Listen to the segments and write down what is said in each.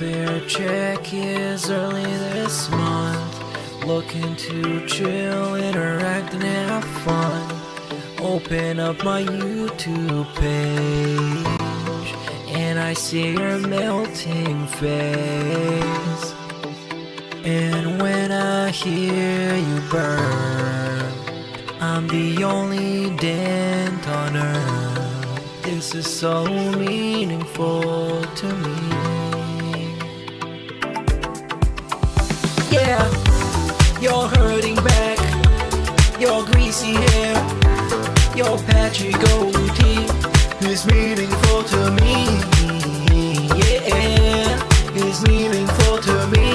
welfare check is early this month. Looking to chill, interact and have fun. Open up my YouTube page and I see your melting face. And when I hear you burn, I'm the only dent on earth. This is so meaningful to me. Yeah, you're hurting back, your greasy hair, your patchy goatee is meaningful to me. Yeah, is meaningful to me.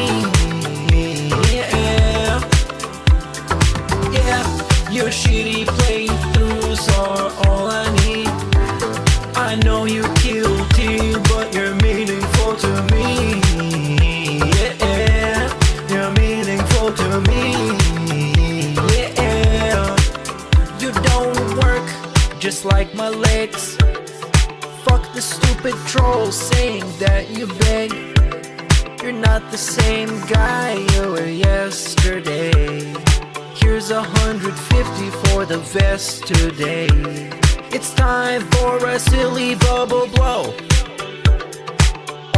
Yeah, your shitty playthroughs are all I need. I know you're guilty, but you're meaningful to me. Yeah, you're meaningful to me. Yeah, you don't work just like my legs. Fuck the stupid trolls saying that you beg. You're not the same guy you were yesterday. Here's 150 for the vest today. It's time for a silly bubble blow,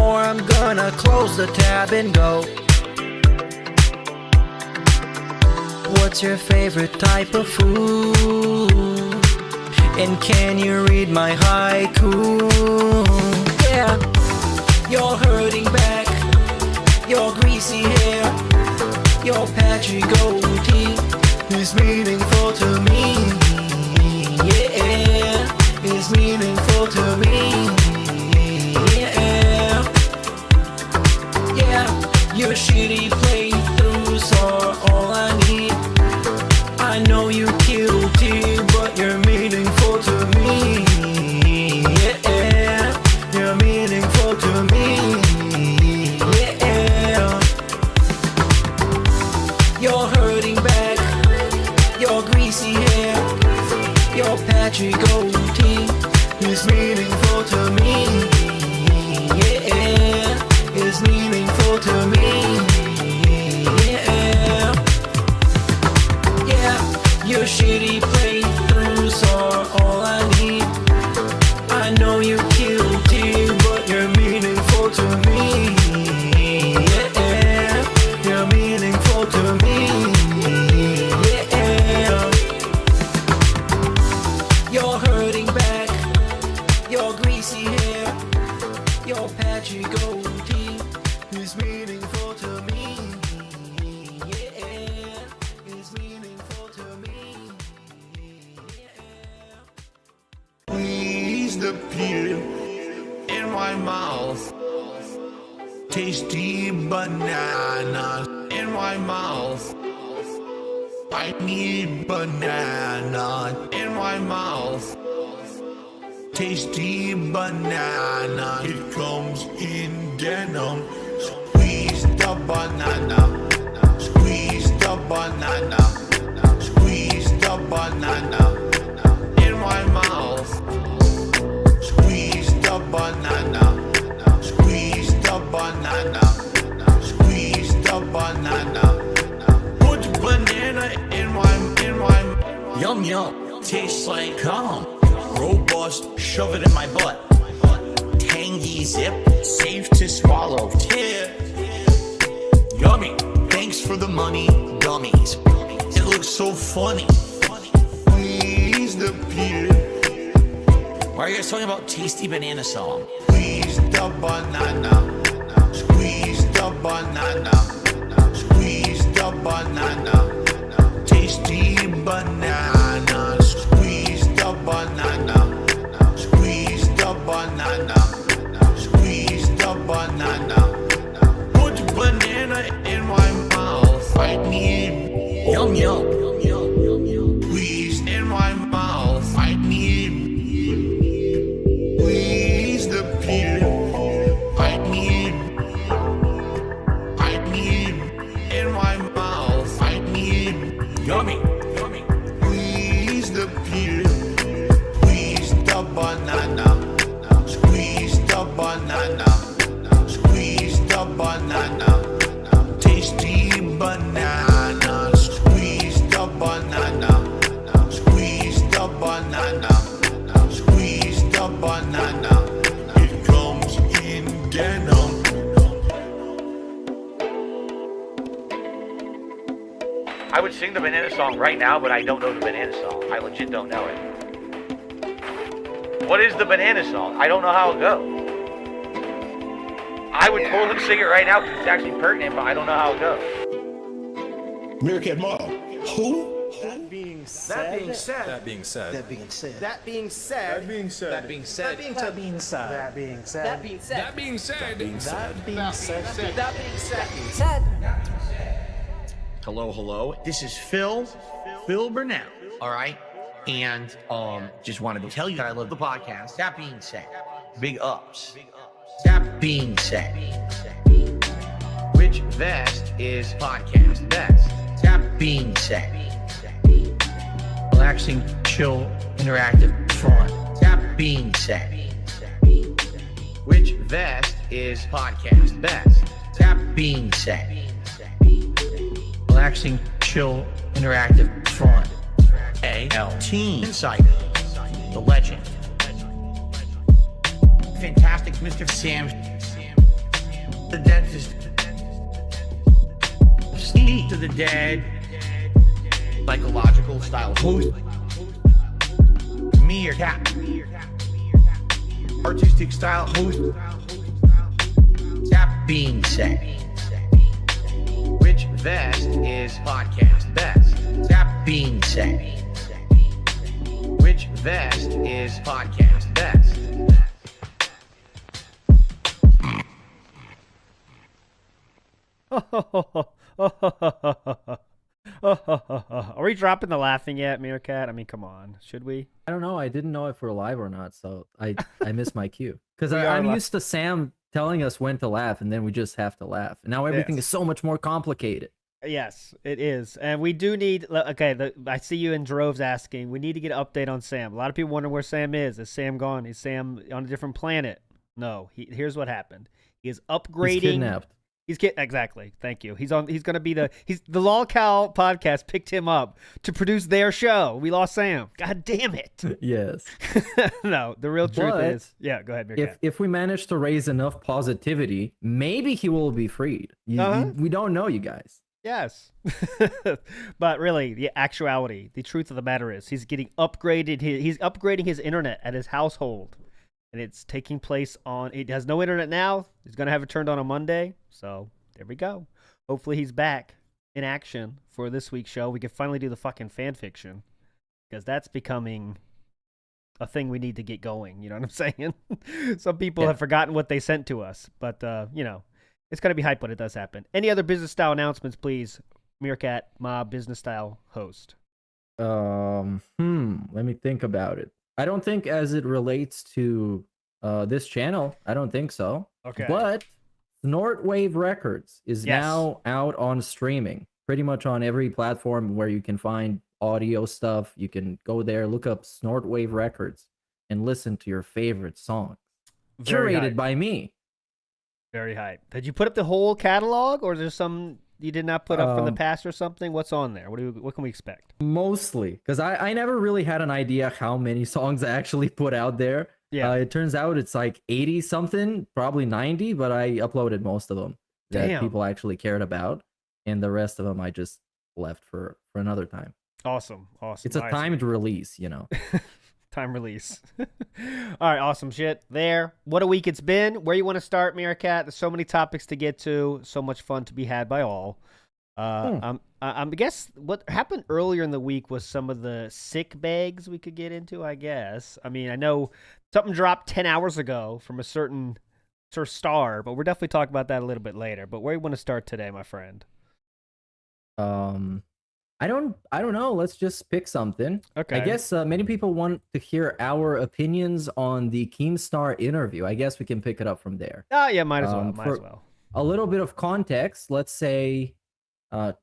or I'm gonna close the tab and go. What's your favorite type of food? And can you read my haiku? Yeah, you're hurting back, your greasy hair, your patchy goatee is meaningful to me. Yeah, is meaningful to me. Yeah, yeah, your shitty playthroughs are all I need. I know you're guilty, but you're meaningful to me. Yeah, you're meaningful to me. Yeah, you're hurting back, your greasy hair, your patchy goatee is meaningful to me. Yeah, is meaningful to me. Yeah, yeah, your shitty playthroughs are all I need. I know you're guilty, but you're meaningful to me. Yeah, you're meaningful to me. Yeah, you're hurting back, your greasy hair, your patchy goatee is meaningful to me. Yeah, is meaningful to me. Squeeze the peel in my mouth. Tasty bananas in my mouth. I need banana in my mouth. Tasty banana, it comes in denim. Squeeze the banana, squeeze the banana, squeeze the banana in my mouth. Squeeze the banana, squeeze the banana, squeeze the banana. Put banana in my yum yum, tastes like cum. Robust, shove it in my butt. Tangy zip, safe to swallow. Yeah. Yummy, thanks for the money, gummies. It looks so funny. Squeeze the peel. Why are you guys talking about tasty banana song? Squeeze the banana, squeeze the banana, squeeze the banana. Tasty banana, squeeze the banana, squeeze the banana, squeeze the banana. Put banana in my mouth. I need yum yum. Squeeze in my mouth. I need squeeze the peel. I need in my mouth. I need yummy. Squeeze the peel. Squeeze the banana. Squeeze the banana. Squeeze the banana, squeeze the banana, squeeze the banana, squeeze the banana. It comes in denim. I would sing the banana song right now, but I don't know the banana song. I legit don't know it. What is the banana song? I don't know how it goes. I would totally sing it right now because it's actually pertinent, but I don't know how it goes. Meerkat Mom. Who? That being said. That being said. That being said. That being said. That being said. That being said. That being said. That being said. That being said. That being said. That being said. That being said. That being said. That being said. said. Hello. This is Phil Burnell. All right. And just wanted to tell you that I love the podcast. That being said, big ups. That being said, which vest is podcast best? That being said, relaxing, chill, interactive, fun. That being said, which vest is podcast best? That being said, relaxing, chill, interactive, fun. A.L.T. Insider, the legend. Fantastic Mr. Sam, the dentist. Speak to the dead, psychological style host. Meerkat, artistic style host. That being said, which vest is podcast best? That being said, which vest is podcast best? Are we dropping the laughing yet, Meerkat? I mean, come on. Should we? I don't know. I didn't know if we're live or not, so I missed my cue. Because We are I'm live. used to Sam telling us when to laugh, and then we just have to laugh. Now everything Yes. is so much more complicated. Yes, it is. And we do need, okay, I see you in droves asking. We need to get an update on Sam. A lot of people wonder where Sam is. Is Sam gone? Is Sam on a different planet? No. Here's what happened. He is upgrading. He's kidnapped. Exactly. Thank you. He's going to be the LolCal podcast picked him up to produce their show. We lost Sam. God damn it. Yes. No, the real truth But is, yeah, go ahead, Meerkat. If we manage to raise enough positivity, maybe he will be freed. We don't know, you guys. Yes. But really, the actuality, the truth of the matter is he's getting upgraded. He's upgrading his internet at his household. And it's taking place he has no internet now. He's going to have it turned on Monday. So there we go. Hopefully he's back in action for this week's show. We can finally do the fucking fan fiction. Because that's becoming a thing we need to get going. You know what I'm saying? Some people have forgotten what they sent to us. But, it's going to be hype when it does happen. Any other business style announcements, please? Meerkat, my business style host. Let me think about it. I don't think as it relates to this channel, I don't think so. Okay. But Snortwave Records is now out on streaming. Pretty much on every platform where you can find audio stuff. You can go there, look up Snortwave Records, and listen to your favorite songs. Very Curated hype. by me. Very hype. Did you put up the whole catalog, or is there some you did not put up from the past or something? What's on there? What can we expect? Mostly, because I never really had an idea how many songs I actually put out there. Yeah. It turns out it's like 80 something, probably 90, but I uploaded most of them that Damn. people actually cared about, and the rest of them I just left for another time. Awesome. It's a Nice. timed release, you know. Time release. All right, awesome shit. There. What a week it's been. Where you want to start, Meerkat? There's so many topics to get to. So much fun to be had by all. I guess what happened earlier in the week was some of the sick bags we could get into, I guess. I mean, I know something dropped 10 hours ago from a certain star, but we're definitely talking about that a little bit later. But where you want to start today, my friend? I don't know. Let's just pick something. Okay. I guess many people want to hear our opinions on the Keemstar interview. I guess we can pick it up from there. Oh, yeah, might as well. A little bit of context. Let's say, for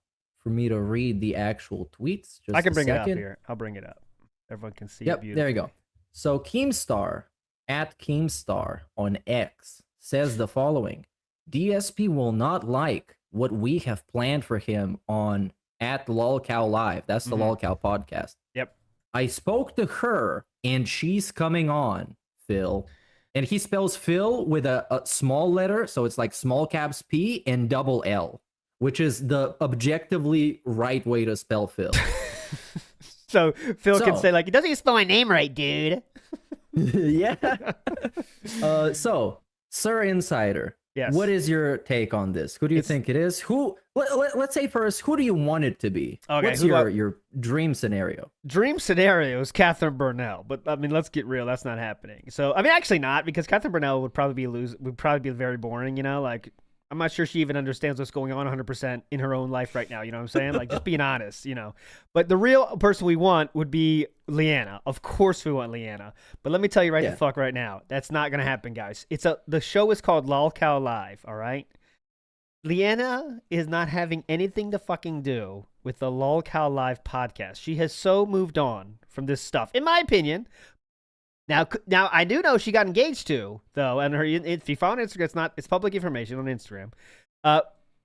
me to read the actual tweets. Just I can bring it up second. here. I'll bring it up. Everyone can see Yep, it beautifully. there you go. So Keemstar, at Keemstar on X, says the following. DSP will not like what we have planned for him on at LolCow Live. That's the LolCow podcast. Yep. I spoke to her, and she's coming on, Phil. And he spells Phil with a small letter, so it's like small caps P and double L, which is the objectively right way to spell Phil. So Phil can say, like, it doesn't even spell my name right, dude. Yeah. So, Sir Insider, yes. What is your take on this? Who do you think it is? Let's say first, who do you want it to be? Okay, what's your dream scenario? Dream scenario is Catherine Burnell, but I mean, let's get real. That's not happening. So, I mean, actually not, because Catherine Burnell would probably be very boring. You know, like I'm not sure she even understands what's going on 100% in her own life right now. You know what I'm saying? Like, just being honest. You know, but the real person we want would be Leanna. Of course, we want Leanna. But let me tell you the fuck right now, that's not gonna happen, guys. The show is called LolCow Live. All right. Leanna is not having anything to fucking do with the LolCow Live podcast. She has so moved on from this stuff, in my opinion. Now I do know she got engaged to, though, and if you follow on Instagram, it's public information on Instagram.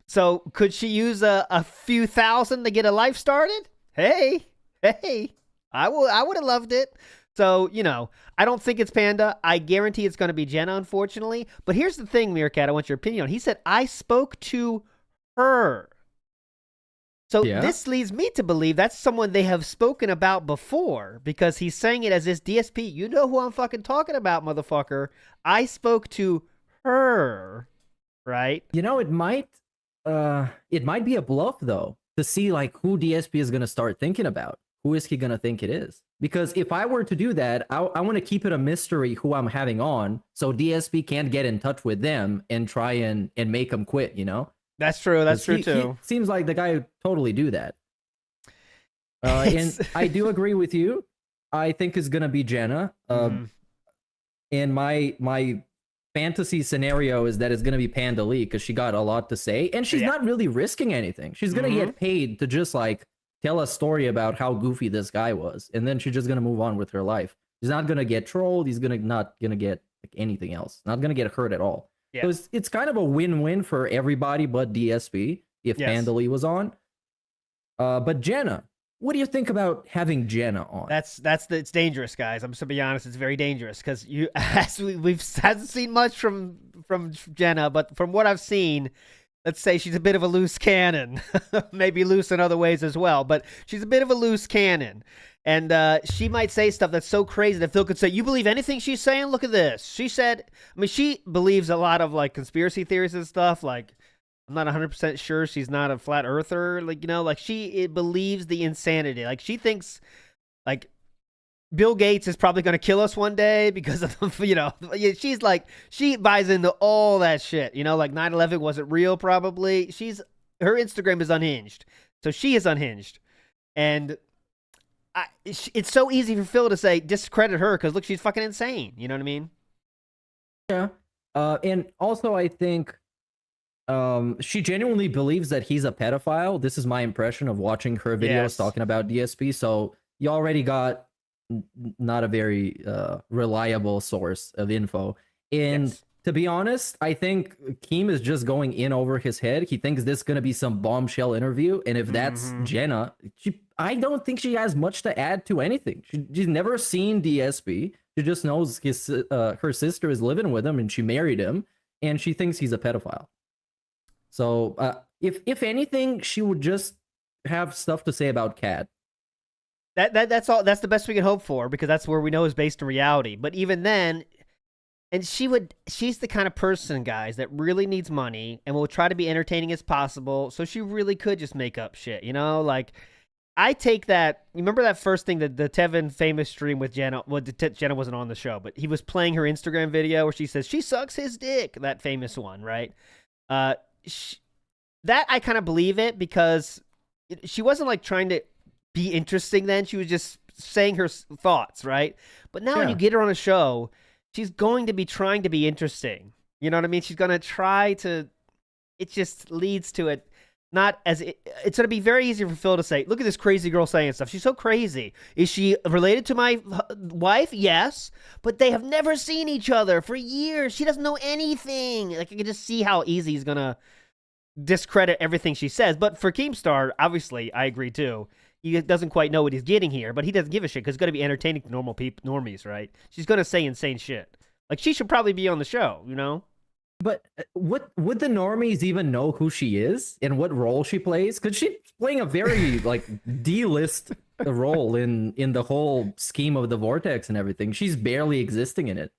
So could she use a few thousand to get a life started? Hey, I would have loved it. So, you know, I don't think it's Panda. I guarantee it's going to be Jenna, unfortunately. But here's the thing, Meerkat, I want your opinion on. He said, I spoke to her. So this leads me to believe that's someone they have spoken about before, because he's saying it as this DSP. You know who I'm fucking talking about, motherfucker. I spoke to her, right? You know, it might be a bluff, though, to see like who DSP is going to start thinking about. Who is he going to think it is? Because if I were to do that, I want to keep it a mystery who I'm having on, so DSP can't get in touch with them and try and make them quit, you know? That's true. That's true, too. He seems like the guy would totally do that. And I do agree with you. I think it's going to be Jenna. And my fantasy scenario is that it's going to be Panda Lee, because she got a lot to say. And she's not really risking anything. She's going to get paid to just like tell a story about how goofy this guy was, and then she's just gonna move on with her life. He's not gonna get trolled. He's not gonna get like anything else. Not gonna get hurt at all. Yeah. So it's kind of a win-win for everybody but DSP if Panda Lee was on. But Jenna, what do you think about having Jenna on? It's dangerous, guys. I'm just gonna be honest. It's very dangerous because we've hasn't seen much from Jenna, but from what I've seen, let's say she's a bit of a loose cannon, maybe loose in other ways as well, but she's a bit of a loose cannon. And she might say stuff that's so crazy that Phil could say, you believe anything she's saying? Look at this. She said, I mean, she believes a lot of like conspiracy theories and stuff. Like, I'm not 100% sure she's not a flat earther. Like, you know, like she believes the insanity. Like she thinks like Bill Gates is probably going to kill us one day because of, you know, she's like, she buys into all that shit, you know, like 9/11 wasn't real probably. Her Instagram is unhinged. So she is unhinged. And it's so easy for Phil to say, discredit her because look, she's fucking insane. You know what I mean? Yeah. And also I think she genuinely believes that he's a pedophile. This is my impression of watching her videos talking about DSP. So you already got not a very reliable source of info. And to be honest, I think Keem is just going in over his head. He thinks this is going to be some bombshell interview. And if that's Jenna, I don't think she has much to add to anything. She's never seen DSP. She just knows her sister is living with him and she married him. And she thinks he's a pedophile. So if anything, she would just have stuff to say about Kat. That's all. That's the best we can hope for, because that's where we know is based in reality. But even then, and she's the kind of person, guys, that really needs money and will try to be entertaining as possible. So she really could just make up shit, you know? Like, I take that. Remember that first thing, that the Tevin famous stream with Jenna? Well, Jenna wasn't on the show, but he was playing her Instagram video where she says she sucks his dick. That famous one, right? That I kind of believe it, because she wasn't like trying to be interesting then. She was just saying her thoughts, right? But now when you get her on a show, she's going to be trying to be interesting. You know what I mean? She's going to try to, it just leads to it. It's going to be very easy for Phil to say, look at this crazy girl saying stuff. She's so crazy. Is she related to my wife? Yes. But they have never seen each other for years. She doesn't know anything. Like, I can just see how easy he's going to discredit everything she says. But for Keemstar, obviously, I agree too. He doesn't quite know what he's getting here, but he doesn't give a shit because it's going to be entertaining to normal people, normies, right? She's going to say insane shit. Like, she should probably be on the show, you know? But what would the normies even know who she is and what role she plays? Because she's playing a very like D-list role in the whole scheme of the Vortex and everything. She's barely existing in it.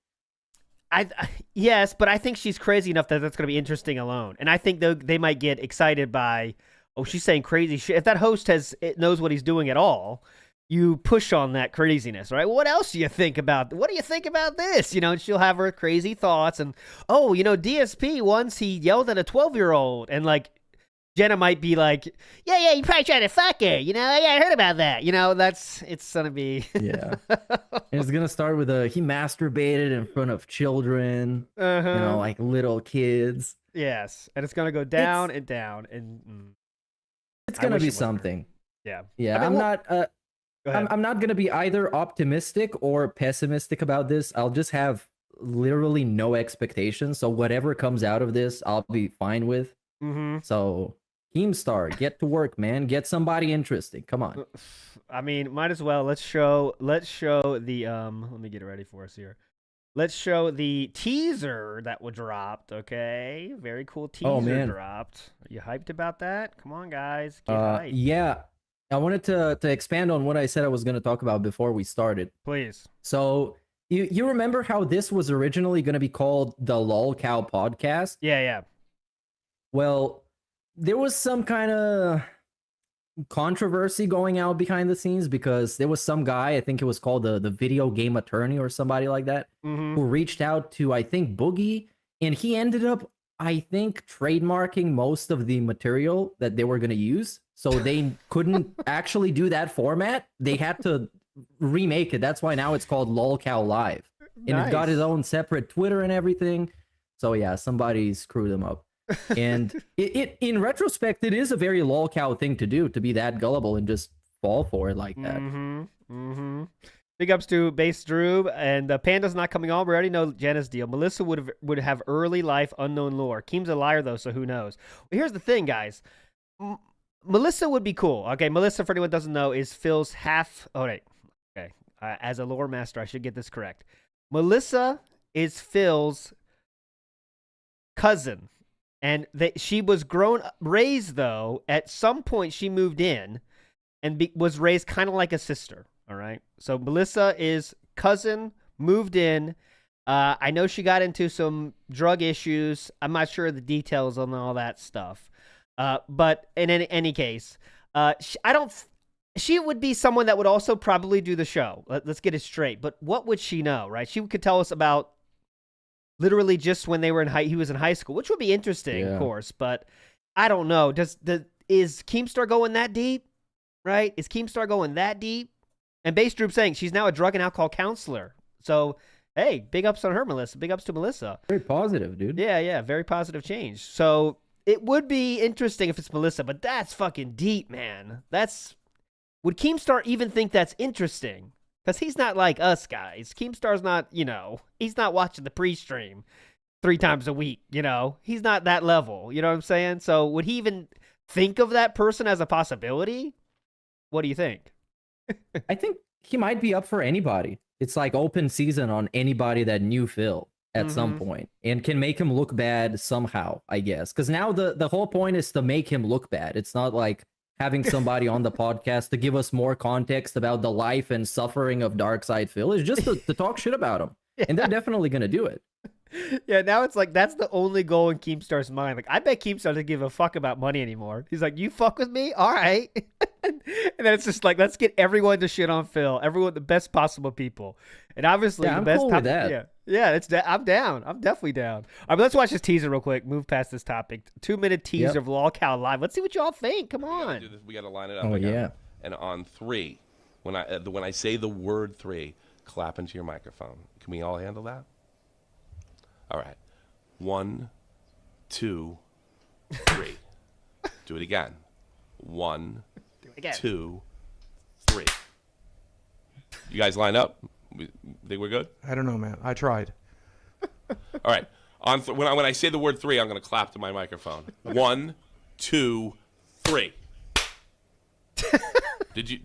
Yes, but I think she's crazy enough that that's going to be interesting alone. And I think they might get excited by, oh, she's saying crazy shit. If that host knows what he's doing at all, you push on that craziness, right? What else do you think about? What do you think about this? You know, and she'll have her crazy thoughts. And, oh, you know, DSP once he yelled at a 12-year-old. And, like, Jenna might be like, yeah, you probably tried to fuck her. You know, yeah, I heard about that. You know, it's going to be. Yeah. And it's going to start with he masturbated in front of children, you know, like little kids. Yes. And it's going to go down and down. And it's going to be something. Yeah. Yeah. I mean, I'm not going to be either optimistic or pessimistic about this. I'll just have literally no expectations. So whatever comes out of this, I'll be fine with. So Keemstar, get to work, man. Get somebody interesting. Come on. I mean, might as well. Let's show the let me get it ready for us here. Let's show the teaser that was dropped, okay? Very cool teaser dropped. Are you hyped about that? Come on, guys. Get hyped. Yeah. I wanted to expand on what I said I was going to talk about before we started. Please. So, you remember how this was originally going to be called the Lol Cow Podcast? Yeah. Well, there was some kind of controversy going out behind the scenes because there was some guy, I think it was called the video game attorney or somebody like that, who reached out to, I think, Boogie, and he ended up, I think, trademarking most of the material that they were going to use. So they couldn't actually do that format. They had to remake it. That's why now it's called LolCow Live. And It's got his own separate Twitter and everything. So yeah, somebody screwed him up. And it in retrospect, it is a very LolCow thing to do, to be that gullible and just fall for it like that. Big ups to Base Droob, and Panda's not coming on. We already know Jenna's deal. Melissa would have early life unknown lore. Keem's a liar though, so who knows? Well, here's the thing, guys. Melissa would be cool. Okay, Melissa, for anyone who doesn't know, is Phil's half. Oh, wait. Okay. As a lore master, I should get this correct. Melissa is Phil's cousin. And she was raised, though, at some point she moved in and was raised kind of like a sister. All right. So Melissa is cousin, moved in. I know she got into some drug issues. I'm not sure of the details on all that stuff. But in any case, she would be someone that would also probably do the show. Let's get it straight. But what would she know, right? She could tell us about literally just when they were he was in high school, which would be interesting, of course. But I don't know. Is Keemstar going that deep? Right? Is Keemstar going that deep? And Base Droop saying she's now a drug and alcohol counselor. So hey, big ups on her, Melissa. Big ups to Melissa. Very positive, dude. Yeah. Very positive change. So it would be interesting if it's Melissa, but that's fucking deep, man. Would Keemstar even think that's interesting? Because he's not like us guys. Keemstar's not, he's not watching the pre-stream 3 times a week, He's not that level, you know what I'm saying? So would he even think of that person as a possibility? What do you think? I think he might be up for anybody. It's like open season on anybody that knew Phil at some point and can make him look bad somehow, I guess. Because now the whole point is to make him look bad. It's not like having somebody on the podcast to give us more context about the life and suffering of Darkside Phil. It's just to talk shit about him. Yeah. And they're definitely going to do it. Yeah, now it's like that's the only goal in Keemstar's mind. Like, I bet Keemstar doesn't give a fuck about money anymore. He's like, you fuck with me? All right. And then it's just like, let's get everyone to shit on Phil. Everyone, the best possible people. And obviously, the best cool with that. Yeah, I'm down. I'm definitely down. All right, let's watch this teaser real quick. Move past this topic. 2-minute teaser of LolCow Live. Let's see what y'all think. Come on. We got to line it up. Oh, yeah. And on 3, when I say the word 3, clap into your microphone. Can we all handle that? All right. 1, 2, 3. Do it again. 1, 2, 3. You guys line up? Think we're good? I don't know, man. I tried. All right. When I say the word 3, I'm going to clap to my microphone. 1, 2, 3. Did you,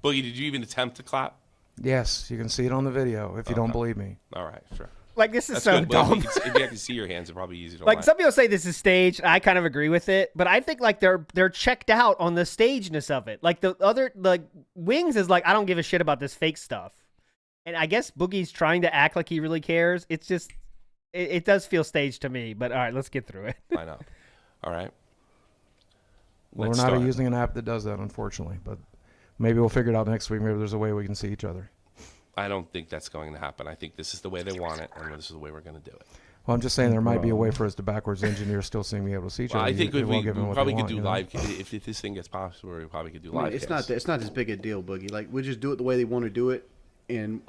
Boogie? Did you even attempt to clap? Yes, you can see it on the video if you don't believe me. All right, sure. Like, this is That's so good. Well, dumb. if you can see your hands, it's probably easy to Like, watch. some people say this is staged. I kind of agree with it, but I think like they're checked out on the stageness of it. Like the other, like Wings is like, I don't give a shit about this fake stuff, and I guess Boogie's trying to act like he really cares. It's just, it does feel staged to me. But all right, let's get through it. I know. All right. Well, Let's we're not start. using an app that does that, unfortunately. But maybe we'll figure it out next week. Maybe there's a way we can see each other. I don't think that's going to happen. I think this is the way they want it, and this is the way we're going to do it. Well, I'm just saying there might be a way for us to backwards engineer still seeing me able to see each Well, other. I think we we probably could do live. If this thing gets possible, we probably could do live. It's not as big a deal, Boogie. Like, we just do it the way they want to do it, and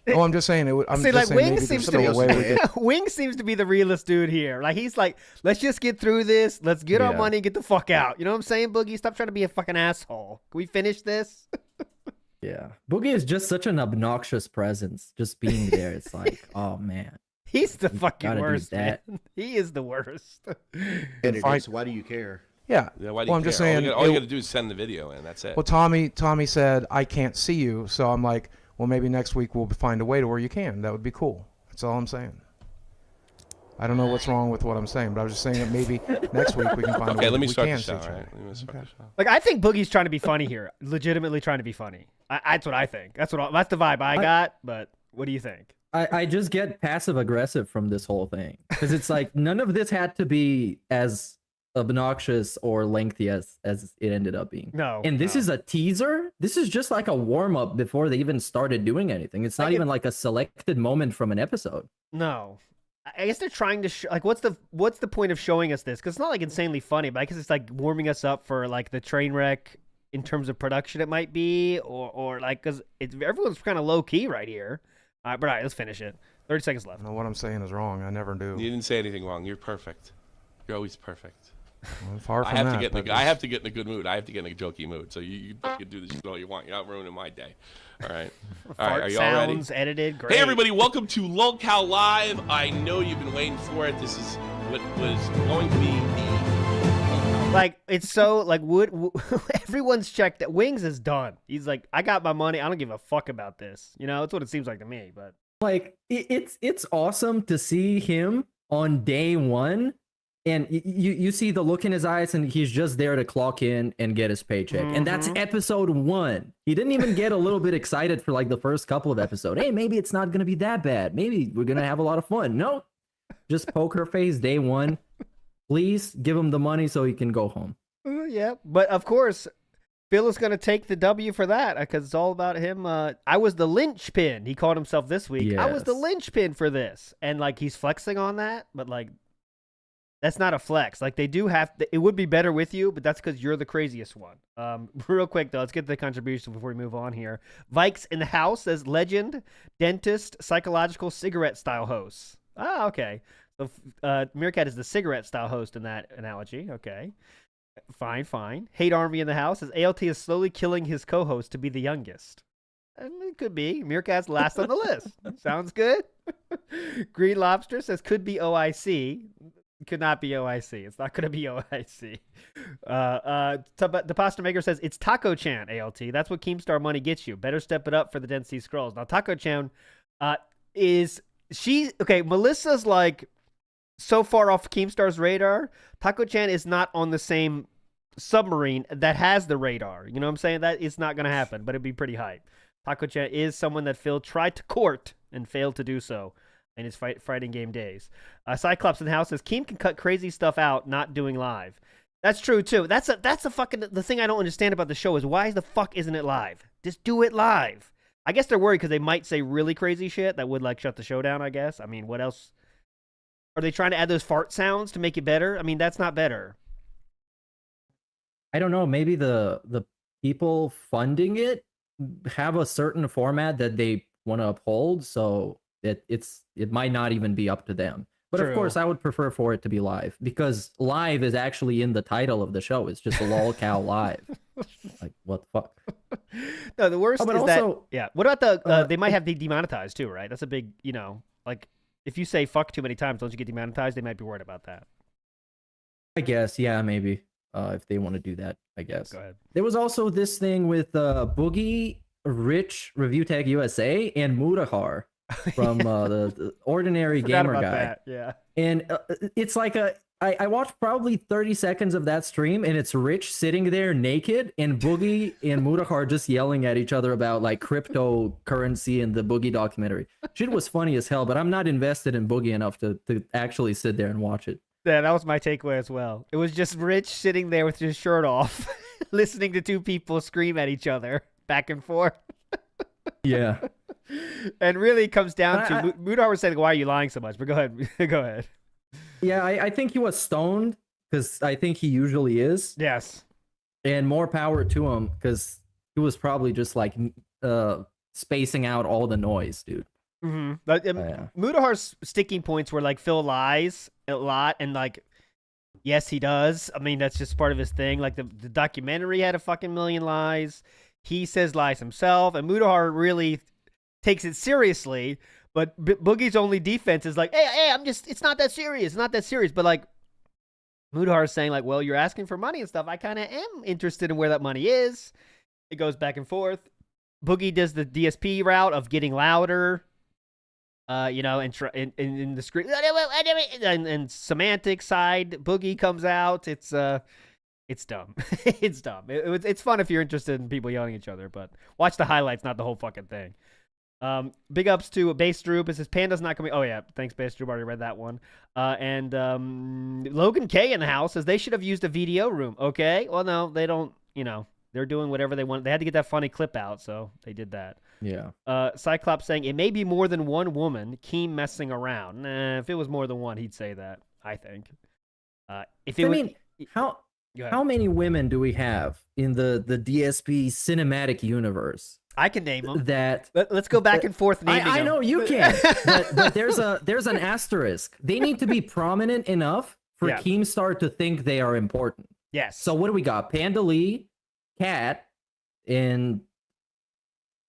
Oh, I'm just saying it. I'm See, just like saying Wings maybe seems there's to still be a way we can. Wings seems to be the realest dude here. Like, he's like, let's just get through this. Let's get our Yeah. money, get the fuck out. You know what I'm saying, Boogie? Stop trying to be a fucking asshole. Can we finish this? Yeah. Boogie is just such an obnoxious presence. Just being there, it's like, oh man. He's the fucking gotta do worst, man. that. He is the worst. so why do you care? Yeah. Yeah, why do Well, you I'm just care? saying. All you got to do is send the video in. That's it. Well, Tommy said I can't see you, so I'm like, well, maybe next week we'll find a way to where you can. That would be cool. That's all I'm saying. I don't know what's wrong with what I'm saying, but I was just saying that maybe next week we can find a way Okay, let that me we start can the see show. each All other. right, let me start the show. Like, I think Boogie's trying to be funny here. Legitimately trying to be funny. That's what I think. That's the vibe I got. But what do you think? I just get passive aggressive from this whole thing because it's like none of this had to be as obnoxious or lengthy as it ended up being. No. And this is a teaser. This is just like a warm up before they even started doing anything. It's not even like a selected moment from an episode. No. I guess they're trying to like, what's the point of showing us this? Because it's not like insanely funny, but I guess it's like warming us up for like the train wreck in terms of production it might be, or like, because everyone's kind of low key right here. All right, but all right, let's finish it. 30 seconds left. I know what I'm saying is wrong. I never do. You didn't say anything wrong. You're perfect. You're always perfect. Well, far from I have that. to get but I have to get in a good mood. I have to get in a jokey mood. So you can do this shit all you want. You're not ruining my day. All right. All right. Fart Are you all ready? sounds edited. Great. Hey everybody, welcome to Lolcow Live. I know you've been waiting for it. This is what was going to be the Like, it's so like everyone's checked that Wings is done. He's like, I got my money. I don't give a fuck about this. You know, that's what it seems like to me. But Like it's awesome to see him on day one, and you see the look in his eyes, and he's just there to clock in and get his paycheck. And that's episode 1. He didn't even get a little bit excited for like the first couple of episodes. Hey, maybe it's not gonna be that bad. Maybe we're gonna have a lot of fun. No, just poker face day 1. Please give him the money so he can go home. yeah, but of course, Phil is going to take the W for that because it's all about him. I was the linchpin. He called himself this week. I was the Yes. linchpin for this. And like, he's flexing on that, but like, that's not a flex. Like, they do have it would be better with you, but that's because you're the craziest one. Real quick though, let's get the contributions before we move on here. Vikes in the house says legend, dentist, psychological cigarette style hosts. Ah, okay. So Meerkat is the cigarette style host in that analogy. Okay. Fine. Hate Army in the house says ALT is slowly killing his co-host to be the youngest. It could be. Meerkat's last on the list. Sounds good. Green Lobster says could be OIC. Could not be OIC. It's not going to be OIC. The Pasta Maker says it's Taco Chan, ALT. That's what Keemstar money gets you. Better step it up for the Dead Sea Scrolls. Now, Taco Chan Melissa's like so far off Keemstar's radar. Taco Chan is not on the same submarine that has the radar. You know what I'm saying? That is not going to happen, but it'd be pretty hype. Taco Chan is someone that Phil tried to court and failed to do so in his fighting game days. Cyclops in the house says Keem can cut crazy stuff out, not doing live. That's true too. That's the thing I don't understand about the show is why the fuck isn't it live? Just do it live. I guess they're worried because they might say really crazy shit that would like shut the show down, I guess. I mean, what else? Are they trying to add those fart sounds to make it better? I mean, that's not better. I don't know. Maybe the people funding it have a certain format that they want to uphold, so it might not even be up to them. But True. Of course, I would prefer for it to be live because live is actually in the title of the show. It's just a Lolcow Live. Like, what the fuck? No, the worst is but that. also, Yeah. What about the? They might have the demonetized too, right? That's a big, like if you say fuck too many times, don't you get demonetized? They might be worried about that. I guess, yeah, maybe. If they want to do that, I guess. Go ahead. There was also this thing with Boogie, Rich, Review Tag USA, and Mudahar from the Ordinary Forgot Gamer about guy. that, yeah. And it's like I watched probably 30 seconds of that stream, and it's Rich sitting there naked, and Boogie and Mudahar just yelling at each other about like cryptocurrency and the Boogie documentary. Shit was funny as hell, but I'm not invested in Boogie enough to actually sit there and watch it. Yeah, that was my takeaway as well. It was just Rich sitting there with his shirt off, listening to two people scream at each other back and forth. Yeah. And really it comes down to Mudar was saying, "Why are you lying so much?" But go ahead, go ahead. Yeah, I think he was stoned because I think he usually is. Yes. And more power to him because he was probably just like spacing out all the noise, dude. Mm-hmm. But Mudahar's sticking points were like Phil lies a lot, and like, yes, he does. I mean, that's just part of his thing. Like the documentary had a fucking million lies. He says lies himself, and Mudahar really takes it seriously. But Boogie's only defense is like, hey, it's not that serious. It's not that serious. But like, Mudahar is saying like, well, you're asking for money and stuff. I kind of am interested in where that money is. It goes back and forth. Boogie does the DSP route of getting louder. In the script, and semantic side, Boogie comes out. It's dumb. It's dumb. It's fun if you're interested in people yelling at each other, but watch the highlights, not the whole fucking thing. Big ups to Base Droop. It says Panda's not coming. Oh yeah, thanks Base Droop. Already read that one. And Logan K in the house says they should have used a VDO room. Okay, well no, they don't. They're doing whatever they want. They had to get that funny clip out, so they did that. Yeah. Cyclops saying it may be more than one woman. Keem messing around. Nah, if it was more than one, he'd say that. I think. How many women do we have in the DSP cinematic universe? I can name them. Let's go back and forth naming them. I know you can, but there's an asterisk. They need to be prominent enough for Keemstar to think they are important. Yes. So what do we got? Panda Lee, Kat, and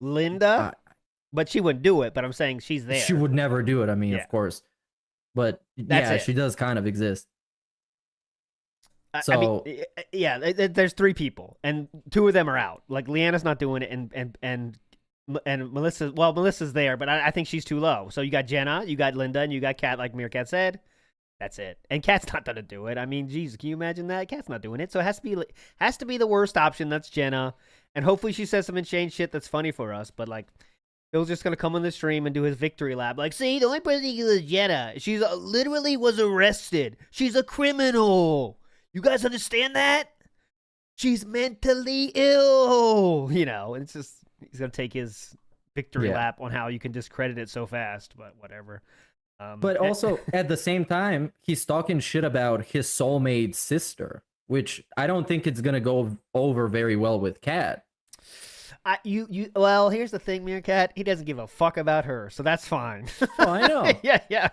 Linda, but she wouldn't do it. But I'm saying she's there. She would never do it. I mean, of course, but she does kind of exist. So there's three people, and two of them are out. Like Leanna's not doing it, and Melissa. Well, Melissa's there, but I think she's too low. So you got Jenna, you got Linda, and you got Kat. Like Meerkat said, that's it. And Kat's not gonna do it. I mean, geez, can you imagine that? Kat's not doing it. So it has to be the worst option. That's Jenna, and hopefully she says some insane shit that's funny for us. But like, Bill's just gonna come on the stream and do his victory lap. Like, see, the only person he is Jenna. She's literally was arrested. She's a criminal. You guys understand that? She's mentally ill. It's just he's gonna take his victory lap on how you can discredit it so fast. But whatever. But also at the same time, he's talking shit about his soulmate sister, which I don't think it's gonna go over very well with Kat. Well, here's the thing, Meerkat. He doesn't give a fuck about her, so that's fine. Oh, I know. yeah.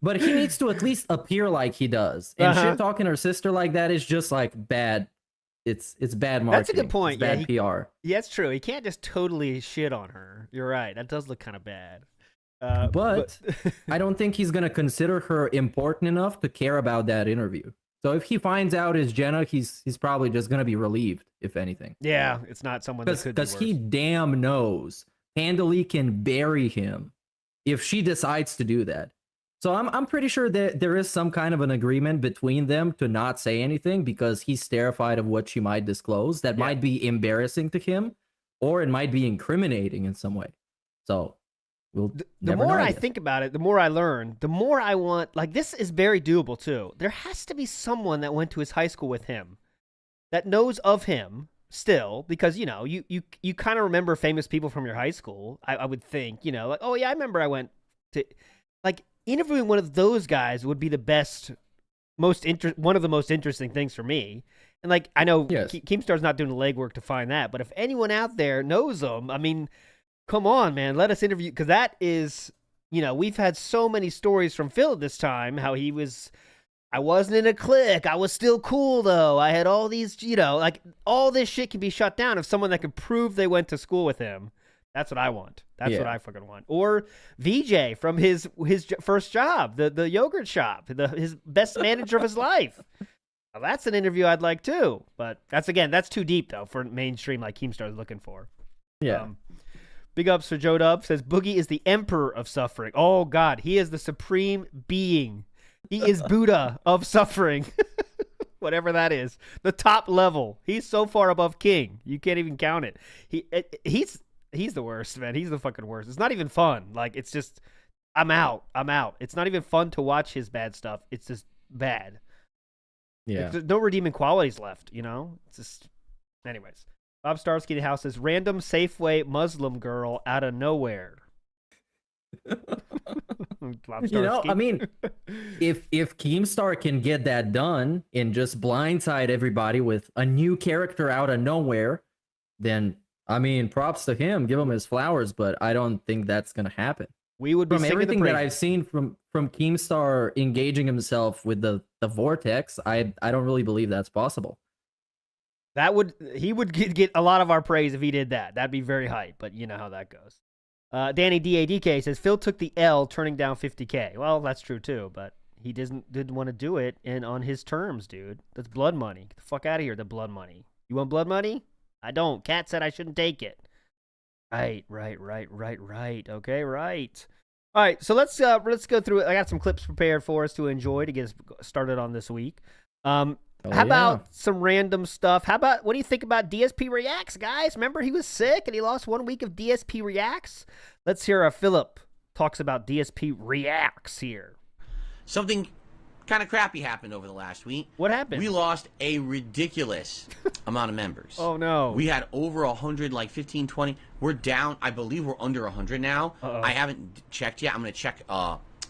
But he needs to at least appear like he does. And shit talking her sister like that is just like bad. It's bad marketing. That's a good point. It's bad PR. Yeah, it's true. He can't just totally shit on her. You're right. That does look kind of bad. But I don't think he's gonna consider her important enough to care about that interview. So if he finds out it's Jenna, he's probably just gonna be relieved, if anything. Yeah, it's not someone that could be worse. Because he damn knows Handley can bury him if she decides to do that. So I'm pretty sure that there is some kind of an agreement between them to not say anything because he's terrified of what she might disclose. That might be embarrassing to him, or it might be incriminating in some way. So the more I think about it, the more I learn, the more I want, like, this is very doable too. There has to be someone that went to his high school with him that knows of him still, because, you kind of remember famous people from your high school, I would think, like, oh yeah, I remember I went to, like, interviewing one of those guys would be the best, one of the most interesting things for me. And like, I know Keemstar's not doing the legwork to find that, but if anyone out there knows them, I mean, come on, man, let us interview, because that is, we've had so many stories from Phil this time, how I wasn't in a clique, I was still cool though, I had all these, like, all this shit can be shut down if someone that could prove they went to school with him. That's what I want. That's what I fucking want. Or VJ from his first job, the yogurt shop, his best manager of his life. Well, that's an interview I'd like too. But that's too deep though for mainstream like Keemstar is looking for. Yeah. Big ups for Joe Dub says Boogie is the emperor of suffering. Oh God, he is the supreme being. He is Buddha of suffering. Whatever that is. The top level. He's so far above king. You can't even count it. He's the worst, man. He's the fucking worst. It's not even fun. Like, it's just, I'm out. It's not even fun to watch his bad stuff. It's just bad. Yeah. There's no redeeming qualities left, you know? It's just, anyways. Bob Starsky in the house says, random Safeway Muslim girl out of nowhere. You know, I mean, if Keemstar can get that done and just blindside everybody with a new character out of nowhere, then, I mean, props to him. Give him his flowers, but I don't think that's going to happen. We would be from everything that I've praises. seen from Keemstar engaging himself with the vortex. I don't really believe that's possible. He would get a lot of our praise if he did that. That'd be very hype, but you know how that goes. Danny DADK says Phil took the L turning down $50K. Well, that's true too, but he didn't want to do it and on his terms, dude. That's blood money. Get the fuck out of here, the blood money. You want blood money? I don't. Cat said I shouldn't take it. Right. Okay, right. All right, so let's go through it. I got some clips prepared for us to enjoy to get us started on this week. How about some random stuff? What do you think about DSP Reacts, guys? Remember he was sick and he lost 1 week of DSP Reacts? Let's hear Philip talks about DSP Reacts here. Something kind of crappy happened over the last week. What happened? We lost a ridiculous amount of members. Oh, no. We had over 100, like 15, 20. We're down. I believe we're under 100 now. Uh-oh. I haven't checked yet. I'm going to check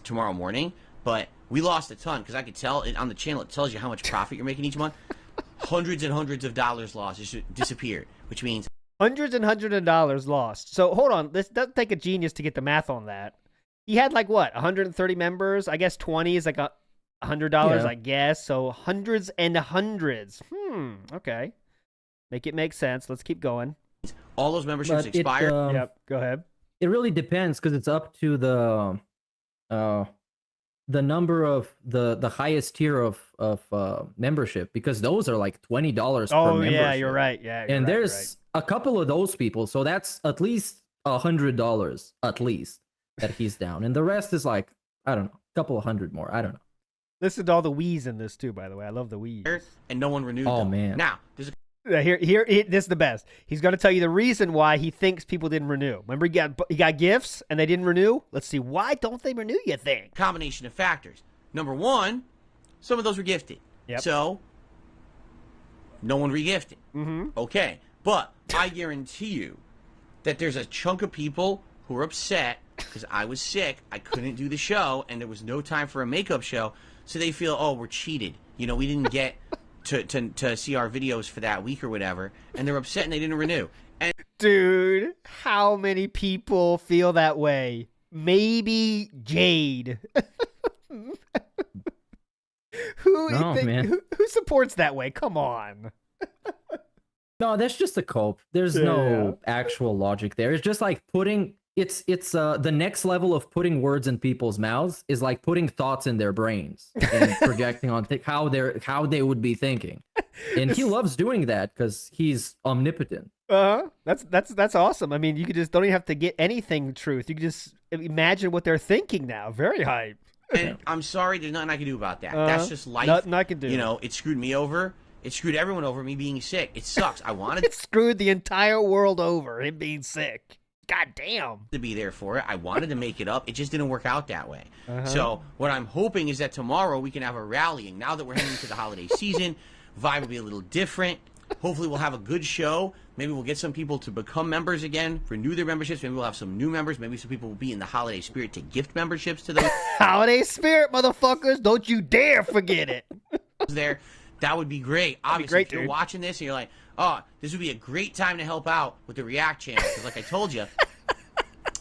tomorrow morning. But we lost a ton because I could tell on the channel. It tells you how much profit you're making each month. Hundreds and hundreds of dollars lost. It should disappear, which means hundreds and hundreds of dollars lost. So hold on. This doesn't take a genius to get the math on that. He had like what, 130 members? I guess 20 is like $100, Yeah. I guess. So hundreds and hundreds. Okay. Make it make sense. Let's keep going. all those memberships But expire. Yep. Go ahead. It really depends because it's up to the number of the highest tier of membership, because those are like $20 per membership. Yeah, you're right. Yeah, and right, there's a couple of those people, so that's at least $100 at least that he's down, and the rest is like, I don't know, a couple of hundred more. I don't know. Listen to all the wheeze in this too, by the way. I love the wheeze. And no one renewed Oh them. man. Now, there's a Here, this is the best. He's going to tell you the reason why he thinks people didn't renew. Remember, he got gifts and they didn't renew. Let's see, why don't they renew? You think? combination of factors. Number one, some of those were gifted. Yep. So, no one regifted. Mm-hmm. Okay. But I guarantee you that there's a chunk of people who are upset because I was sick, I couldn't do the show, and there was no time for a makeup show, so they feel, oh, we're cheated. You know, we didn't get to see our videos for that week or whatever, and they're upset and they didn't renew. And Dude, how many people feel that way? Maybe Jade. Who supports that way? Come on. No, that's just a cope. There's no actual logic there. It's just like putting it's the next level of putting words in people's mouths is like putting thoughts in their brains and projecting on how they would be thinking. And he loves doing that because he's omnipotent. That's awesome. I mean, you could just don't even have to get anything truth. You can just imagine what they're thinking now. Very hype. And I'm sorry, there's nothing I can do about that. That's just life. Nothing I can do. You know, it screwed me over. It screwed everyone over, me being sick. It sucks. I wanted It screwed the entire world over, him being sick. God damn. to be there for it. I wanted to make it up. It just didn't work out that way. So what I'm hoping is that tomorrow we can have a rallying. Now that we're heading into the holiday season, vibe will be a little different. Hopefully we'll have a good show. Maybe we'll get some people to become members again, renew their memberships. Maybe we'll have some new members. Maybe some people will be in the holiday spirit to gift memberships to those Holiday spirit, motherfuckers. Don't you dare forget it. there. That would be great. Obviously, great, if you're dude. watching this and you're like, oh, this would be a great time to help out with the React channel. Because like I told you,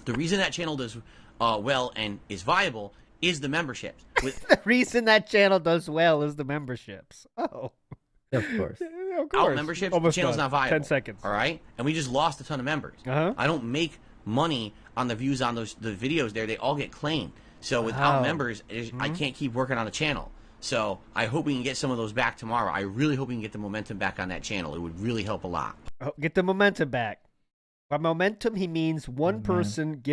the reason that channel does well and is viable is the memberships. The reason that channel does well is the memberships. Oh. Of course. Of Without memberships, Almost the channel's done. not viable. 10 seconds. All right? And we just lost a ton of members. I don't make money on the views on the videos there. They all get claimed. So without Wow. members, I can't keep working on the channel. So I hope we can get some of those back tomorrow. I really hope we can get the momentum back on that channel. It would really help a lot. Oh, get the momentum back. By momentum, he means one person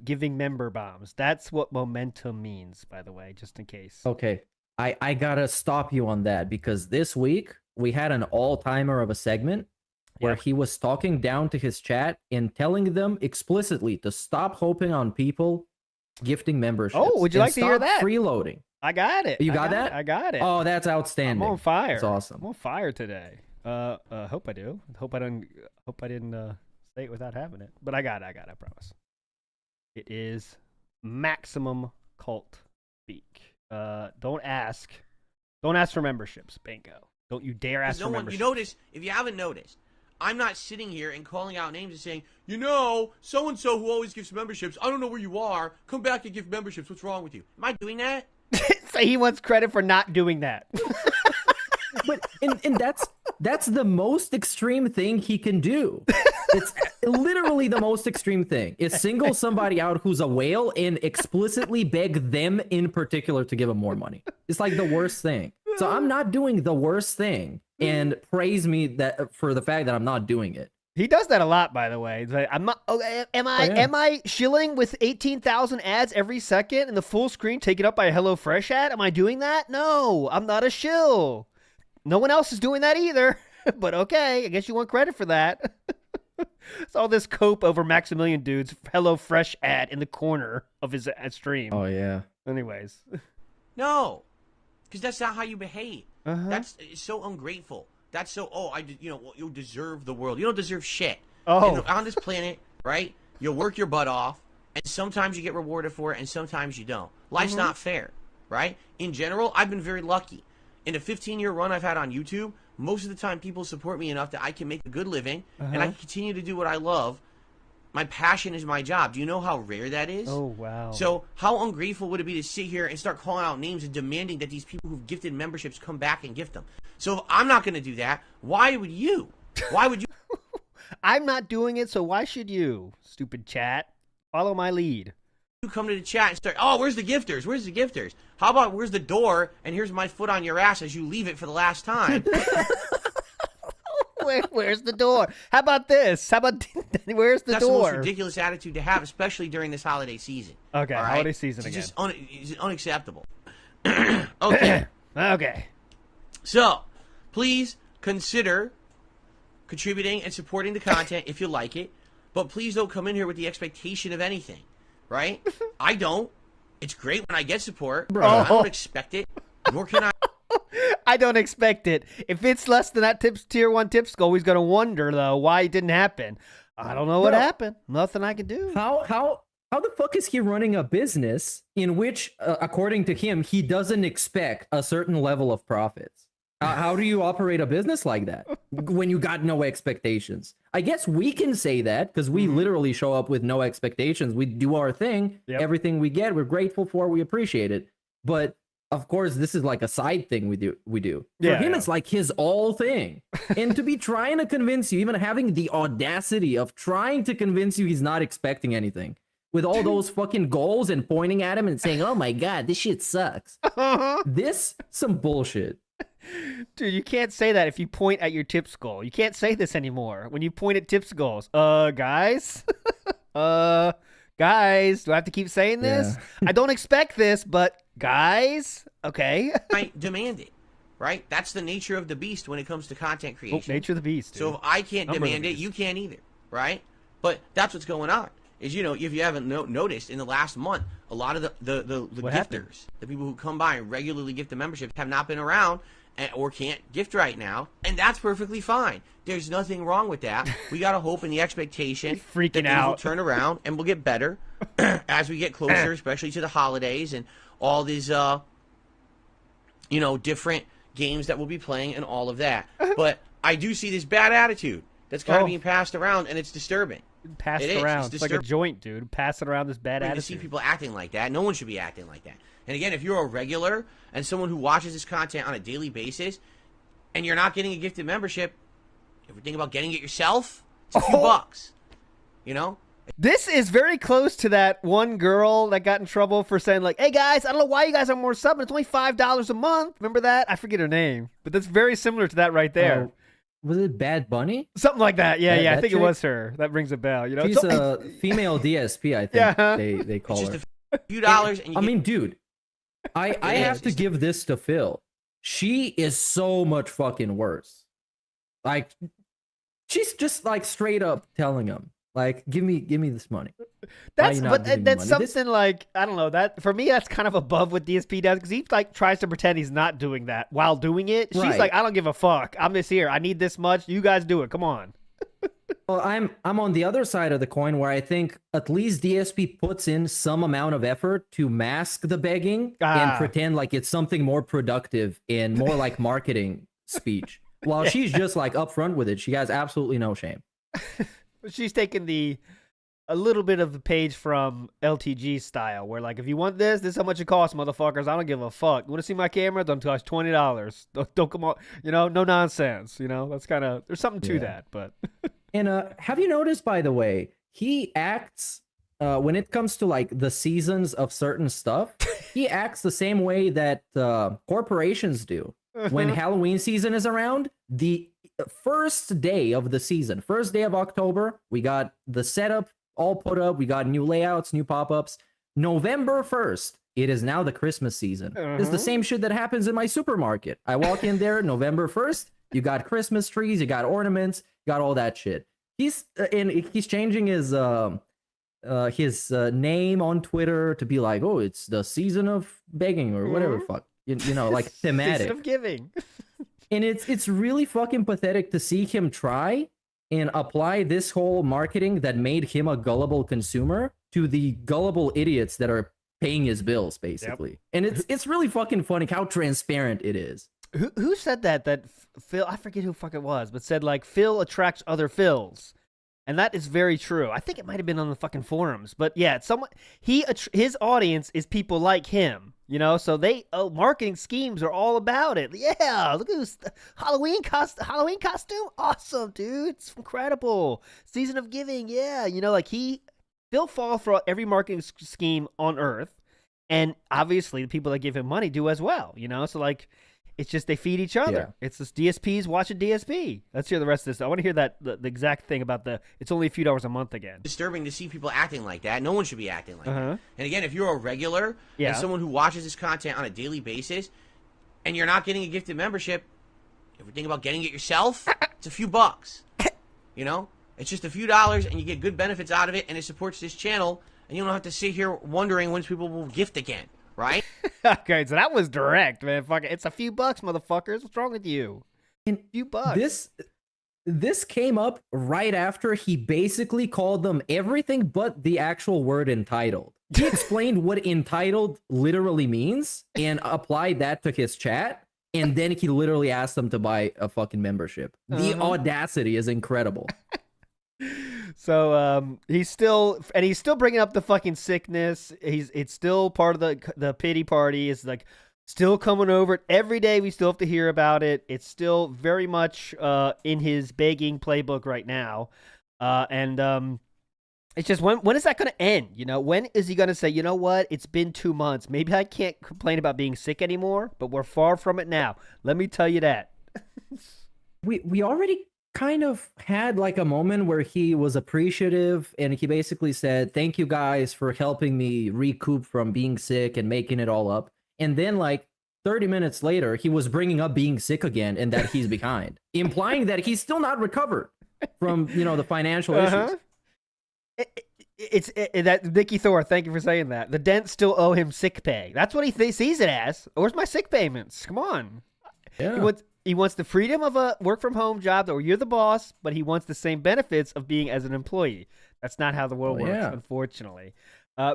giving member bombs. That's what momentum means, by the way, just in case. Okay, I gotta stop you on that because this week we had an all-timer of a segment where he was talking down to his chat and telling them explicitly to stop hoping on people gifting memberships. Oh, would you like to hear that? Freeloading. I got it. You got that? I got it. Oh, that's outstanding. I'm on fire. That's awesome. I'm on fire today. Hope I do. Hope I didn't say it without having it. But I got it. I promise. It is maximum cult speak. Don't ask for memberships. Bingo. Don't you dare ask for memberships. You notice, if you haven't noticed, I'm not sitting here and calling out names and saying, you know, so-and-so who always gives memberships, I don't know where you are, come back and give memberships, what's wrong with you? Am I doing that? So he wants credit for not doing that. But and that's the most extreme thing he can do. It's literally the most extreme thing is single somebody out who's a whale and explicitly beg them in particular to give him more money. It's like the worst thing. So I'm not doing the worst thing and praise me that for the fact that I'm not doing it. He does that a lot, by the way. It's like, I'm not. Okay, am I shilling with 18,000 ads every second and the full screen taken up by a HelloFresh ad? Am I doing that? No, I'm not a shill. No one else is doing that either. But okay, I guess you want credit for that. It's all this cope over Maximilian dude's HelloFresh ad in the corner of his stream. Oh yeah. Anyways. No, because that's not how you behave. That's so ungrateful. That's so, you deserve the world. You don't deserve shit. On this planet, right, you'll work your butt off, and sometimes you get rewarded for it, and sometimes you don't. Life's not fair, right? In general, I've been very lucky. In the 15-year run I've had on YouTube, most of the time people support me enough that I can make a good living, and I can continue to do what I love. My passion is my job. Do you know how rare that is? Oh, wow. So how ungrateful would it be to sit here and start calling out names and demanding that these people who've gifted memberships come back and gift them? So if I'm not going to do that, why would you? Why would you? I'm not doing it, so why should you? Stupid chat. Follow my lead. You come to the chat and start, oh, where's the gifters? Where's the gifters? How about where's the door and here's my foot on your ass as you leave it for the last time? Where's the door? How about this? How about where's the door? That's the most ridiculous attitude to have, especially during this holiday season. Okay, right? holiday season it's again. It's unacceptable. Okay. Okay. So, please consider contributing and supporting the content if you like it, but please don't come in here with the expectation of anything, right? I don't. It's great when I get support. I don't expect it, nor can I. I don't expect it. If it's less than that tier 1 tip skull, he's going to wonder, though, why it didn't happen. I don't know what happened. Nothing I can do. How the fuck is he running a business in which, according to him, he doesn't expect a certain level of profits? How do you operate a business like that when you got no expectations? I guess we can say that because we literally show up with no expectations. We do our thing. Everything we get, we're grateful for. We appreciate it. But of course, this is like a side thing we do. For him, it's like his all thing. And to be trying to convince you, even having the audacity of trying to convince you he's not expecting anything, with all those fucking goals and pointing at him and saying, oh my God, this shit sucks. This, some bullshit. Dude, you can't say that if you point at your tip skull. You can't say this anymore when you point at tip skulls. Guys? Guys, do I have to keep saying this? Yeah. I don't expect this, but guys, okay. I demand it, right? That's the nature of the beast when it comes to content creation. Nature of the beast, dude. So if I can't demand it, you can't either, right? But that's what's going on. Is, if you haven't noticed, in the last month, a lot of the gifters, the people who come by and regularly gift the memberships, have not been around or can't gift right now, and that's perfectly fine. There's nothing wrong with that. We got to hope in the expectation that things will turn around and we'll get better as we get closer, especially to the holidays and all these, different games that we'll be playing and all of that. But I do see this bad attitude that's kind of being passed around, and it's disturbing. Pass it around. It's like a joint, dude. Pass it around this bad attitude. To see people acting like that, no one should be acting like that. And again, if you're a regular and someone who watches this content on a daily basis, and you're not getting a gifted membership, if you're thinking about getting it yourself, it's a few bucks. This is very close to that one girl that got in trouble for saying like, "Hey guys, I don't know why you guys are more sub, but it's only $5 a month." Remember that? I forget her name, but that's very similar to that right there. Was it Bad Bunny? Something like that. Yeah, That I think chick? it was her. That rings a bell. You know, She's a female DSP, I think Yeah. they call It's her. just a few dollars, and you I get- mean, dude, I have to give this to Phil. She is so much fucking worse. Like, she's just like straight up telling him, like, give me this money. that's you not but giving me that's money? something like I don't know. That for me, that's kind of above what DSP does because he like tries to pretend he's not doing that while doing it. She's Right. like, I don't give a fuck. I'm just here. I need this much. You guys do it. Come on. Well, I'm on the other side of the coin where I think at least DSP puts in some amount of effort to mask the begging and pretend like it's something more productive and more like marketing speech. While she's just like upfront with it, she has absolutely no shame. She's taking a little bit of the page from LTG style, where like, if you want this is how much it costs, motherfuckers. I don't give a fuck. You want to see my camera? Don't cost $20. Don't come on. You know, no nonsense. You know, that's kind of there's something to that, but. And have you noticed, by the way, he acts when it comes to like the seasons of certain stuff, he acts the same way that corporations do. When Halloween season is around, the first day of the season, first day of October, we got the setup all put up. We got new layouts, new pop-ups. November 1st, it is now the Christmas season. It's the same shit that happens in my supermarket. I walk in there November 1st, you got Christmas trees, you got ornaments, got all that shit. He's changing his name on Twitter to be like, oh, it's the season of begging or whatever the fuck, you know, like thematic. Season of giving. And it's really fucking pathetic to see him try and apply this whole marketing that made him a gullible consumer to the gullible idiots that are paying his bills, basically. And it's really fucking funny how transparent it is. Who said that? That Phil, I forget who fuck it was, but said like Phil attracts other Phils, and that is very true. I think it might have been on the fucking forums, but yeah, his audience is people like him, you know. So marketing schemes are all about it. Yeah, look at this Halloween costume, awesome, dude, it's incredible. Season of giving, yeah, you know, like Phil falls for every marketing scheme on earth, and obviously the people that give him money do as well, you know. So like. It's just they feed each other. Yeah. It's this DSPs watching DSP. Let's hear the rest of this. I want to hear that the exact thing about it's only a few dollars a month again. Disturbing to see people acting like that. No one should be acting like that. And again, if you're a regular and someone who watches this content on a daily basis and you're not getting a gifted membership, if you're thinking about getting it yourself, it's a few bucks. You know? It's just a few dollars and you get good benefits out of it and it supports this channel and you don't have to sit here wondering when people will gift again. Right? Okay, so that was direct, man. Fuck it. It's a few bucks, motherfuckers. What's wrong with you? A few bucks. This came up right after he basically called them everything but the actual word entitled. He explained what entitled literally means and applied that to his chat, and then he literally asked them to buy a fucking membership. The audacity is incredible. So he's still bringing up the fucking sickness. It's still part of the pity party. It's like still coming over every day. We still have to hear about it. It's still very much in his begging playbook right now. And it's just when is that going to end? You know, when is he going to say, you know what? It's been 2 months. Maybe I can't complain about being sick anymore, but we're far from it now. Let me tell you that. We already kind of had like a moment where he was appreciative and he basically said, thank you guys for helping me recoup from being sick and making it all up. And then like 30 minutes later, he was bringing up being sick again and that he's behind, implying that he's still not recovered from, you know, the financial issues. It's that Nicky Thor, thank you for saying that. The Dents still owe him sick pay. That's what he sees it as. Where's my sick payments? Come on. Yeah. He wants the freedom of a work-from-home job where you're the boss, but he wants the same benefits of being as an employee. That's not how the world works, unfortunately.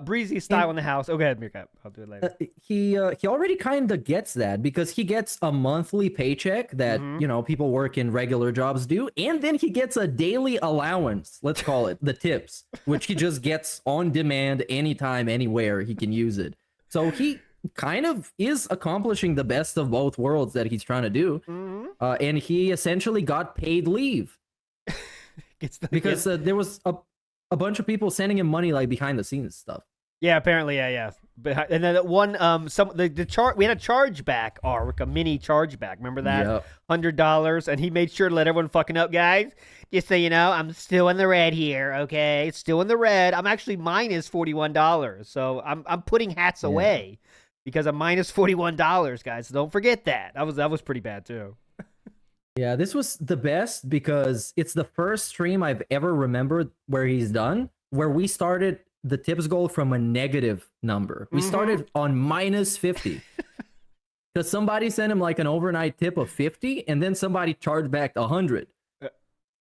Breezy style in the house. Oh, go ahead, Meerkat. I'll do it later. He already kind of gets that because he gets a monthly paycheck that, you know, people work in regular jobs do. And then he gets a daily allowance, let's call it, the tips, which he just gets on demand anytime, anywhere he can use it. So he kind of is accomplishing the best of both worlds that he's trying to do. And he essentially got paid leave. Because there was a bunch of people sending him money like behind the scenes stuff. Yeah, apparently, yeah. But and then one, we had a chargeback arc, a mini chargeback. Remember that? Yep. $100, and he made sure to let everyone fucking up, guys. Just so you know, I'm still in the red here. Okay, it's still in the red. I'm actually minus $41, so I'm putting hats away because I'm minus $41, guys. So don't forget that. That was pretty bad too. Yeah, this was the best because it's the first stream I've ever remembered where he's done, where we started the tips goal from a negative number. We started on minus 50 because somebody sent him like an overnight tip of 50 and then somebody charged back 100.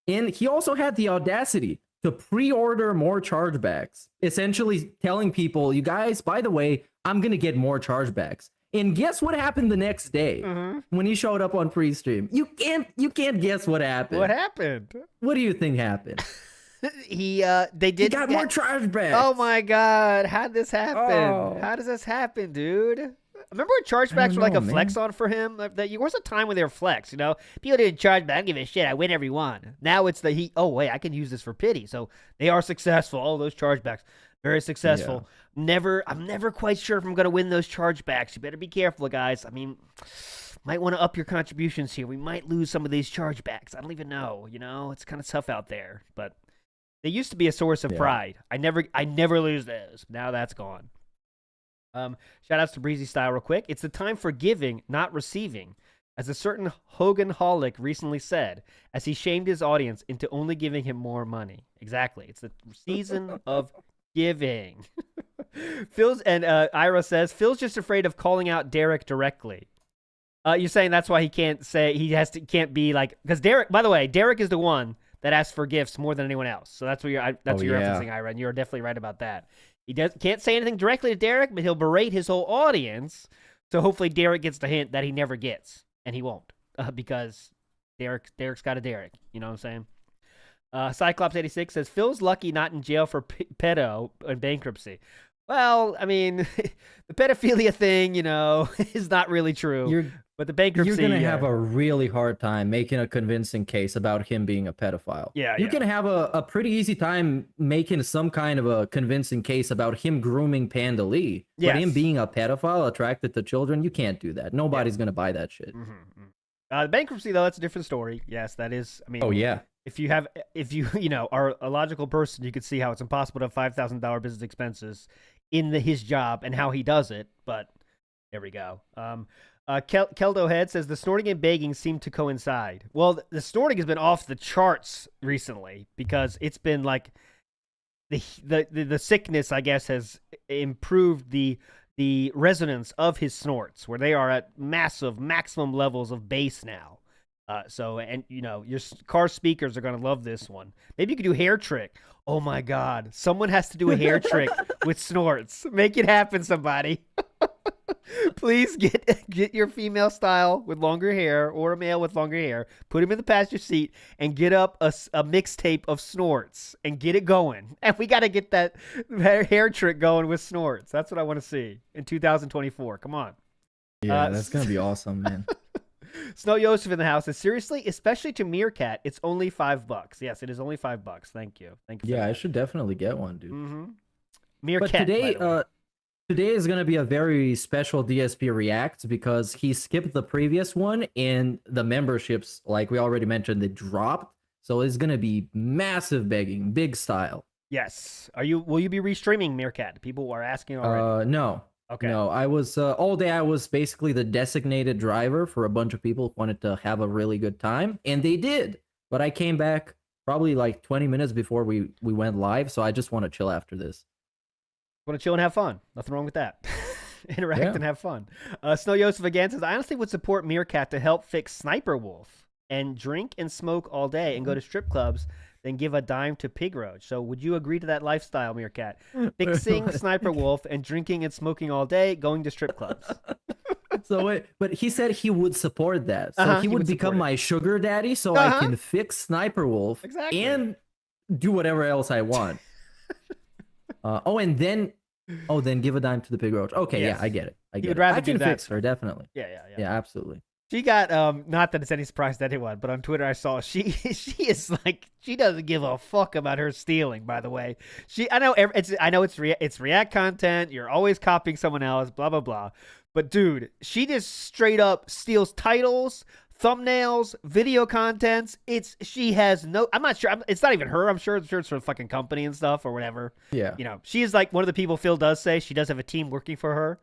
And he also had the audacity to pre-order more chargebacks, essentially telling people, you guys, by the way, I'm going to get more chargebacks. And guess what happened the next day when he showed up on pre-stream? You can't guess what happened. What happened? What do you think happened? He got more chargebacks. Oh my god, how'd this happen? Oh. How does this happen, dude? Remember when chargebacks were like a flex on for him? There was a time when they were flex, you know? People didn't charge back, I don't give a shit, I win every one. Now it's oh wait, I can use this for pity. So they are successful. All those chargebacks, very successful. Yeah. I'm never quite sure if I'm gonna win those chargebacks. You better be careful, guys. I mean, might want to up your contributions here. We might lose some of these chargebacks. I don't even know, you know? It's kind of tough out there, but they used to be a source of pride. I never lose those. Now that's gone. Shout outs to Breezy Style real quick. It's the time for giving, not receiving, as a certain Hogan Holic recently said, as he shamed his audience into only giving him more money. Exactly. It's the season of giving. Phil's and Ira says Phil's just afraid of calling out Derek directly. You're saying that's why he can't be like, because Derek. By the way, Derek is the one that asks for gifts more than anyone else. So that's what you're referencing, Ira, and you're definitely right about that. He can't say anything directly to Derek, but he'll berate his whole audience. So hopefully Derek gets the hint that he never gets, and he won't, because Derek's got a Derek. You know what I'm saying? Cyclops86 says Phil's lucky not in jail for pedo and bankruptcy. Well, I mean, the pedophilia thing, you know, is not really true. But the bankruptcy, you're gonna have a really hard time making a convincing case about him being a pedophile. You can have a pretty easy time making some kind of a convincing case about him grooming Panda Lee. But him being a pedophile attracted to children, you can't do that. Nobody's gonna buy that shit. The bankruptcy, though, that's a different story. Yes, that is. I mean, if you are a logical person, you could see how it's impossible to have $5,000 business expenses in his job and how he does it. But there we go. Keldo Head says the snorting and begging seem to coincide. Well, the snorting has been off the charts recently because it's been like the sickness, I guess, has improved the resonance of his snorts, where they are at maximum levels of bass now. Your car speakers are going to love this one. Maybe you could do hair trick. Oh my God. Someone has to do a hair trick with snorts. Make it happen, somebody. Please get your female style with longer hair or a male with longer hair, put him in the passenger seat, and get up a mixtape of snorts and get it going. And we got to get that hair trick going with snorts. That's what I want to see in 2024. Come on. Yeah, that's going to be awesome, man. Snow Joseph in the house says, seriously, especially to Meerkat, it's only $5. Yes, it is only $5. Thank you. Yeah, I should definitely get one, dude. Meerkat. But today is going to be a very special DSP React because he skipped the previous one and the memberships, like we already mentioned, they dropped. So it's going to be massive begging, big style. Yes. Will you be restreaming Meerkat? People are asking already. No. Okay. No, I was all day. I was basically the designated driver for a bunch of people who wanted to have a really good time, and they did. But I came back probably like 20 minutes before we went live, so I just want to chill after this. Want to chill and have fun? Nothing wrong with that. Interact and have fun. Snow Joseph again says, I honestly would support Meerkat to help fix Sniper Wolf and drink and smoke all day and go to strip clubs, then give a dime to Pig Roach. So would you agree to that lifestyle, Meerkat? Fixing Sniper Wolf and drinking and smoking all day, going to strip clubs. But he said he would support that. So he would become my sugar daddy so I can fix Sniper Wolf and do whatever else I want. Then give a dime to the Pig Roach. Okay, yes. Yeah, I get it. I can fix her, definitely. Yeah. Yeah, absolutely. She got not that it's any surprise to anyone, but on Twitter I saw she is like she doesn't give a fuck about her stealing. By the way, I know it's React content. You're always copying someone else. Blah blah blah. But dude, she just straight up steals titles, thumbnails, video contents. She has no. I'm not sure. It's not even her. I'm sure it's for a fucking company and stuff or whatever. Yeah. You know, she is like one of the people Phil does say she does have a team working for her.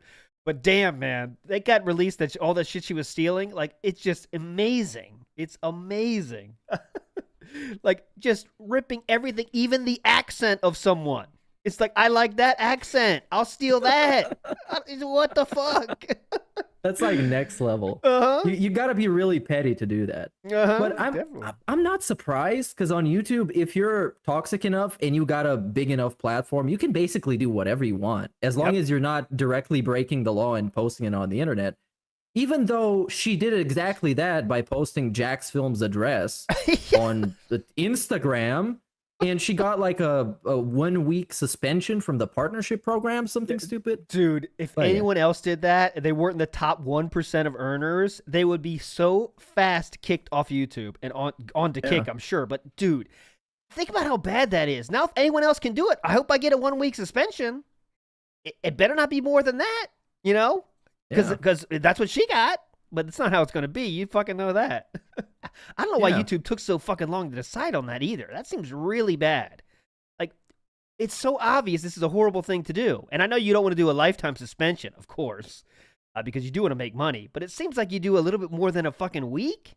But damn, man, they got released that all that shit she was stealing. Like, it's just amazing. It's amazing. Like, just ripping everything, even the accent of someone. It's like, I like that accent. I'll steal that. What the fuck? That's like next level. You got to be really petty to do that. But I'm not surprised because on YouTube, if you're toxic enough and you got a big enough platform, you can basically do whatever you want as long as you're not directly breaking the law and posting it on the internet. Even though she did exactly that by posting Jack's Film's address on the Instagram. And she got like a 1 week suspension from the partnership program, something stupid. Dude, if anyone else did that, they weren't in the top 1% of earners, they would be so fast kicked off YouTube and on to Kick, I'm sure. But dude, think about how bad that is. Now, if anyone else can do it, I hope I get a 1 week suspension. It better not be more than that, you know? Because that's what she got. But it's not how it's going to be. You fucking know that. I don't know why YouTube took so fucking long to decide on that either. That seems really bad. Like, it's so obvious this is a horrible thing to do. And I know you don't want to do a lifetime suspension, of course, because you do want to make money. But it seems like you do a little bit more than a fucking week.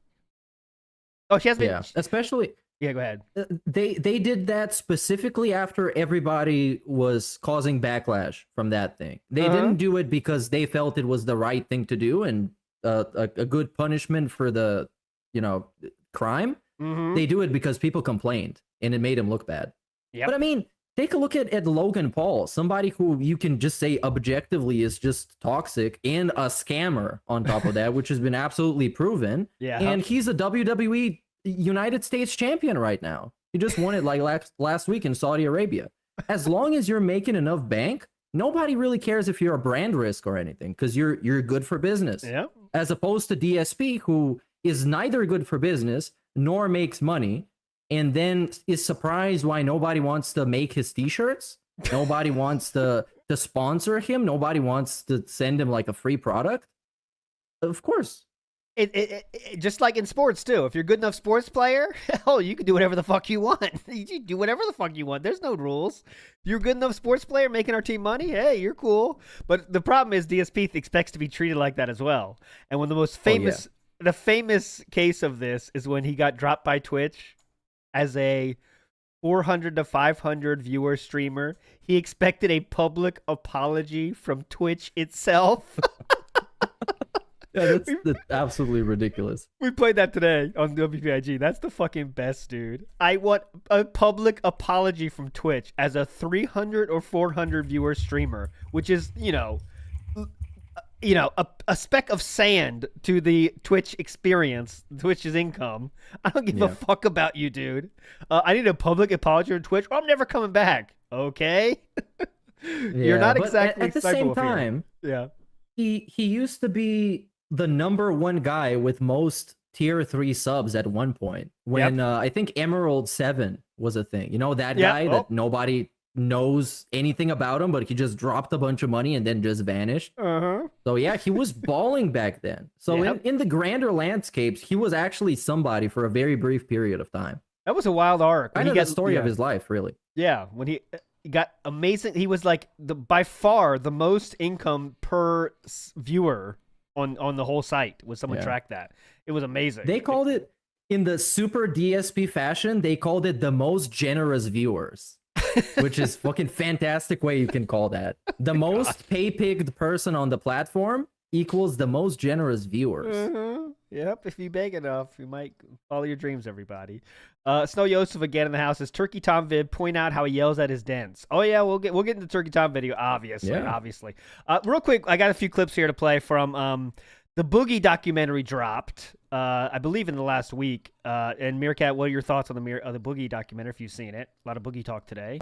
Oh, she has been. Yeah, especially. Yeah, go ahead. They did that specifically after everybody was causing backlash from that thing. They didn't do it because they felt it was the right thing to do and a good punishment for the, crime. They do it because people complained and it made them look bad. But I mean, take a look at Logan Paul, somebody who you can just say objectively is just toxic and a scammer on top of that, which has been absolutely proven. And he's a WWE United States champion right now. He just won it like last week in Saudi Arabia. As long as you're making enough bank, nobody really cares if you're a brand risk or anything because you're good for business. As opposed to DSP, who is neither good for business nor makes money, and then is surprised why nobody wants to make his t-shirts. Nobody wants to sponsor him. Nobody wants to send him like a free product. Of course. It just like in sports too. If you're a good enough sports player, hell, you can do whatever the fuck you want. You do whatever the fuck you want. There's no rules. If you're a good enough sports player making our team money, hey, you're cool. But the problem is DSP expects to be treated like that as well. And when the most famous, the famous case of this is when he got dropped by Twitch as a 400 to 500 viewer streamer. He expected a public apology from Twitch itself. Yeah, that's absolutely ridiculous. We played that today on WPIG. That's the fucking best, dude. I want a public apology from Twitch as a 300 or 400 viewer streamer, which is, a speck of sand to the Twitch experience, Twitch's income. I don't give a fuck about you, dude. I need a public apology from Twitch, or I'm never coming back. Okay? You're not exactly at the same time. He used to be the #1 guy with most tier 3 subs at one point when I think Emerald 7 was a thing. That guy that nobody knows anything about him, but he just dropped a bunch of money and then just vanished. So yeah, he was balling back then. So in the grander landscapes, he was actually somebody for a very brief period of time. That was a wild arc. Kind of the story of his life, really. Yeah, when he got amazing. He was like by far the most income per viewer on the whole site. Was someone tracked that? It was amazing. They called it, in the super DSP fashion, they called it the most generous viewers, which is fucking fantastic way you can call that. The most pay-pigged person on the platform equals the most generous viewers. Yep, if you beg enough, you might follow your dreams, everybody. Snow Yosef again in the house. Is Turkey Tom vid point out how he yells at his dents? Oh yeah, we'll get into the Turkey Tom video, obviously. Real quick, I got a few clips here to play from the Boogie documentary dropped, I believe in the last week. And Meerkat, what are your thoughts on the Boogie documentary? If you've seen it, a lot of Boogie talk today.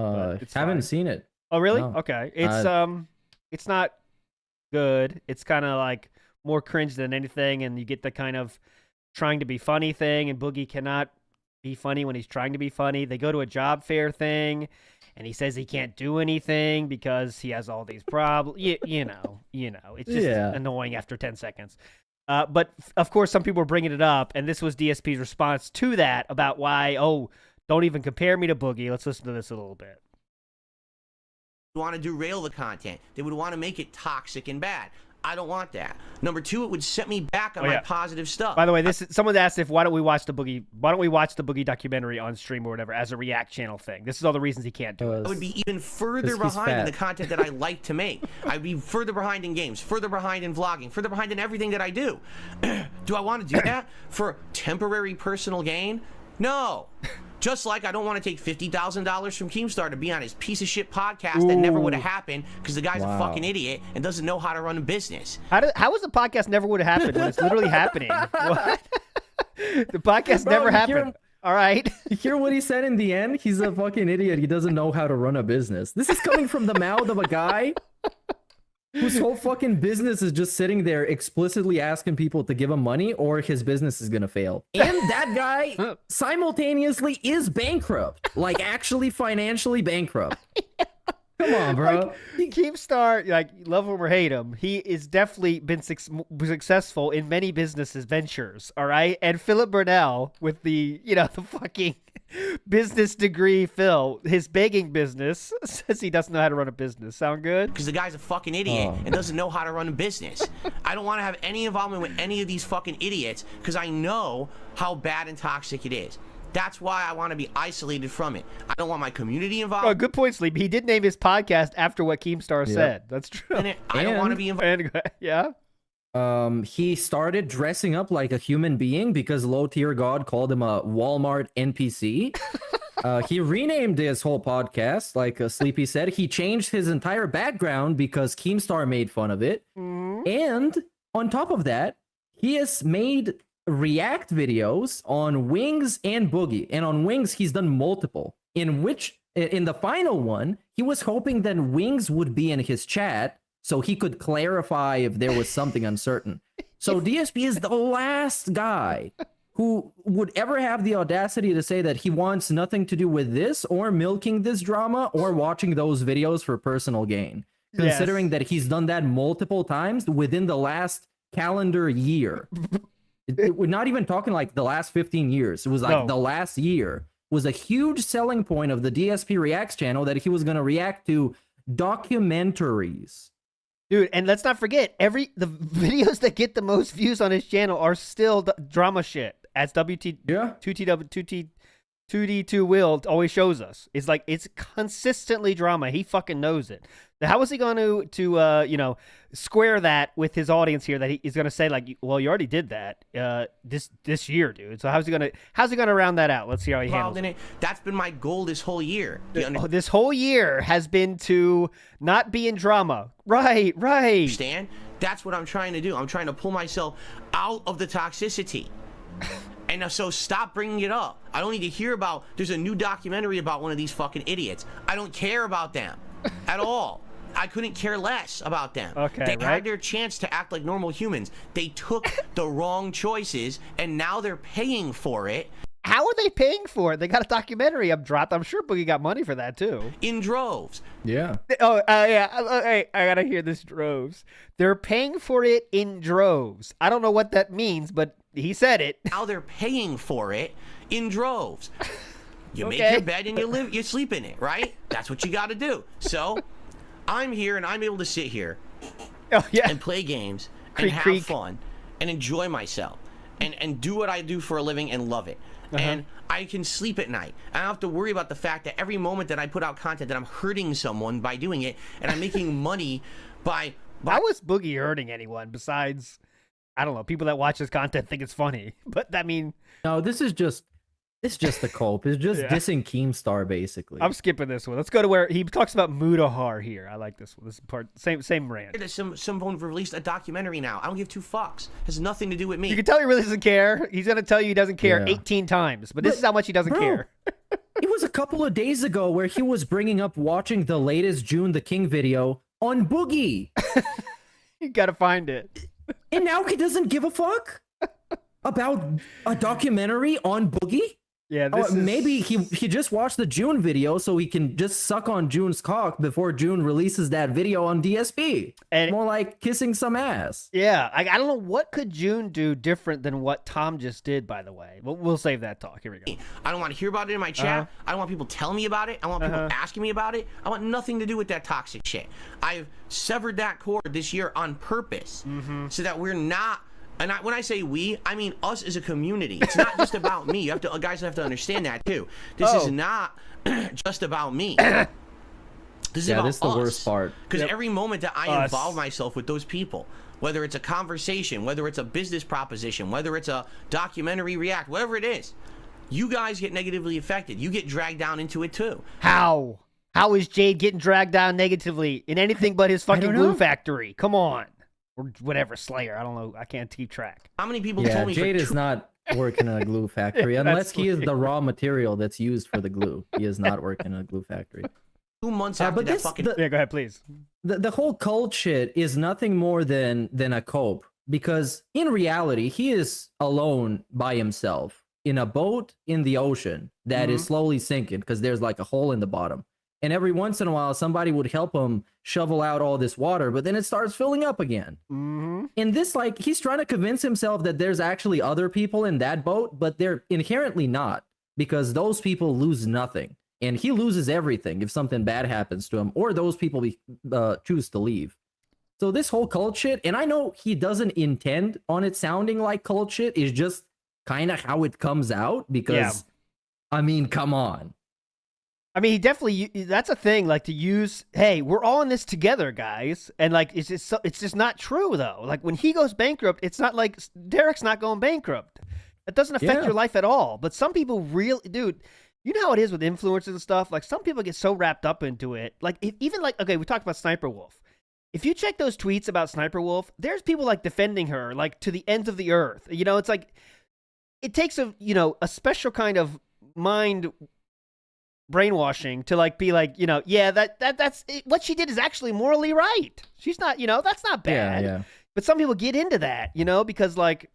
Haven't seen it. Oh really? No. Okay, it's not good. It's kind of like more cringe than anything, and you get the kind of trying to be funny thing, and Boogie cannot be funny when he's trying to be funny. They go to a job fair thing, and he says he can't do anything because he has all these problems. You know, it's just annoying after 10 seconds. But of course, some people are bringing it up, and this was DSP's response to that about why, don't even compare me to Boogie. Let's listen to this a little bit. Want to derail the content. They would want to make it toxic and bad. I don't want that. Number two, it would set me back on my positive stuff. By the way, someone asked why don't we watch the Boogie documentary on stream or whatever as a React channel thing. This is all the reasons he can't do it. I would be even further behind in the content that I like to make. I'd be further behind in games, further behind in vlogging, further behind in everything that I do. Do I want to do that for temporary personal gain? No. Just like I don't want to take $50,000 from Keemstar to be on his piece of shit podcast that never would have happened because the guy's a fucking idiot and doesn't know how to run a business. How is the podcast never would have happened when it's literally happening? What? The podcast never happened. All right. You hear what he said in the end? He's a fucking idiot. He doesn't know how to run a business. This is coming from the mouth of a guy whose whole fucking business is just sitting there explicitly asking people to give him money or his business is going to fail. And that guy simultaneously is bankrupt. Like, actually financially bankrupt. Come on, bro. Keemstar, like, love him or hate him, he is definitely been successful in many businesses ventures, all right? And Philip Burnell, with the fucking business degree Phil, his begging business, says he doesn't know how to run a business. Sound good? Because the guy's a fucking idiot and doesn't know how to run a business. I don't want to have any involvement with any of these fucking idiots because I know how bad and toxic it is. That's why I want to be isolated from it. I don't want my community involved. Oh, good point, Sleep. He did name his podcast after what Keemstar said. That's true. I don't want to be involved. Yeah. He started dressing up like a human being because Low Tier God called him a Walmart NPC. He renamed his whole podcast, like Sleepy said. He changed his entire background because Keemstar made fun of it. And on top of that, he has made React videos on Wings and Boogie. And on Wings, he's done multiple. In the final one, he was hoping that Wings would be in his chat so he could clarify if there was something uncertain. So DSP is the last guy who would ever have the audacity to say that he wants nothing to do with this or milking this drama or watching those videos for personal gain. Considering that he's done that multiple times within the last calendar year. We're not even talking like the last 15 years. It was like the last year was a huge selling point of the DSP Reacts channel that he was going to react to documentaries. Dude, and let's not forget, the videos that get the most views on his channel are still drama shit. As 2D2 Will always shows us. It's like, it's consistently drama. He fucking knows it. Now, how is he going to square that with his audience here that he's going to say, like, well, you already did that this year, dude. So how's he going to round that out? Let's see how he handles it. That's been my goal this whole year. This whole year has been to not be in drama. Right. Understand? That's what I'm trying to do. I'm trying to pull myself out of the toxicity. And so stop bringing it up. I don't need to hear about, there's a new documentary about one of these fucking idiots. I don't care about them at all. I couldn't care less about them. Okay, they had their chance to act like normal humans. They took the wrong choices, and now they're paying for it. How are they paying for it? They got a documentary up dropped. I'm sure Boogie got money for that, too. In droves. Yeah. Oh, yeah. Hey, I got to hear this, droves. They're paying for it in droves. I don't know what that means, but he said it. Now they're paying for it in droves. You make your bed and you sleep in it, right? That's what you got to do. So I'm here and I'm able to sit here and play games and have fun and enjoy myself and do what I do for a living and love it. And I can sleep at night. I don't have to worry about the fact that every moment that I put out content that I'm hurting someone by doing it, and I'm making money by How is Boogie hurting anyone besides, I don't know, people that watch his content think it's funny? But I mean, no, it's just the cope. It's just dissing Keemstar, basically. I'm skipping this one. Let's go to where he talks about Mudahar here. I like this one. This part, same rant. Someone released a documentary now. I don't give two fucks. It has nothing to do with me. You can tell he really doesn't care. He's going to tell you he doesn't care 18 times. But this is how much he doesn't care. It was a couple of days ago where he was bringing up watching the latest June the King video on Boogie. You got to find it. And now he doesn't give a fuck about a documentary on Boogie? Yeah, this is... maybe he just watched the June video so he can just suck on June's cock before June releases that video on DSP. And more like kissing some ass. Yeah, I don't know what could June do different than what Tom just did, by the way. We'll save that talk. Here we go. I don't want to hear about it in my chat. I don't want people telling me about it. I want people asking me about it. I want nothing to do with that toxic shit. I've severed that cord this year on purpose so that we're not... And when I say we, I mean us as a community. It's not just about me. Guys have to understand that too. This is not just about me. This is about this is the worst part. Because every moment that I involve myself with those people, whether it's a conversation, whether it's a business proposition, whether it's a documentary react, whatever it is, you guys get negatively affected. You get dragged down into it too. How? How is Jade getting dragged down negatively in anything but his fucking glue factory? Come on. Or whatever, Slayer. I don't know. I can't keep track. How many people told me Jade is not working in a glue factory unless he is the raw material that's used for the glue. He is not working in a glue factory. 2 months after that fucking... Yeah, go ahead, please. The whole cult shit is nothing more than a cope, because in reality, he is alone by himself in a boat in the ocean that is slowly sinking because there's like a hole in the bottom. And every once in a while, somebody would help him shovel out all this water, but then it starts filling up again. And this, like, he's trying to convince himself that there's actually other people in that boat, but they're inherently not, because those people lose nothing. And he loses everything if something bad happens to him, or those people choose to leave. So this whole cult shit, and I know he doesn't intend on it sounding like cult shit, is just kind of how it comes out, because, I mean, come on. I mean, he definitely, that's a thing, like, to use, hey, we're all in this together, guys. And, like, it's just not true, though. Like, when he goes bankrupt, it's not like Derek's not going bankrupt. It doesn't affect your life at all. But some people really, dude, you know how it is with influencers and stuff? Like, some people get so wrapped up into it. Like, even like, okay, we talked about Sniper Wolf. If you check those tweets about Sniper Wolf, there's people, like, defending her, like, to the ends of the earth. You know, it's like, it takes a special kind of mind brainwashing to like be like, that's what she did is actually morally right. She's not, that's not bad. But some people get into that, because like,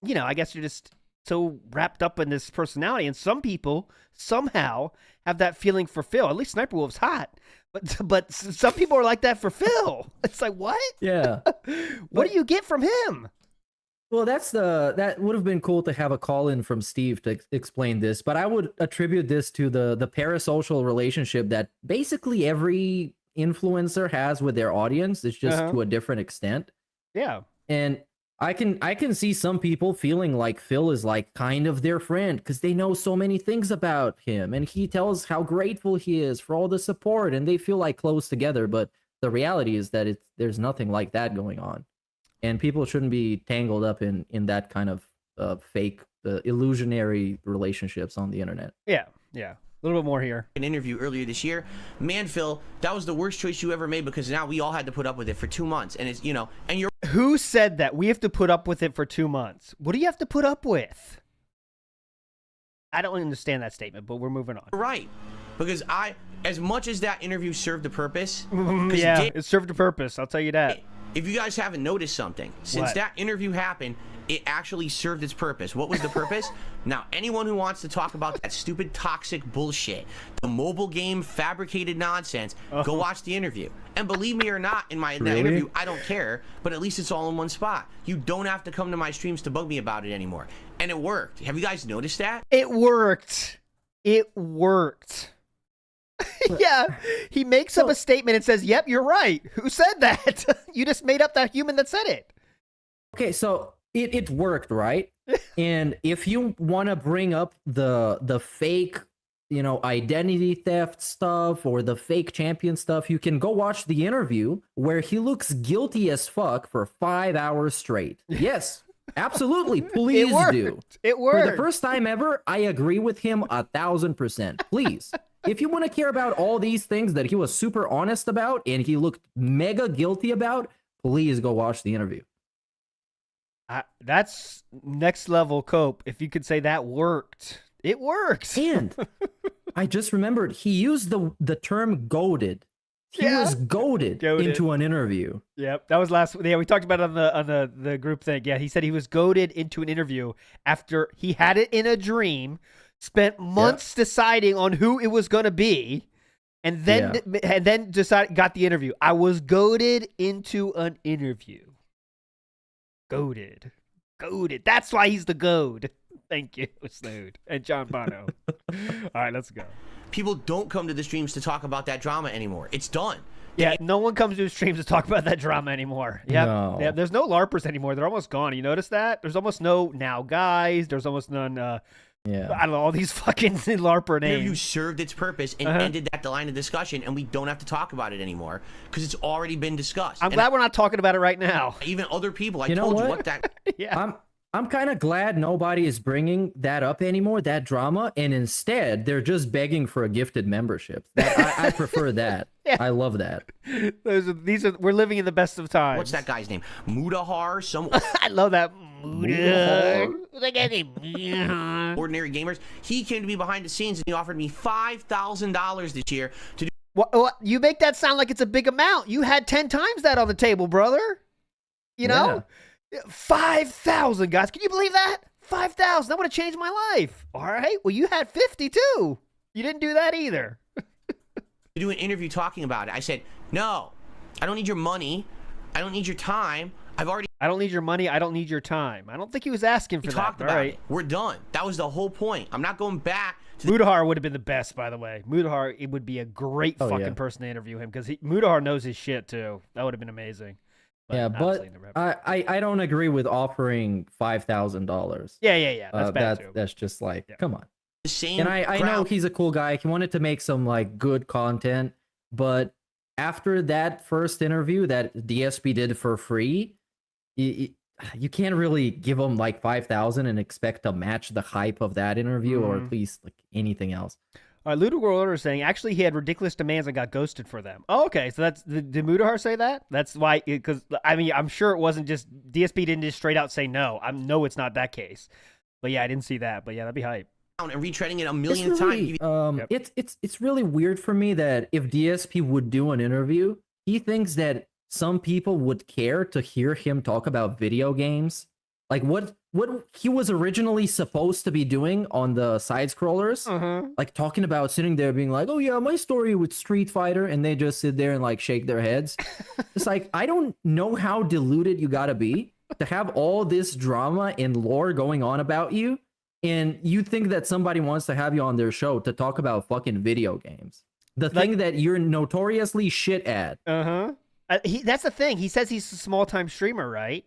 I guess you're just so wrapped up in this personality, and some people somehow have that feeling for Phil. At least Sniper Wolf's hot, but some people are like that for Phil. It's like, what? Yeah. What do you get from him? Well, that would have been cool to have a call in from Steve to explain this, but I would attribute this to the parasocial relationship that basically every influencer has with their audience. It's just to a different extent. Yeah. And I can see some people feeling like Phil is like kind of their friend because they know so many things about him, and he tells how grateful he is for all the support, and they feel like close together. But the reality is that there's nothing like that going on. And people shouldn't be tangled up in that kind of fake, illusionary relationships on the internet. Yeah. A little bit more here. An interview earlier this year. Man, Phil, that was the worst choice you ever made, because now we all had to put up with it for 2 months. And it's, and you're... Who said that? We have to put up with it for 2 months. What do you have to put up with? I don't understand that statement, but we're moving on. Right. Because as much as that interview served a purpose... it served a purpose. I'll tell you that. If you guys haven't noticed something, since that interview happened, it actually served its purpose. What was the purpose? Now, anyone who wants to talk about that stupid toxic bullshit, the mobile game fabricated nonsense, go watch the interview. And believe me or not, in that interview, I don't care, but at least it's all in one spot. You don't have to come to my streams to bug me about it anymore. And it worked. Have you guys noticed that? It worked. Yeah, he makes up a statement and says, yep, you're right. Who said that? You just made up that human that said it. Okay, so it worked, right? And if you want to bring up the fake, identity theft stuff or the fake champion stuff, you can go watch the interview where he looks guilty as fuck for 5 hours straight. Yes, absolutely. Please do. It worked. For the first time ever, I agree with him 1,000%. Please. If you want to care about all these things that he was super honest about and he looked mega guilty about, please go watch the interview. That's next level cope. If you could say that worked. It works. And I just remembered he used the term goated He was goaded into an interview. Yep, that was last. Yeah, we talked about it on the group thing. Yeah, he said he was goaded into an interview after he had it in a dream, spent months deciding on who it was going to be, and then got the interview. I was goaded into an interview. Goaded. That's why he's the goad. Thank you, Snood and John Bono. All right, let's go. People don't come to the streams to talk about that drama anymore. It's done. Yeah, no one comes to the streams to talk about that drama anymore. Yep. No. Yeah, there's no LARPers anymore. They're almost gone. You notice that? There's almost no now guys. There's almost none. I don't know, all these fucking LARPer names. Interview served its purpose and ended that line of discussion, and we don't have to talk about it anymore because it's already been discussed. I'm glad we're not talking about it right now. Even other people, I You know told you what? what that. Yeah. I'm kind of glad nobody is bringing that up anymore, that drama, and instead they're just begging for a gifted membership. I prefer that. Yeah. I love that. We're living in the best of times. What's that guy's name? Mudahar? I love that. Mudahar. Ordinary Gamers. He came to me behind the scenes and he offered me $5,000 this year to do. What? You make that sound like it's a big amount. You had 10 times that on the table, brother. You know? 5,000, guys. Can you believe that? 5,000. That would have changed my life. All right. Well, you had 50 too. You didn't do that either. To do an interview talking about it. I said, no, I don't need your money. I don't need your time. I don't need your money. I don't need your time. I don't think he was asking for that. Talked about it. We're done. That was the whole point. I'm not going back. Mudahar would have been the best, by the way. Mudahar, it would be a great fucking person to interview him because Mudahar knows his shit too. That would have been amazing. But I don't agree with offering $5,000. Yeah. That's bad too. That's just like, come on. The same. And I know he's a cool guy. He wanted to make some like good content, but after that first interview that DSP did for free, you can't really give him like 5,000 and expect to match the hype of that interview or at least like anything else. Ludwig Order is saying, actually, he had ridiculous demands and got ghosted for them. Oh, okay. So did Mudahar say that? That's why, because, I mean, I'm sure it wasn't just, DSP didn't just straight out say no. I know it's not that case. But yeah, I didn't see that. But yeah, that'd be hype. And retreading it a million times. It's really weird for me that if DSP would do an interview, he thinks that some people would care to hear him talk about video games. Like what he was originally supposed to be doing on the side scrollers, like talking about sitting there being like, oh yeah, my story with Street Fighter, and they just sit there and like shake their heads. It's like, I don't know how deluded you gotta be to have all this drama and lore going on about you, and you think that somebody wants to have you on their show to talk about fucking video games. The thing that you're notoriously shit at. That's the thing. He says he's a small-time streamer, right?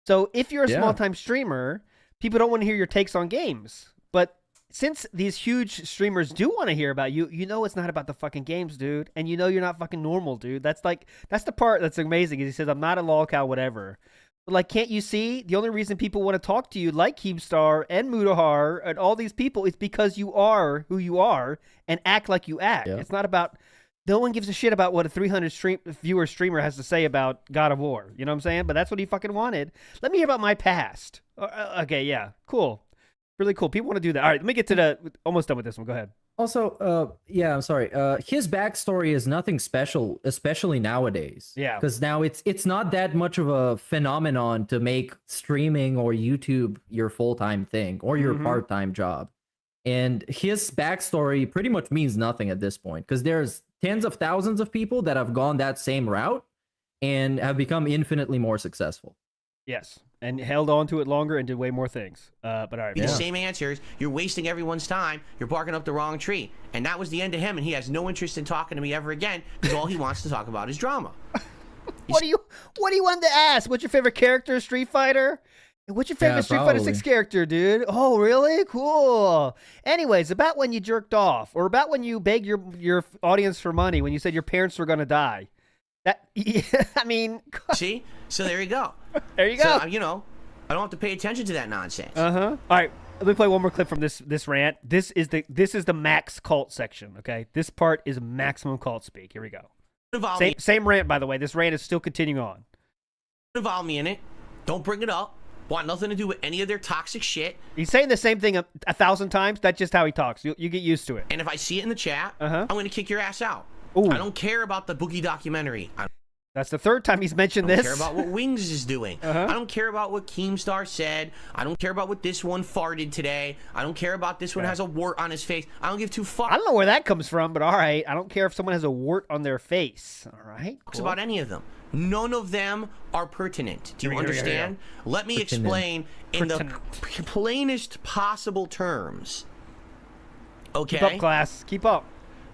So if you're a small-time streamer, people don't want to hear your takes on games. But since these huge streamers do want to hear about you, you know it's not about the fucking games, dude. And you know you're not fucking normal, dude. That's the part that's amazing is he says, I'm not a lolcow, whatever. But like, can't you see? The only reason people want to talk to you like Keemstar and Mudahar and all these people is because you are who you are and act like you act. Yeah. It's not about... No one gives a shit about what a 300 viewer streamer has to say about God of War. You know what I'm saying? But that's what he fucking wanted. Let me hear about my past. Okay, yeah. Cool. Really cool. People want to do that. All right, let me get to almost done with this one. Go ahead. Also, I'm sorry. His backstory is nothing special, especially nowadays. Yeah. Because now it's not that much of a phenomenon to make streaming or YouTube your full-time thing or your part-time job. And his backstory pretty much means nothing at this point because there's tens of thousands of people that have gone that same route and have become infinitely more successful. Yes, and held on to it longer and did way more things. But all right, the same answers. You're wasting everyone's time. You're barking up the wrong tree. And that was the end of him, and he has no interest in talking to me ever again because all he wants to talk about is drama. What do you want to ask? What's your favorite character, Street Fighter? What's your favorite Street Fighter 6 character, dude? Oh, really? Cool. Anyways, about when you jerked off, or about when you begged your audience for money when you said your parents were going to die. I mean... See? So there you go. There you go. So, I don't have to pay attention to that nonsense. All right, let me play one more clip from this rant. This is the max cult section, okay? This part is maximum cult speak. Here we go. Same rant, by the way. This rant is still continuing on. Involve me in it. Don't bring it up. Want nothing to do with any of their toxic shit. He's saying the same thing 1,000 times. That's just how he talks. You get used to it. And if I see it in the chat, I'm going to kick your ass out. Ooh. I don't care about the Boogie documentary. That's the third time he's mentioned I don't this. care about what Wings is doing. I don't care about what Keemstar said. I don't care about what this one farted today. I don't care about this one has a wart on his face. I don't give two fucks I don't know where that comes from, but all right. I don't care if someone has a wart on their face. All right, cool. about any of them. None of them are pertinent. Do you understand? Let me explain in the plainest possible terms. Okay? Keep up, class. Keep up.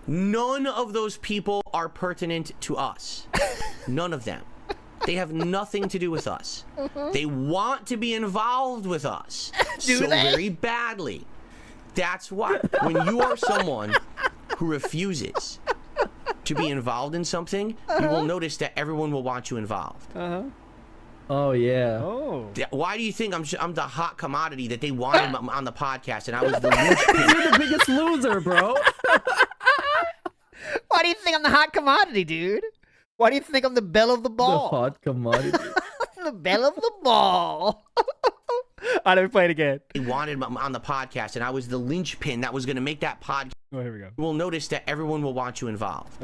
None of those people are pertinent to us. None of them. They have nothing to do with us. They want to be involved with us very badly. That's why when you are someone who refuses to be involved in something, you will notice that everyone will want you involved. Oh yeah. Oh. Why do you think I'm the hot commodity that they wanted on the podcast, and I was the linchpin? You're the biggest loser, bro. Why do you think I'm the hot commodity, dude? Why do you think I'm the belle of the ball? The hot commodity. The belle of the ball. All right, let me play it again. They wanted on the podcast, and I was the linchpin that was going to make that podcast. Oh, here we go. You will notice that everyone will want you involved.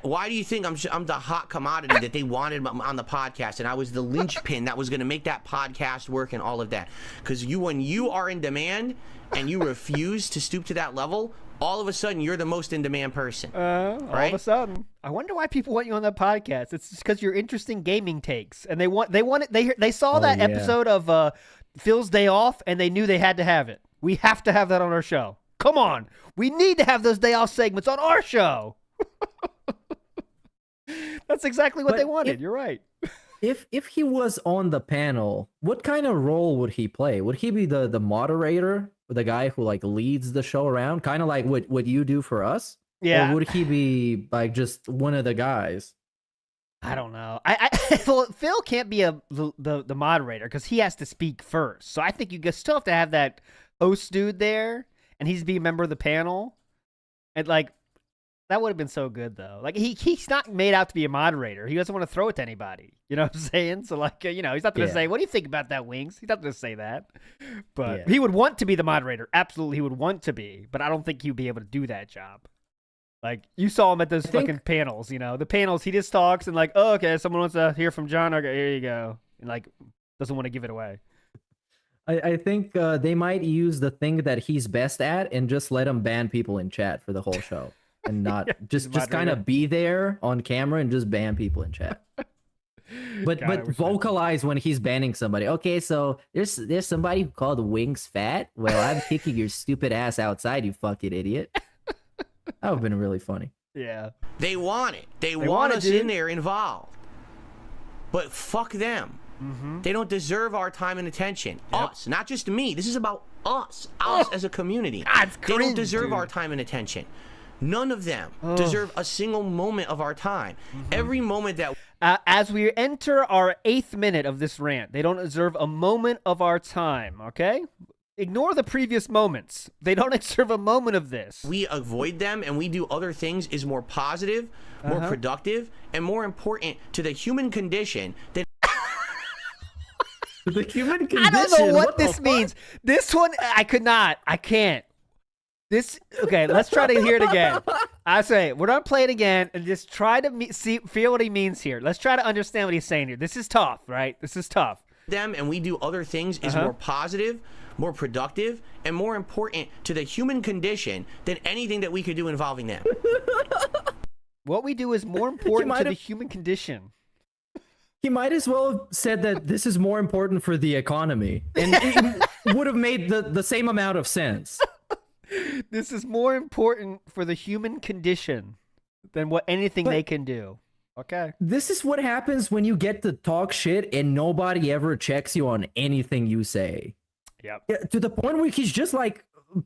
Why do you think I'm the hot commodity that they wanted on the podcast, and I was the linchpin that was going to make that podcast work and all of that? Because when you are in demand and you refuse to stoop to that level, all of a sudden you're the most in demand person. All of a sudden, I wonder why people want you on that podcast. It's just because you're interesting gaming takes, and they saw that episode of Phil's Day Off, and they knew they had to have it. We have to have that on our show. Come on, we need to have those day off segments on our show. That's exactly what they wanted. You're right. If he was on the panel, what kind of role would he play? Would he be the moderator, the guy who like leads the show around, kind of like what you do for us? Yeah. Or would he be like just one of the guys? I don't know. Well, Phil can't be the moderator because he has to speak first. So I think you still have to have that host dude there, and he's be a member of the panel, and like. That would have been so good, though. Like, he's not made out to be a moderator. He doesn't want to throw it to anybody. You know what I'm saying? So, like, he's not going to say, what do you think about that, Wings? He's not going to say that. But he would want to be the moderator. Absolutely, he would want to be. But I don't think he'd be able to do that job. Like, you saw him at those fucking panels, The panels, he just talks and like, oh, okay, someone wants to hear from John. Okay, here you go. And, like, doesn't want to give it away. I think they might use the thing that he's best at and just let him ban people in chat for the whole show. And not just kind of be there on camera and just ban people in chat. But vocalize when he's banning somebody. Okay, so there's somebody who called Wings fat. Well, I'm kicking your stupid ass outside, you fucking idiot. That would have been really funny. Yeah. They want it. They want us in there involved. But fuck them. They don't deserve our time and attention. Us, not just me. This is about us. Us as a community. They don't deserve our time and attention. None of them deserve a single moment of our time. Every moment that... as we enter our 8th minute of this rant, they don't deserve a moment of our time, okay? Ignore the previous moments. They don't deserve a moment of this. We avoid them and we do other things is more positive, more productive, and more important to the human condition than... The human condition? I don't know what this means. This one, I can't. Okay, let's try to hear it again. I say, we're going to play it again and just try to feel what he means here. Let's try to understand what he's saying here. This is tough, right? This is tough. Them and we do other things is more positive, more productive, and more important to the human condition than anything that we could do involving them. What we do is more important to the human condition. He might as well have said that this is more important for the economy. And it would have made the same amount of sense. This is more important for the human condition than anything they can do. Okay. This is what happens when you get to talk shit and nobody ever checks you on anything you say. Yep. Yeah, to the point where he's just like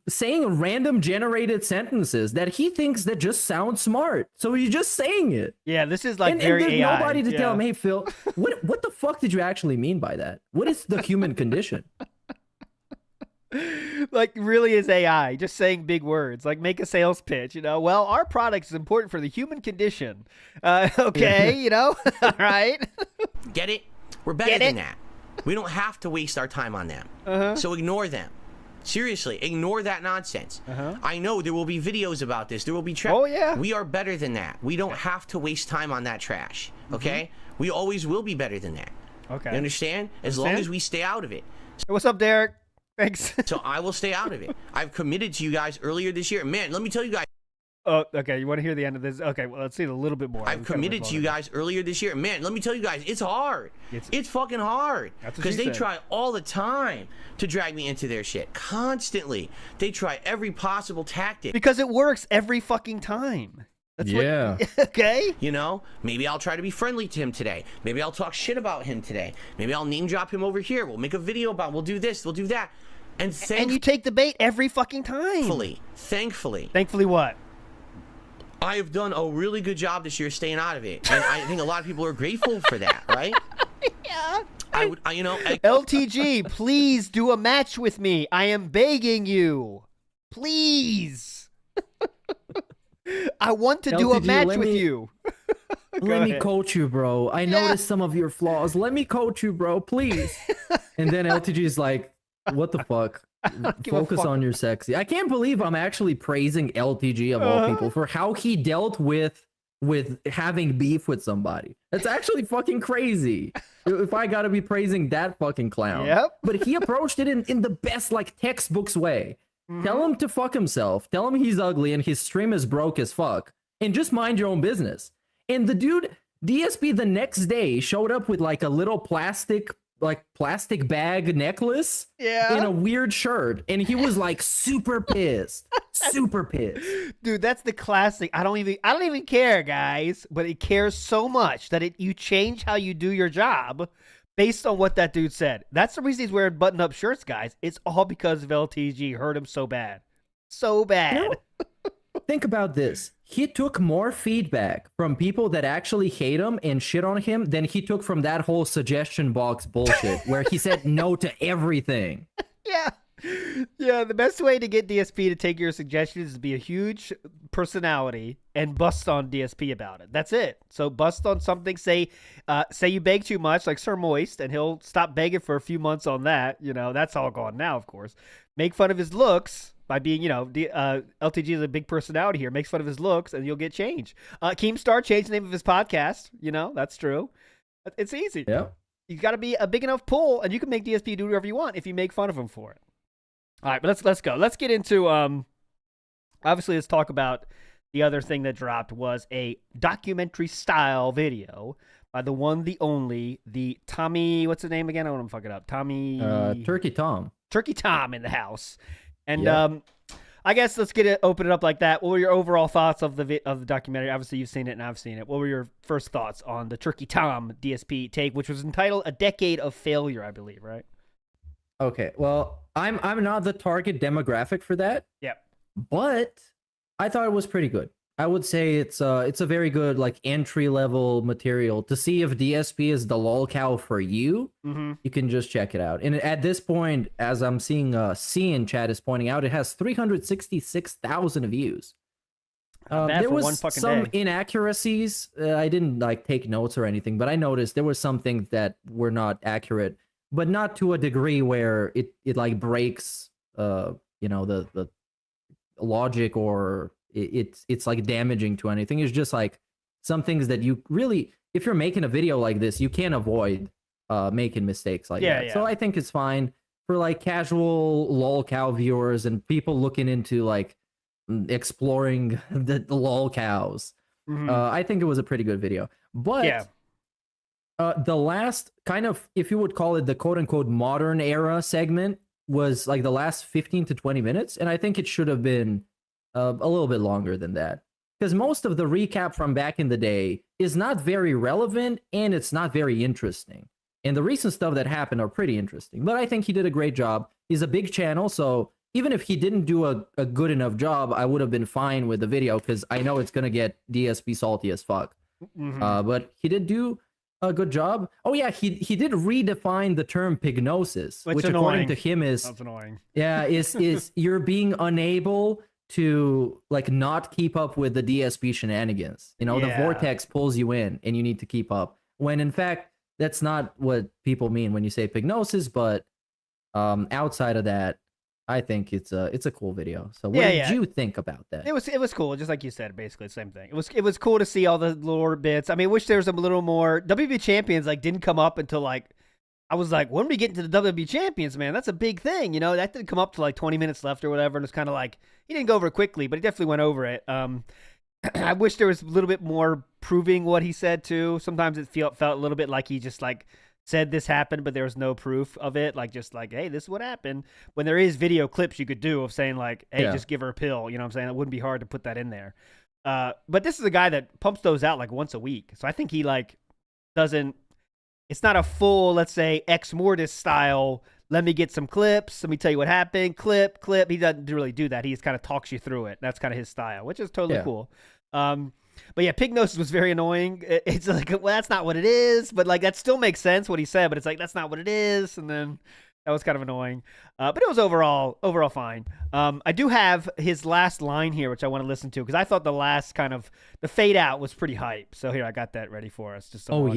saying random generated sentences that he thinks that just sound smart. So he's just saying it. Yeah, this is like and very there's AI. Nobody to tell him, hey, Phil, what the fuck did you actually mean by that? What is the human condition? Like, really is AI, just saying big words, like make a sales pitch, well, our product is important for the human condition. Okay, all right. Get it? We're better than that. We don't have to waste our time on them. So ignore them. Seriously, ignore that nonsense. I know there will be videos about this. There will be Oh, yeah. We are better than that. We don't have to waste time on that trash. Okay? We always will be better than that. Okay. You understand? As long as we stay out of it. Hey, what's up, Derek? Thanks. So I will stay out of it. I've committed to you guys earlier this year. Man, let me tell you guys. Oh, okay. You want to hear the end of this? Okay, well, let's see it a little bit more. I've committed to you guys earlier this year. Man, let me tell you guys, it's hard. It's fucking hard. Because they try all the time to drag me into their shit. Constantly. They try every possible tactic. Because it works every fucking time. That's okay. You know, maybe I'll try to be friendly to him today. Maybe I'll talk shit about him today. Maybe I'll name drop him over here. We'll make a video about we'll do this, we'll do that. And you take the bait every fucking time. Thankfully. Thankfully what? I have done a really good job this year staying out of it, and I think a lot of people are grateful for that, right? Yeah. LTG, please do a match with me. I am begging you. Please. I want to do a match with you. Let me coach you, bro. I noticed some of your flaws. Let me coach you, bro, please. And then LTG is like, what the fuck? Focus on your sexy. I can't believe I'm actually praising LTG of all people for how he dealt with having beef with somebody. That's actually fucking crazy. If I gotta be praising that fucking clown. Yep. But he approached it in the best, like, textbooks way. Tell him to fuck himself. Tell him he's ugly and his stream is broke as fuck. And just mind your own business. And the dude, DSP, the next day showed up with like a little plastic bag necklace in a weird shirt. And he was like super pissed. Super pissed. Dude, that's the classic. I don't even care, guys. But it cares so much that you change how you do your job based on what that dude said. That's the reason he's wearing button-up shirts, guys. It's all because of LTG hurt him so bad. So bad. You know, think about this. He took more feedback from people that actually hate him and shit on him than he took from that whole suggestion box bullshit where he said no to everything. Yeah, the best way to get DSP to take your suggestions is to be a huge personality and bust on DSP about it. That's it. So bust on something, say you beg too much, like Sir Moist, and he'll stop begging for a few months on that. You know, that's all gone now, of course. Make fun of his looks by being, LTG is a big personality here. Makes fun of his looks, and you'll get change. Keemstar changed the name of his podcast. You know, that's true. It's easy. Yeah. You got to be a big enough pull, and you can make DSP do whatever you want if you make fun of him for it. All right, but let's go. Let's get into obviously let's talk about the other thing that dropped was a documentary style video by the one, the only, the Tommy, what's his name again? I don't want to fuck it up. Tommy Turkey Tom in the house. And I guess let's open it up like that. What were your overall thoughts of the documentary? Obviously you've seen it and I've seen it. What were your first thoughts on the Turkey Tom DSP take, which was entitled A Decade of Failure, I believe, right? Okay, well, I'm not the target demographic for that. Yep. But I thought it was pretty good. I would say it's a very good like entry level material to see if DSP is the lol cow for you. You can just check it out. And at this point, as I'm seeing C in chat is pointing out, it has 366,000 views. There was some inaccuracies. I didn't like take notes or anything, but I noticed there were some things that were not accurate, but not to a degree where it like breaks the logic or it's like damaging to anything. It's just like some things that you really, if you're making a video like this, you can't avoid making mistakes like that. Yeah. So I think it's fine for like casual lol cow viewers and people looking into like exploring the lol cows. I think it was a pretty good video. But the last kind of, if you would call it the quote unquote modern era segment, was like the last 15 to 20 minutes. And I think it should have been a little bit longer than that. Because most of the recap from back in the day is not very relevant and it's not very interesting. And the recent stuff that happened are pretty interesting. But I think he did a great job. He's a big channel, so even if he didn't do a good enough job, I would have been fine with the video because I know it's going to get DSP salty as fuck. But he did do a good job. Oh yeah, he did redefine the term pygnosis, which according to him is that's annoying. Yeah, is you're being unable to like not keep up with the DSP shenanigans. You know, the vortex pulls you in and you need to keep up. When in fact, that's not what people mean when you say pygnosis, but outside of that, I think it's a cool video. So what Yeah, did yeah. you think about that? It was cool, just like you said, basically the same thing. It was cool to see all the lore bits. I mean, I wish there was a little more. WWE Champions like didn't come up until like I was like, when are we getting to the WWE Champions, man? That's a big thing, you know. That didn't come up to like 20 minutes left or whatever, and it's kind of like he didn't go over it quickly, but he definitely went over it. I wish there was a little bit more proving what he said too. Sometimes it felt a little bit like he just like said this happened, but there was no proof of it. Like just like, hey, this is what happened. When there is video clips you could do of saying like, hey, just give her a pill. You know what I'm saying? It wouldn't be hard to put that in there. But this is a guy that pumps those out like once a week. So I think he like doesn't. It's not a full, let's say, Ex Mortis style. Let me get some clips. Let me tell you what happened. Clip. He doesn't really do that. He just kind of talks you through it. That's kind of his style, which is totally cool. But yeah, Pignosis was very annoying. It's like, well, that's not what it is. But like, that still makes sense what he said. But it's like, that's not what it is. And then that was kind of annoying. But it was overall fine. I do have his last line here, which I want to listen to because I thought the last kind of the fade out was pretty hype. So here, I got that ready for us. Just so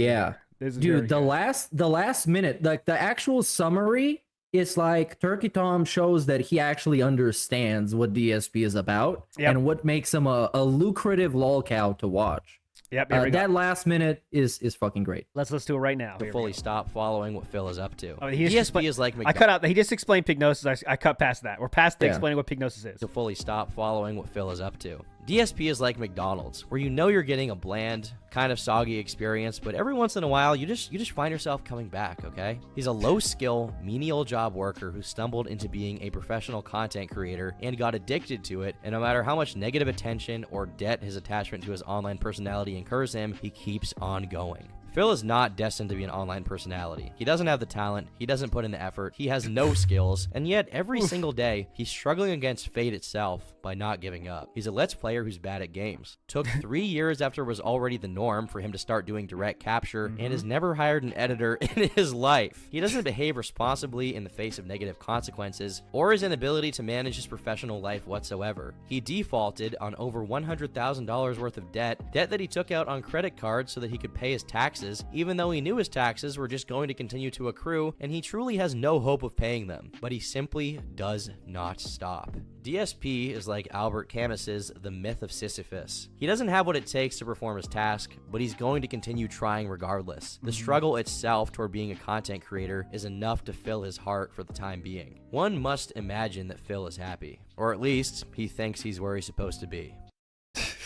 dude, the last minute, like the actual summary. It's like Turkey Tom shows that he actually understands what DSP is about and what makes him a lucrative lolcow to watch. Yep, that last minute is fucking great. Let's do it right now. To fully stop following what Phil is up to. DSP is like I cut out. He just explained Pignosis. I cut past that. We're past explaining what Pignosis is. To fully stop following what Phil is up to. DSP is like McDonald's, where you know you're getting a bland, kind of soggy experience, but every once in a while you just find yourself coming back, okay? He's a low-skill, menial job worker who stumbled into being a professional content creator and got addicted to it, and no matter how much negative attention or debt his attachment to his online personality incurs him, he keeps on going. Phil is not destined to be an online personality. He doesn't have the talent, he doesn't put in the effort, he has no skills, and yet every single day, he's struggling against fate itself by not giving up. He's a Let's Player who's bad at games. Took 3 years after it was already the norm for him to start doing direct capture, and has never hired an editor in his life. He doesn't behave responsibly in the face of negative consequences, or his inability to manage his professional life whatsoever. He defaulted on over $100,000 worth of debt that he took out on credit cards so that he could pay his taxes, even though he knew his taxes were just going to continue to accrue and he truly has no hope of paying them, but he simply does not stop. DSP is like Albert Camus's The Myth of Sisyphus. He doesn't have what it takes to perform his task, but he's going to continue trying regardless. The struggle itself toward being a content creator is enough to fill his heart for the time being. One must imagine that Phil is happy, or at least he thinks he's where he's supposed to be.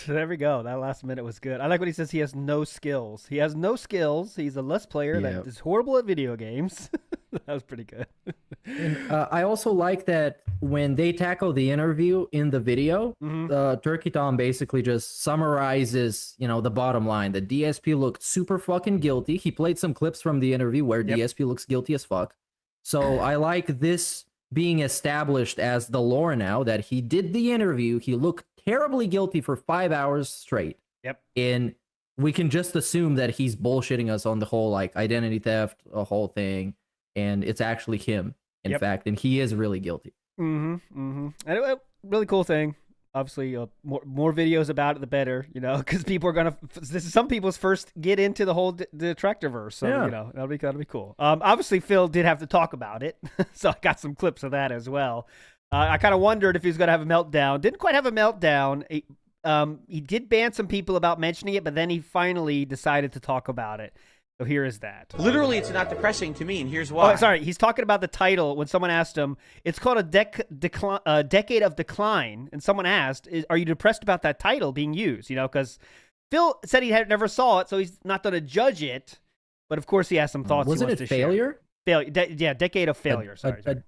There we go. That last minute was good. I like what he says. He has no skills. He has no skills. He's a Let's Player that is horrible at video games. That was pretty good. And, I also like that when they tackle the interview in the video, Turkey Tom basically just summarizes, the bottom line. The DSP looked super fucking guilty. He played some clips from the interview where DSP looks guilty as fuck. So I like this being established as the lore now that he did the interview. He looked terribly guilty for 5 hours straight. Yep. And we can just assume that he's bullshitting us on the whole like identity theft, a whole thing, and it's actually him, in fact, and he is really guilty. And really cool thing. Obviously, more videos about it, the better, because people are gonna. This is some people's first get into the whole Detractorverse, so that'll be cool. Obviously, Phil did have to talk about it, so I got some clips of that as well. I kind of wondered if he was gonna have a meltdown. Didn't quite have a meltdown. He did ban some people about mentioning it, but then he finally decided to talk about it. So here is that. Literally, it's not depressing to me, and here's why. Oh, sorry. He's talking about the title when someone asked him. It's called a Decade of Decline, and someone asked, "Are you depressed about that title being used?" Because Phil said he never saw it, so he's not going to judge it. But of course, he has some thoughts. Wasn't it failure? Failure. Decade of Failure. Sorry. A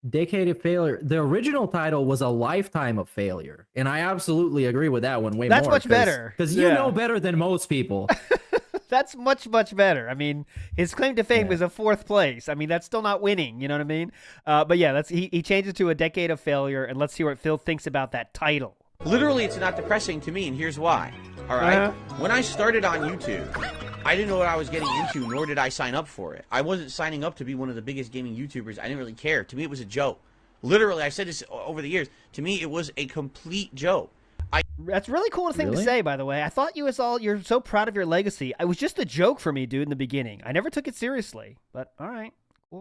Decade of Failure. The original title was A Lifetime of Failure, and I absolutely agree with that one. That's much better because you know better than most people. That's much, much better. I mean, his claim to fame is a 4th place. I mean, that's still not winning. You know what I mean? But yeah, he changed it to A Decade of Failure, and let's see what Phil thinks about that title. Literally, it's not depressing to me, and here's why. All right? When I started on YouTube, I didn't know what I was getting into, nor did I sign up for it. I wasn't signing up to be one of the biggest gaming YouTubers. I didn't really care. To me, it was a joke. Literally, I've said this over the years. To me, it was a complete joke. That's really cool thing to say, by the way. I thought you're so proud of your legacy. It was just a joke for me, dude, in the beginning. I never took it seriously, but all right.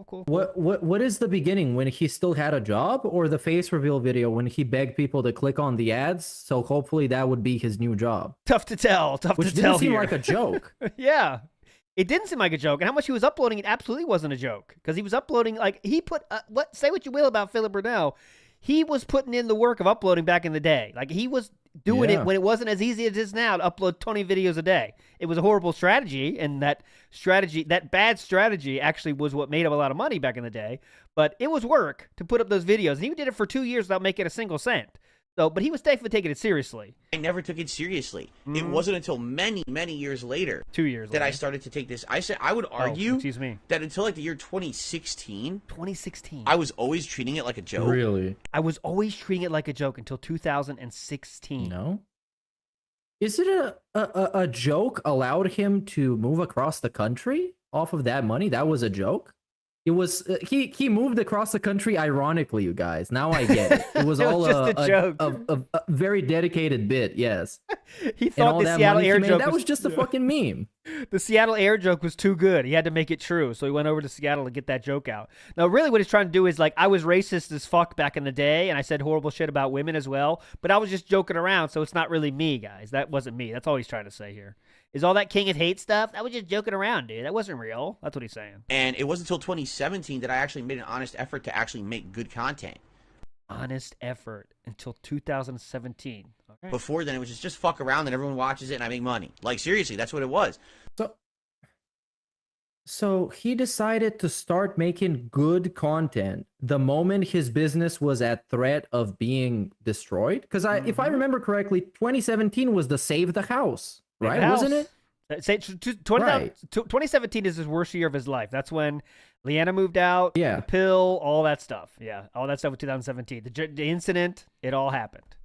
Cool. What is the beginning, when he still had a job, or the face reveal video when he begged people to click on the ads? So hopefully that would be his new job. Tough to tell. Which didn't seem like a joke. Yeah. It didn't seem like a joke, and how much he was uploading, it absolutely wasn't a joke, because he was uploading, like, he put, say what you will about Philip Burnell, he was putting in the work of uploading back in the day. Like, he was doing it when it wasn't as easy as it is now to upload 20 videos a day. It was a horrible strategy, and that bad strategy actually was what made him a lot of money back in the day, but it was work to put up those videos, and he did it for 2 years without making a single cent. So, but he was definitely taking it seriously. I never took it seriously. It wasn't until many, many years later 2 years that later. I started to take this. I would argue excuse me. that until like the year 2016, I I was always treating it like a joke. Really? I was always treating it like a joke until 2016. No? Is it a joke allowed him to move across the country off of that money? That was a joke? It was he moved across the country ironically, you guys. Now I get it. It was all just a joke. A very dedicated bit, yes. He thought the Seattle Air joke that was just a fucking meme. The Seattle Air joke was too good. He had to make it true, so he went over to Seattle to get that joke out. Now, really what he's trying to do is, like, I was racist as fuck back in the day, and I said horrible shit about women as well, but I was just joking around, so it's not really me, guys. That wasn't me. That's all he's trying to say here. Is all that King of Hate stuff? I was just joking around, dude. That wasn't real. That's what he's saying. And it wasn't until 2017 that I actually made an honest effort to actually make good content. Honest effort until 2017. Okay. Before then, it was just fuck around and everyone watches it and I make money. Like, seriously, that's what it was. So he decided to start making good content the moment his business was at threat of being destroyed? Because if I remember correctly, 2017 was the Save the House, right? Wasn't it? 2017 is his worst year of his life. That's when Leanna moved out, the pill, all that stuff. Yeah, all that stuff in 2017. The incident, it all happened.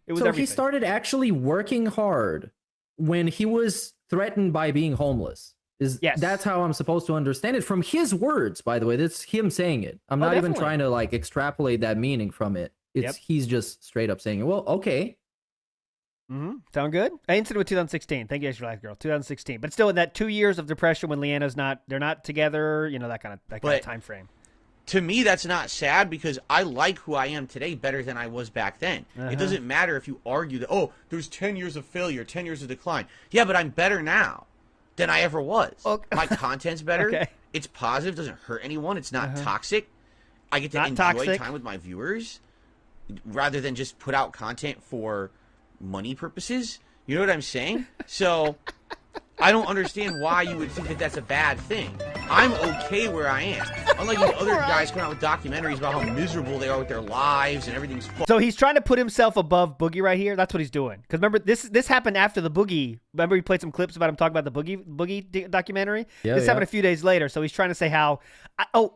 It was everything. He started actually working hard when he was threatened by being homeless. That's how I'm supposed to understand it from his words, by the way. That's him saying it. I'm not even trying to like extrapolate that meaning from it. He's just straight up saying it. Well, okay. Sound good? I incident with 2016. Thank you, Extra Life Girl. 2016, but still in that 2 years of depression when Leanna's they're not together. You know, that kind of time frame. To me, that's not sad because I like who I am today better than I was back then. It doesn't matter if you argue that, oh, there's 10 years of failure, 10 years of decline. Yeah, but I'm better now than I ever was. My content's better. It's positive, doesn't hurt anyone. It's not toxic. I get to enjoy time with my viewers rather than just put out content for money purposes. You know what I'm saying? So I don't understand why you would think that that's a bad thing. I'm okay where I am. Unlike these other guys coming out with documentaries about how miserable they are with their lives and everything's So he's trying to put himself above Boogie right here. That's what he's doing. Because remember, this happened after the Boogie. Remember, he played some clips about him talking about the Boogie documentary? This happened a few days later. So he's trying to say how,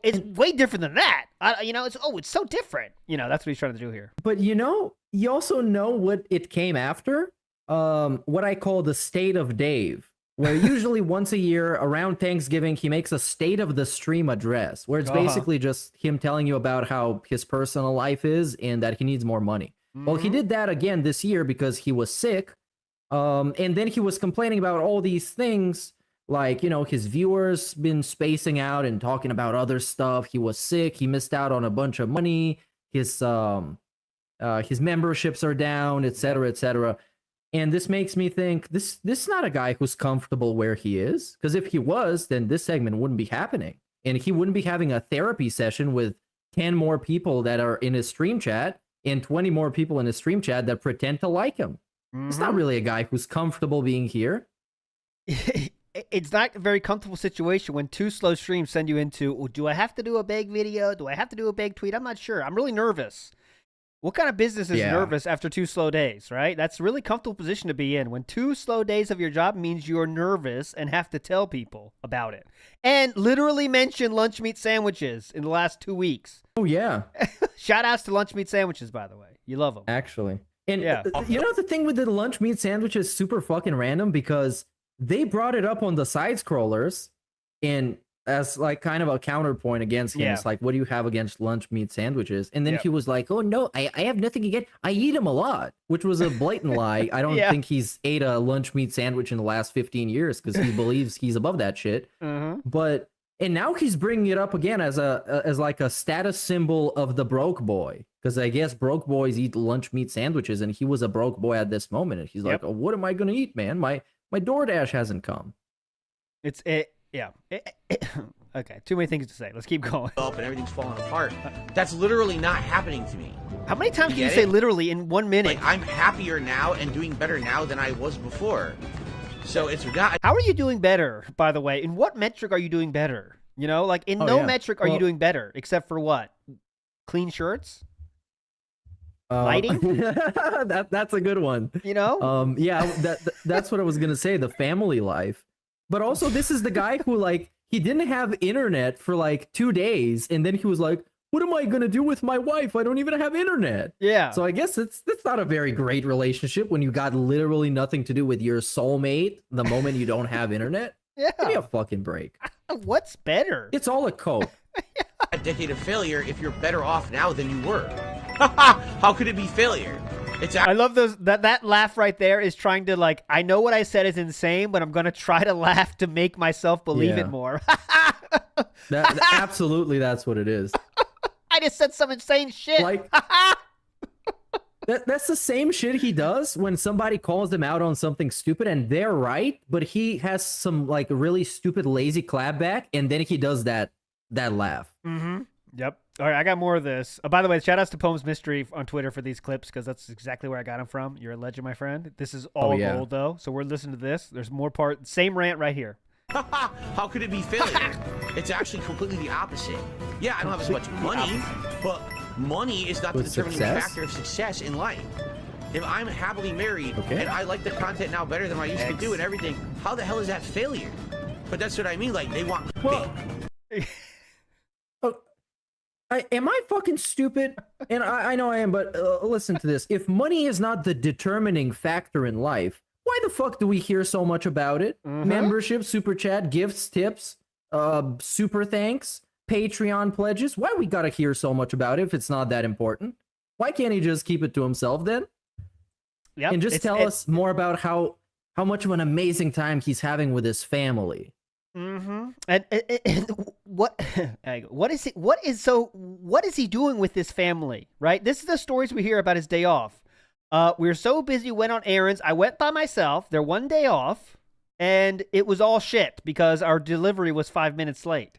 it's way different than that. It's so different. That's what he's trying to do here. But you also know what it came after? What I call the State of Dave. Where usually once a year around Thanksgiving, he makes a state of the stream address where it's basically just him telling you about how his personal life is and that he needs more money. Well, he did that again this year because he was sick. And then he was complaining about all these things like, his viewers been spacing out and talking about other stuff. He was sick. He missed out on a bunch of money. His memberships are down, et cetera, et cetera. And this makes me think this is not a guy who's comfortable where he is. Because if he was, then this segment wouldn't be happening. And he wouldn't be having a therapy session with 10 more people that are in his stream chat and 20 more people in his stream chat that pretend to like him. It's not really a guy who's comfortable being here. It's not a very comfortable situation when two slow streams send you into, do I have to do a big video? Do I have to do a big tweet? I'm not sure. I'm really nervous. What kind of business is nervous after 2 slow days, right? That's a really comfortable position to be in. When 2 slow days of your job means you're nervous and have to tell people about it. And literally mention lunch meat sandwiches in the last 2 weeks. Oh, yeah. Shout outs to lunch meat sandwiches, by the way. You love them. Actually. And the thing with the lunch meat sandwich is super fucking random because they brought it up on the side scrollers and as like kind of a counterpoint against him. It's like, what do you have against lunch meat sandwiches? And then he was like, oh no, I have nothing against, I eat them a lot, which was a blatant lie. I don't think he's ate a lunch meat sandwich in the last 15 years because he believes he's above that shit. But And now he's bringing it up again as like a status symbol of the broke boy, because I guess broke boys eat lunch meat sandwiches, and he was a broke boy at this moment, and he's like, oh, "What am I gonna eat, man? My DoorDash hasn't come." Okay, too many things to say. Let's keep going. Up and everything's falling apart. That's literally not happening to me. How many times can you say literally in 1 minute? Like, I'm happier now and doing better now than I was before. So it's not. How are you doing better, by the way? In what metric are you doing better? You know, like in metric are you doing better, except for what? Clean shirts? Lighting? That's a good one. You know? That's what I was gonna say, the family life. But also, this is the guy who, like, he didn't have internet for like 2 days, and then he was like, what am I gonna do with my wife? I don't even have internet. Yeah. So I guess that's not a very great relationship when you got literally nothing to do with your soulmate the moment you don't have internet. Yeah. Give me a fucking break. What's better? It's all a cope. A decade of failure if you're better off now than you were. How could it be failure? I love those. That laugh right there is trying to, like, I know what I said is insane, but I'm gonna try to laugh to make myself believe it more. Absolutely, that's what it is. I just said some insane shit. Like, that's the same shit he does when somebody calls him out on something stupid and they're right, but he has some like really stupid lazy clapback, and then he does that laugh. Mm-hmm. Yep. All right, I got more of this. By the way, shout outs to Poems Mystery on Twitter for these clips, because that's exactly where I got them from. You're a legend, my friend. This is all gold, though, so we're listening to this. There's more part. Same rant right here. How could it be failure? It's actually completely the opposite. Yeah, I don't have as much money, but money is not the determining factor of success in life. If I'm happily married and I like the content now better than I used to do and everything, how the hell is that failure? But that's what I mean. Like, they want am I fucking stupid? And I know I am, but listen to this. If money is not the determining factor in life, why the fuck do we hear so much about it? Membership, super chat, gifts, tips, super thanks, Patreon pledges. Why we gotta hear so much about it if it's not that important? Why can't he just keep it to himself then? Yep, and just tell us more about how much of an amazing time he's having with his family. Mm-hmm. And what is he doing with this family, right? This is the stories we hear about his day off. We were so busy, went on errands. I went by myself. Their one day off, and it was all shit because our delivery was 5 minutes late.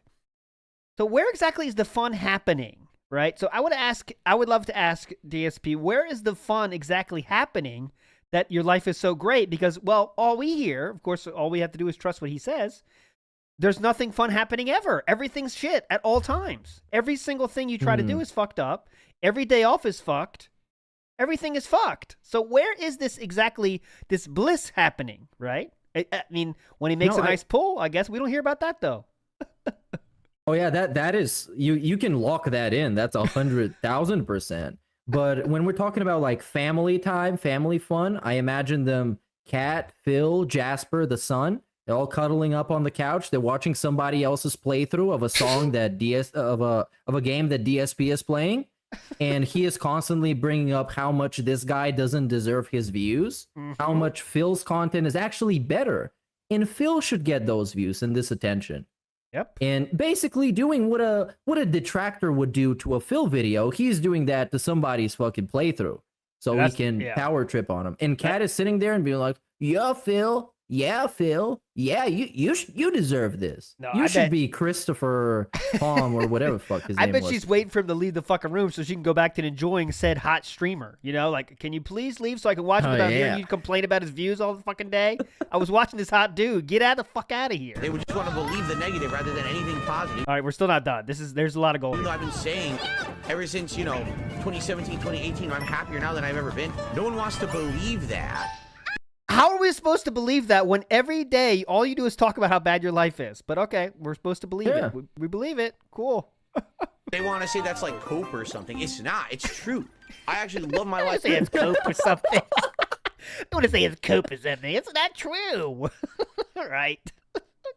So where exactly is the fun happening, right? So I would love to ask DSP, where is the fun exactly happening that your life is so great? Because, well, all we hear, of course, all we have to do is trust what he says. There's nothing fun happening ever. Everything's shit at all times. Every single thing you try to do is fucked up. Every day off is fucked. Everything is fucked. So where is this exactly, this bliss happening, right? I mean, when he makes a nice pull, I guess we don't hear about that, though. Oh, yeah, that is, you can lock that in. That's 100,000%. But when we're talking about, like, family time, family fun, I imagine them, Kat, Phil, Jasper, the son, they're all cuddling up on the couch. They're watching somebody else's playthrough of a song that of a game that DSP is playing, and he is constantly bringing up how much this guy doesn't deserve his views, how much Phil's content is actually better, and Phil should get those views and this attention. Yep. And basically doing what a detractor would do to a Phil video, he's doing that to somebody's fucking playthrough, so he can power trip on him. And Kat is sitting there and being like, "Yeah, Phil. Yeah, Phil. Yeah, you deserve this. No, you should be Christopher Palm or whatever the fuck his name was." I bet she's waiting for him to leave the fucking room so she can go back to enjoying said hot streamer. You know, like, can you please leave so I can watch him without hearing you complain about his views all the fucking day? I was watching this hot dude. Get out the fuck out of here. They would just want to believe the negative rather than anything positive. All right, we're still not done. There's a lot of gold. Even though I've been saying ever since, 2017, 2018, I'm happier now than I've ever been. No one wants to believe that. How are we supposed to believe that when every day all you do is talk about how bad your life is? But okay, we're supposed to believe it. We believe it. Cool. They want to say that's like cope or something. It's not. It's true. I actually love my life. Say it's cope or something. I want to say it's cope or something. It's not true. Right.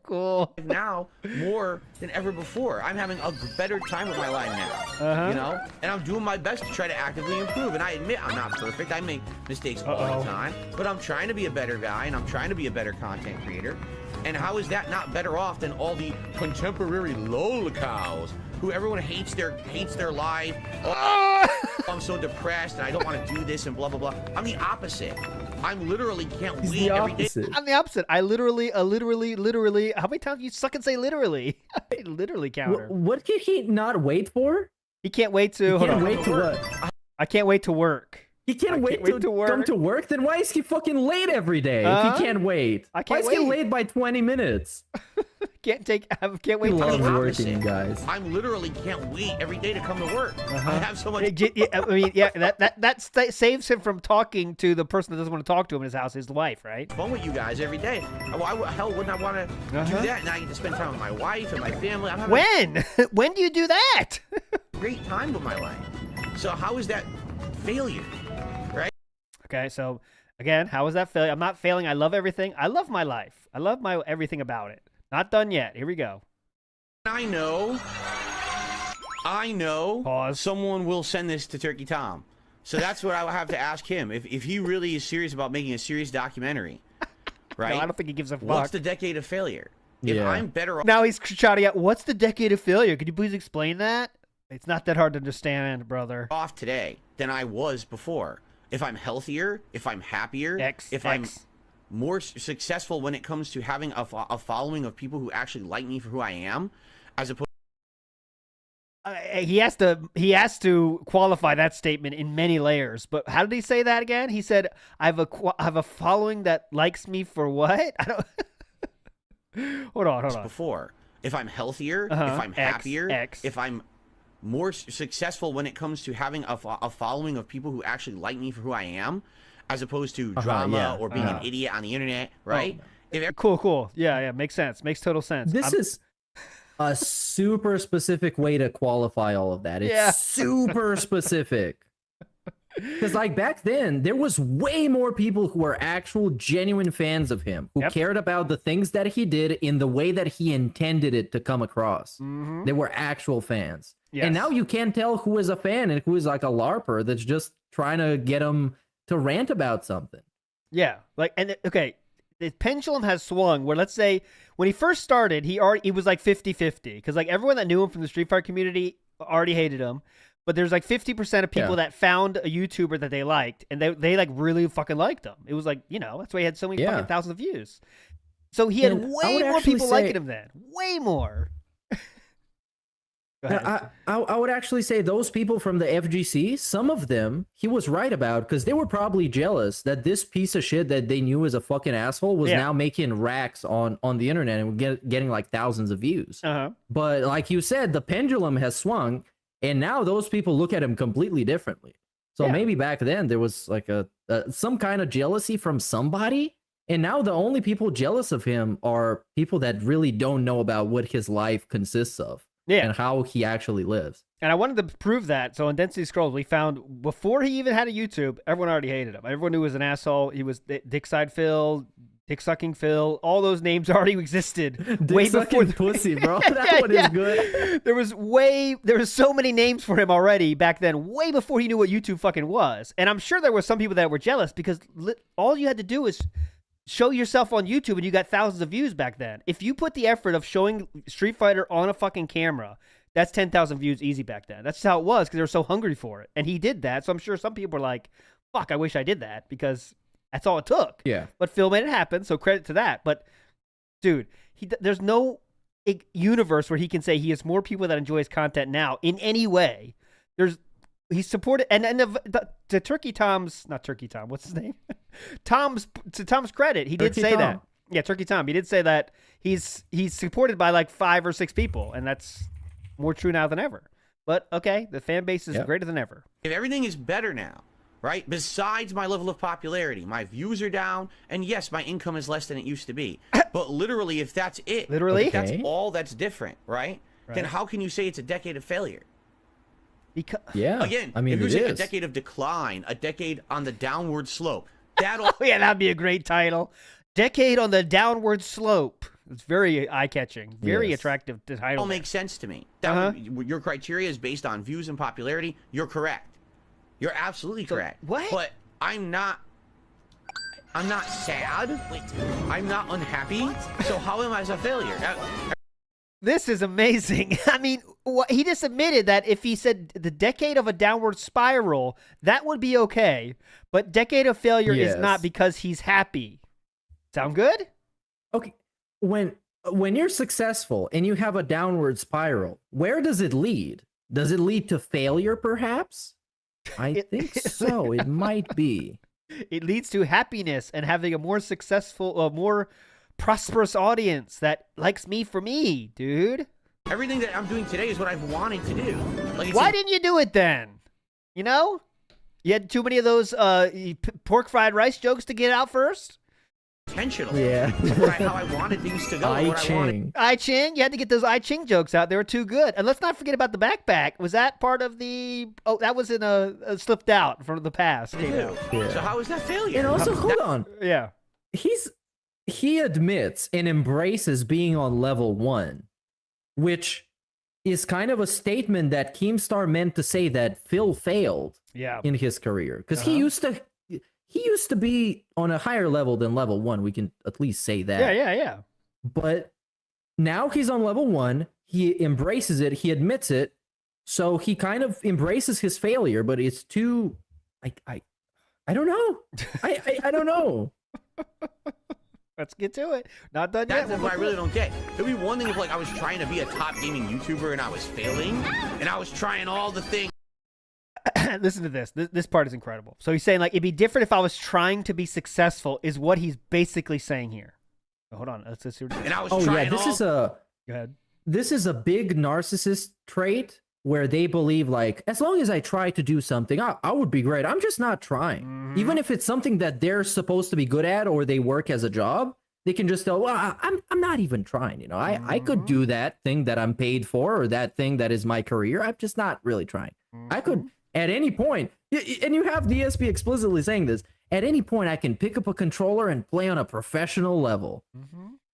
cool. Now more than ever before. I'm having a better time with my life now. You know, and I'm doing my best to try to actively improve. And I admit I'm not perfect. I make mistakes all the time, but I'm trying to be a better guy and I'm trying to be a better content creator. And how is that not better off than all the contemporary lolcows who everyone hates their life? Oh, I'm so depressed and I don't want to do this and blah blah blah. I'm the opposite. I'm literally can't wait every day. I'm the opposite. I literally. How many times you suck and say literally? I literally counter. What can he not wait for? He can't wait to. He can't wait to what? I can't wait to work. He can't wait to come to work? Then why is he fucking late every day if he can't wait? I can't why is he late by 20 minutes? Can't wait He loves to working, guys. I'm literally can't wait every day to come to work. I have so much. I mean, yeah, that saves him from talking to the person that doesn't want to talk to him in his house, his wife, right? Fun with you guys every day. Why hell wouldn't I want to do that? Now I get to spend time with my wife and my family. I'm having when do you do that? Great time with my life. So how is that failure? Right? Okay, so again, how is that failure? I'm not failing. I love everything. I love my life. I love everything about it. Not done yet. Here we go. I know. Pause. Someone will send this to Turkey Tom. So that's what I will have to ask him. If he really is serious about making a serious documentary, right? No, I don't think he gives a fuck. What's the decade of failure? If I'm better off. Now he's shouting out, what's the decade of failure? Could you please explain that? It's not that hard to understand, brother. Off today than I was before. If I'm healthier, if I'm happier, if I'm more successful when it comes to having a following of people who actually like me for who I am, as opposed. He has to qualify that statement in many layers. But how did he say that again? He said, "I have a following that likes me for what?" I don't. Hold on. Before, if I'm healthier, if I'm happier, if I'm more successful when it comes to having a following of people who actually like me for who I am, as opposed to drama or being an idiot on the internet, right? Cool. Yeah, makes sense. Makes total sense. This is a super specific way to qualify all of that. It's super specific. Because like back then, there was way more people who were actual genuine fans of him, who cared about the things that he did in the way that he intended it to come across. They were actual fans. Yes. And now you can't tell who is a fan and who is like a LARPer that's just trying to get him to rant about something. Yeah, the pendulum has swung where, let's say, when he first started, he was like 50-50 because like everyone that knew him from the Street Fighter community already hated him, but there's like 50% of people that found a YouTuber that they liked and they like really fucking liked him. It was like, that's why he had so many fucking thousands of views. So he had way more people liking him then, way more. I would actually say those people from the FGC, some of them, he was right about because they were probably jealous that this piece of shit that they knew as a fucking asshole was now making racks on the internet and getting like thousands of views. But like you said, the pendulum has swung and now those people look at him completely differently. So maybe back then there was like some kind of jealousy from somebody. And now the only people jealous of him are people that really don't know about what his life consists of. And how he actually lives. And I wanted to prove that. So in Density Scrolls, we found before he even had a YouTube, everyone already hated him. Everyone knew he was an asshole. He was Dickside Phil, Dick Sucking Phil. All those names already existed. Dick Sucking Pussy, bro. That one is good. There was so many names for him already back then, way before he knew what YouTube fucking was. And I'm sure there were some people that were jealous because all you had to do is show yourself on YouTube and you got thousands of views back then. If you put the effort of showing Street Fighter on a fucking camera, that's 10,000 views easy back then. That's how it was because they were so hungry for it. And he did that. So I'm sure some people were like, fuck, I wish I did that because that's all it took. Yeah. But Phil made it happen. So credit to that. But dude, there's no universe where he can say he has more people that enjoy his content now in any way. He's supported, and to Turkey Tom's, not Turkey Tom, what's his name? To Tom's credit, he did say that. Yeah, Turkey Tom. He did say that he's supported by like 5 or 6 people, and that's more true now than ever. But okay, the fan base is greater than ever. If everything is better now, right? Besides my level of popularity, my views are down, and yes, my income is less than it used to be. But literally, if that's it, if that's all that's different, right? Then how can you say it's a decade of failure? Because again, I mean, if you're saying a decade of decline, a decade on the downward slope, that'll that'd be a great title. Decade on the downward slope. It's very eye-catching, very Yes. attractive to title. All makes sense to me. That your criteria is based on views and popularity. You're correct. You're absolutely correct. what? But I'm not sad. I'm not unhappy. So how am I as a failure? This is amazing. I mean, he just admitted that if he said the decade of a downward spiral, that would be okay. But decade of failure is not because he's happy. Sound good? Okay. When you're successful and you have a downward spiral, where does it lead? Does it lead to failure, perhaps? I think so. It might be. It leads to happiness and having a more successful, more prosperous audience that likes me for me, dude. Everything that I'm doing today is what I've wanted to do. Like, Why didn't you do it then? You know? You had too many of those pork fried rice jokes to get out first? Intentional. Yeah. How I wanted things to go. I Ching. I Ching, you had to get those I Ching jokes out. They were too good. And let's not forget about the backpack. Was that part of the? Oh, that was in a slipped out from the past. Yeah. So how is that failure? And also, hold on. Yeah. He admits and embraces being on level 1, which is kind of a statement that Keemstar meant to say that Phil failed in his career. Because he used to be on a higher level than level 1. We can at least say that. Yeah. But now he's on level 1. He embraces it. He admits it. So he kind of embraces his failure, but it's too... I don't know. I don't know. Let's get to it. Not done yet. That's what I really don't get. It'd be one thing if, like, I was trying to be a top gaming YouTuber and I was failing, and I was trying all the things. Listen to this. This part is incredible. So he's saying, like, it'd be different if I was trying to be successful, is what he's basically saying here. Oh, hold on. Let's see what and I was trying this is Go ahead. This is a big narcissist trait where they believe, like, as long as I try to do something, I would be great. I'm just not trying. Mm-hmm. Even if it's something that they're supposed to be good at or they work as a job, they can just go, well, I'm not even trying. You know, I could do that thing that I'm paid for or that thing that is my career. I'm just not really trying. I could, at any point, and you have DSP explicitly saying this, at any point I can pick up a controller and play on a professional level.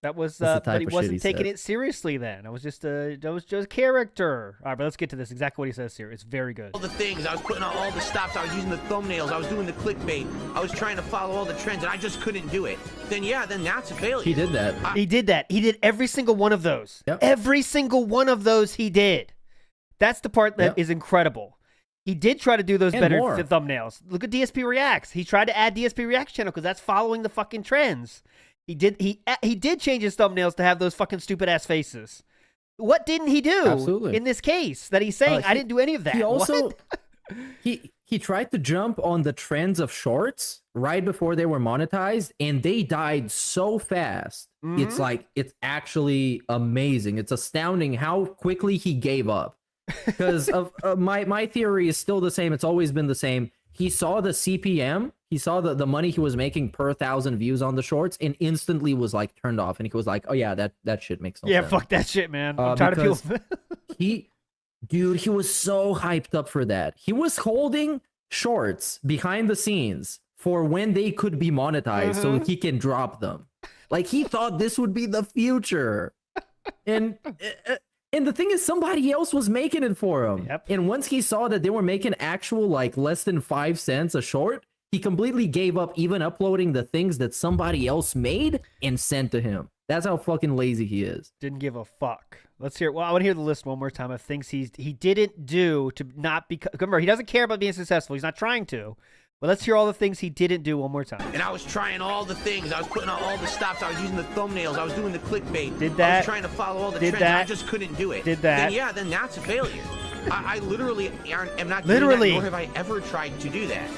That was, That's the but type he of wasn't shit he taking said. it seriously then. It was just a character. All right, but let's get to this. Exactly what he says here. It's very good. all the things. I was putting on all the stops. I was using the thumbnails. I was doing the clickbait. I was trying to follow all the trends, and I just couldn't do it. Then that's a failure. He did that. He did that. He did every single one of those. Yep. Every single one of those he did. That's the part that is incredible. He did try to do those And better more. thumbnails. Look at DSP Reacts. He tried to add DSP Reacts channel because that's following the fucking trends. He did change his thumbnails to have those fucking stupid ass faces. What didn't he do Absolutely. in this case that he's saying? I didn't do any of that. He also What? he tried to jump on the trends of shorts right before they were monetized, and they died so fast. It's like, it's actually amazing. It's astounding how quickly he gave up. Because of my theory is still the same. It's always been the same. He saw the CPM. He saw the money he was making per 1,000 views on the shorts and instantly was like turned off. And he was like, oh yeah, that shit makes no sense. Fuck that shit, man. I'm tired of people. he was so hyped up for that. He was holding shorts behind the scenes for when they could be monetized so he can drop them. Like, he thought this would be the future. And the thing is, somebody else was making it for him. Yep. And once he saw that they were making actual, like, less than 5 cents a short, he completely gave up even uploading the things that somebody else made and sent to him. That's how fucking lazy he is. Didn't give a fuck. Let's hear. Well, I want to hear the list one more time of things he didn't do to not become. Remember, he doesn't care about being successful. He's not trying to. But let's hear all the things he didn't do one more time. And I was trying all the things. I was putting on all the stops. I was using the thumbnails. I was doing the clickbait. Did that. I was trying to follow all the Did trends. And I that. just couldn't do it. Did that. Then that's a failure. I literally am not Literally. doing that, nor have I ever tried to do that.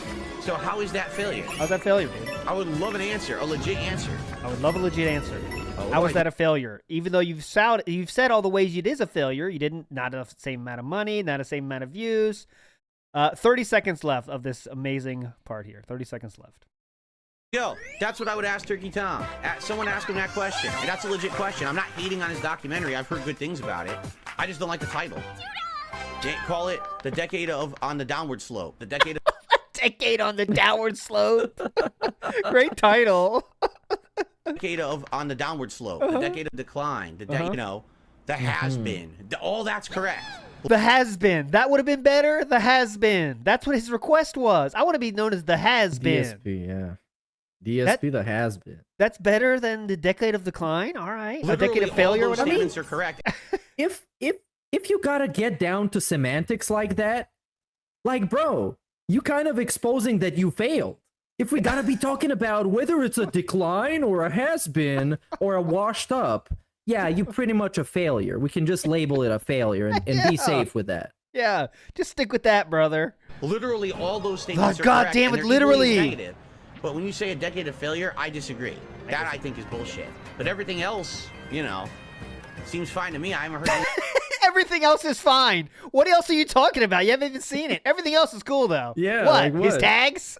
So how is that failure? How's that failure, dude? I would love an answer, a legit answer. I would love a legit answer. How is that a failure? Even though you've said all the ways it is a failure, you didn't, not the same amount of money, not the same amount of views. 30 seconds left of this amazing part here. 30 seconds left. Yo, that's what I would ask Turkey Tom. Someone asked him that question. And that's a legit question. I'm not hating on his documentary. I've heard good things about it. I just don't like the title. Call it The Decade of on the Downward Slope. The Decade of... Decade on the Downward Slope. Great title. decade of on the downward slope, the decade of decline, the has been. All that's correct. The has been. That would have been better. The has been. That's what his request was. I want to be known as the has been. DSP, yeah. DSP, the has been. That's better than the decade of decline. All right. Literally, a decade of failure. All those statements are correct. If you gotta get down to semantics like that, like, bro, you kind of exposing that you failed. If we gotta be talking about whether it's a decline or a has been or a washed up, yeah, you pretty much a failure. We can just label it a failure and be safe with that. Yeah, just stick with that, brother. Literally, all those statements are God correct. damn it, and they're literally. equally negative. But when you say a decade of failure, I disagree. That I think is bullshit. But everything else, seems fine to me. I haven't heard. Everything else is fine. What else are you talking about? You haven't even seen it. Everything else is cool, though. Yeah. What? Like what? His tags?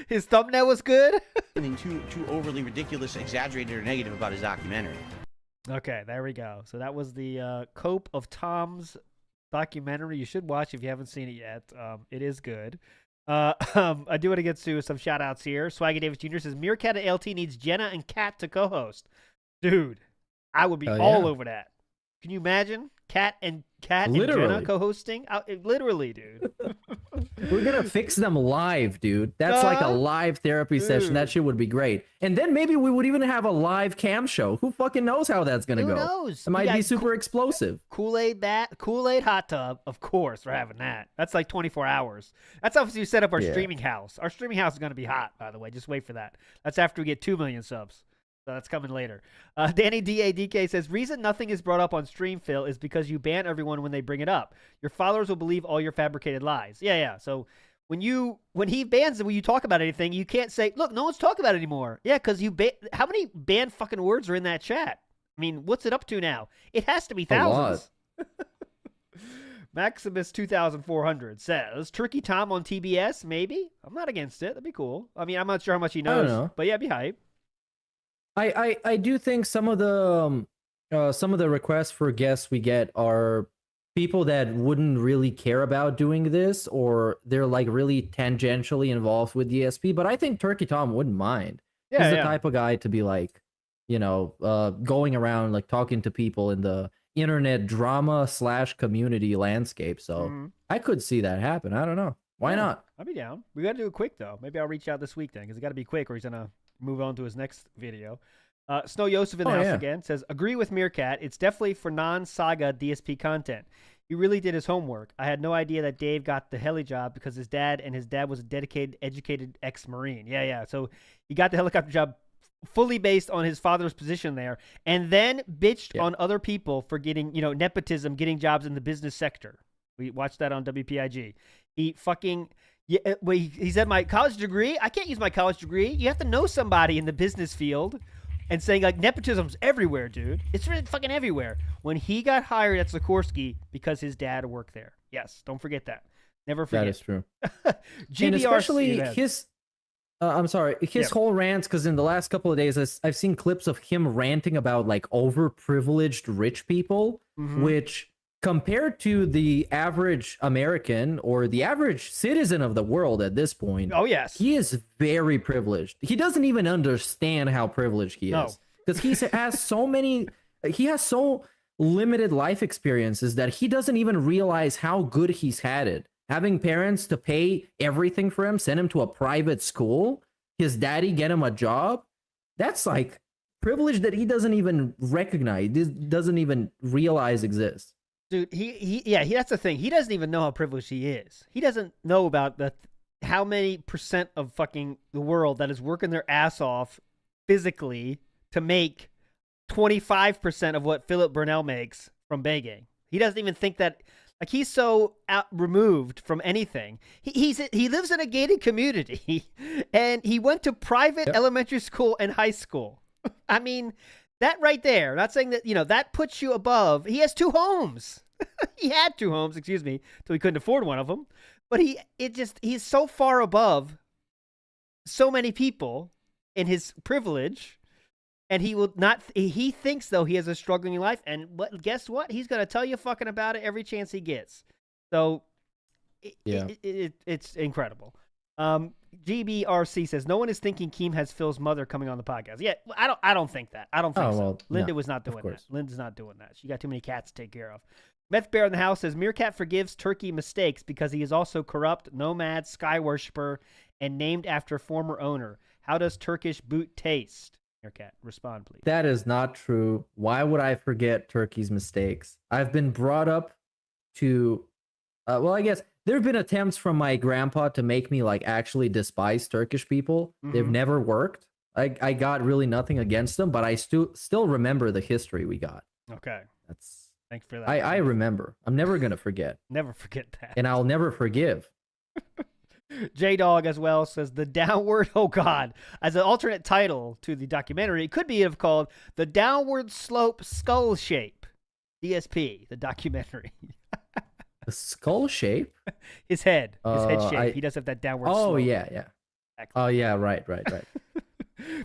His thumbnail was good? Anything too overly ridiculous, exaggerated, or negative about his documentary. Okay, there we go. So that was the Cope of Tom's documentary. You should watch if you haven't seen it yet. It is good. I do want to get to some shout-outs here. Swaggy Davis Jr. says, Meerkat and LT needs Jenna and Kat to co-host. Dude, I would be all over that. Can you imagine? Kat and Jenna co-hosting? Literally, dude. We're gonna fix them live, dude. That's like a live therapy session. That shit would be great. And then maybe we would even have a live cam show. Who fucking knows how that's gonna go? Who knows? It might be super explosive. Kool-Aid hot tub. Of course, we're having that. That's like 24 hours. That's how we set up our streaming house. Our streaming house is gonna be hot, by the way. Just wait for that. That's after we get 2 million subs. So that's coming later. Danny DADK says, reason nothing is brought up on stream, Phil, is because you ban everyone when they bring it up. Your followers will believe all your fabricated lies. Yeah. So when he bans it, when you talk about anything, you can't say, look, no one's talking about it anymore. Yeah, because how many banned fucking words are in that chat? I mean, what's it up to now? It has to be thousands. Maximus 2400 says, Tricky Tom on TBS, maybe? I'm not against it. That'd be cool. I mean, I'm not sure how much he knows, but yeah, it'd be hype. I do think some of the requests for guests we get are people that wouldn't really care about doing this, or they're like really tangentially involved with DSP. But I think Turkey Tom wouldn't mind. He's the type of guy to be like, going around like talking to people in the internet drama / community landscape. So I could see that happen. I don't know. Why not? I'll be down. We got to do it quick though. Maybe I'll reach out this week then, because it got to be quick, or he's gonna move on to his next video. Snow Yosef in the house again says, agree with Meerkat. It's definitely for non-saga DSP content. He really did his homework. I had no idea that Dave got the heli job because his dad was a dedicated, educated ex-Marine. Yeah. So he got the helicopter job fully based on his father's position there, and then bitched on other people for getting, nepotism, getting jobs in the business sector. We watched that on WPIG. He fucking... Yeah, he said, my college degree? I can't use my college degree. You have to know somebody in the business field. And saying, like, nepotism's everywhere, dude. It's really fucking everywhere. When he got hired at Sikorsky because his dad worked there. Yes, don't forget that. Never forget. That is true. And especially his... his whole rants, because in the last couple of days, I've seen clips of him ranting about, like, overprivileged rich people, which... compared to the average American or the average citizen of the world at this point, he is very privileged. He doesn't even understand how privileged he is, because he has so limited life experiences that he doesn't even realize how good he's had it. Having parents to pay everything for him, send him to a private school, his daddy get him a job. That's like privilege that he doesn't even recognize, doesn't even realize exists. Dude, that's the thing. He doesn't even know how privileged he is. He doesn't know about how many percent of fucking the world that is working their ass off physically to make 25% of what Philip Burnell makes from begging. He doesn't even think that, like, he's so removed from anything. He lives in a gated community, and he went to private elementary school and high school. I mean, that right there, not saying that, that puts you above. He has 2 homes. He had 2 homes, excuse me, till he couldn't afford one of them. But he's so far above so many people in his privilege, and he thinks, though, he has a struggling life. And guess what? He's going to tell you fucking about it every chance he gets. So it's incredible. GBRC says no one is thinking Keem has Phil's mother coming on the podcast. Yeah, I don't think that. I don't think so. Well, Linda no, was not doing of that. course. Linda's not doing that. She got too many cats to take care of. Meth Bear in the house says Meerkat forgives Turkey mistakes because he is also corrupt, nomad, sky worshiper, and named after former owner. How does Turkish boot taste? Meerkat, respond please. That is not true. Why would I forget Turkey's mistakes? I've been brought up to, well, I guess there have been attempts from my grandpa to make me like actually despise Turkish people. They've never worked. I got really nothing against them, but I still remember the history we got. Okay. Thanks for that. I remember. I'm never gonna forget. Never forget that. And I'll never forgive. J-Dog as well says the downward, oh God, as an alternate title to the documentary, it could be called The Downward Slope Skull Shape. DSP, the documentary. The skull shape? His head shape. He does have that downward slope. Oh, yeah. Excellent. Oh, yeah, right.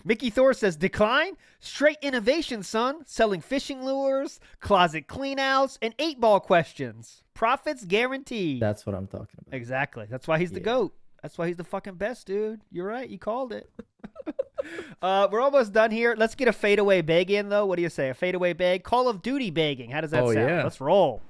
Mickey Thor says, decline? Straight innovation, son. Selling fishing lures, closet cleanouts, and 8-ball questions. Profits guaranteed. That's what I'm talking about. Exactly. That's why he's the GOAT. That's why he's the fucking best, dude. You're right. You called it. We're almost done here. Let's get a fadeaway bag in, though. What do you say? A fadeaway bag? Call of Duty bagging. How does that sound? Yeah. Let's roll.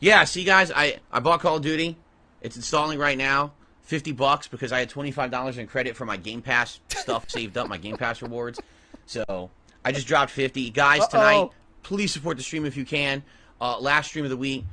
Yeah, see, guys, I bought Call of Duty. It's installing right now. $50 because I had $25 in credit for my Game Pass stuff saved up, my Game Pass rewards. So I just dropped 50. Guys, tonight, please support the stream if you can. Last stream of the week.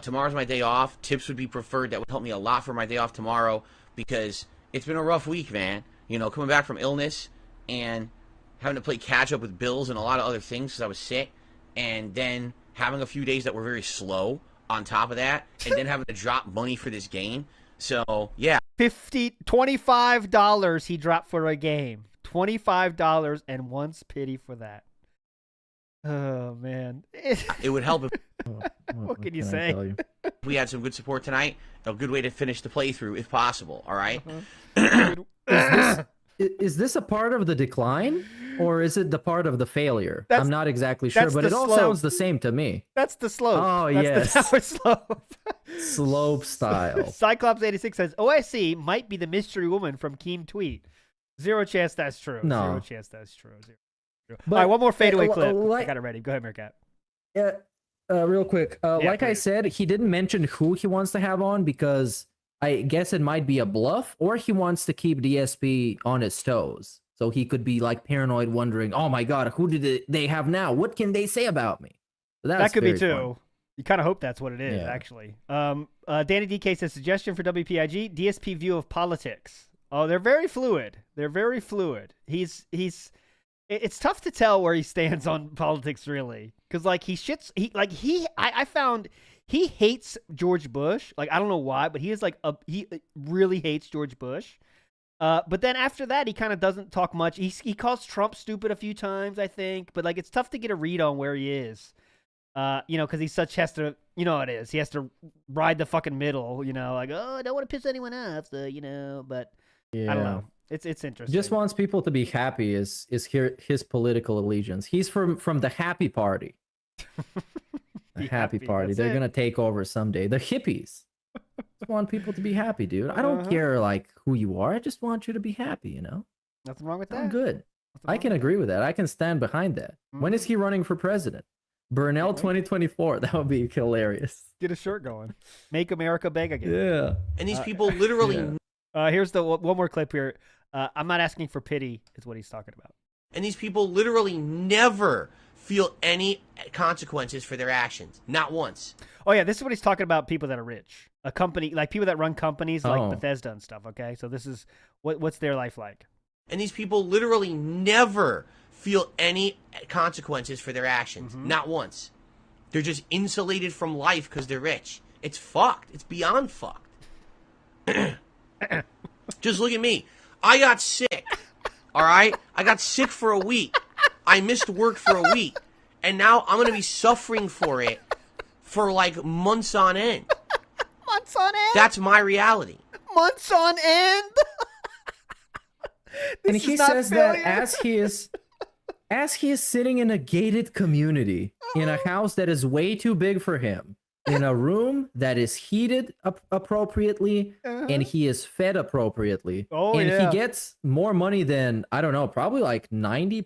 Tomorrow's my day off. Tips would be preferred. That would help me a lot for my day off tomorrow because it's been a rough week, man. You know, coming back from illness and having to play catch up with bills and a lot of other things because I was sick, and then having a few days that were very slow on top of that, and then having to drop money for this game. So, yeah. $25 he dropped for a game. $25 and once pity for that. Oh, man. It would help if what can you say? we had some good support tonight. A good way to finish the playthrough, if possible. All right? Is this a part of the decline, or is it the part of the failure? I'm not exactly sure, but it all slope. sounds the same to me. That's the slope. Oh, That's yes. the downward slope. Slope style. Cyclops86 says, OIC might be the mystery woman from Keem Tweet. Zero chance that's true. No. Zero chance that's true. But, all right, one more fadeaway clip. like- I got it ready. Go ahead, Meerkat. Yeah, real quick. Like I please. said, he didn't mention who he wants to have on because I guess it might be a bluff, or he wants to keep DSP on his toes. So he could be like paranoid, wondering, oh my God, who did they have now? What can they say about me? So That could be very too. fun. You kind of hope that's what it is, actually. Danny DK says, suggestion for WPIG, DSP view of politics. Oh, they're very fluid. They're very fluid. It's tough to tell where he stands on politics, really. Because, like, I found he hates George Bush. Like, I don't know why, but he is like, he really hates George Bush. But then after that, he kind of doesn't talk much. He calls Trump stupid a few times, I think. But, like, it's tough to get a read on where he is. Because has to, you know how it is. He has to ride the fucking middle, like, oh, I don't want to piss anyone off, so, but I don't know. It's interesting. Just wants people to be happy is his political allegiance. He's from the happy party. The happy party. They're gonna take over someday. The hippies. Just want people to be happy, dude. I don't care like who you are. I just want you to be happy, Nothing wrong with that. I'm good. I can agree with that. I can stand behind that. When is he running for president? Burnell 2024. That would be hilarious. Get a shirt going. Make America beg again. Yeah. And these people literally... Here's the one more clip here. I'm not asking for pity is what he's talking about. And these people literally never feel any consequences for their actions. Not once. Oh, yeah. This is what he's talking about, people that are rich. A company, like people that run companies like Bethesda and stuff, okay? So this is, what's their life like? And these people literally never feel any consequences for their actions. Not once. They're just insulated from life because they're rich. It's fucked. It's beyond fucked. Just look at me. I got sick. All right? I got sick for a week. I missed work for a week. And now I'm going to be suffering for it for like months on end. Months on end? That's my reality. Months on end? And he says that as he is sitting in a gated community in a house that is way too big for him, in a room that is heated appropriately and he is fed appropriately. Oh, and yeah. he gets more money than, I don't know, probably like 90%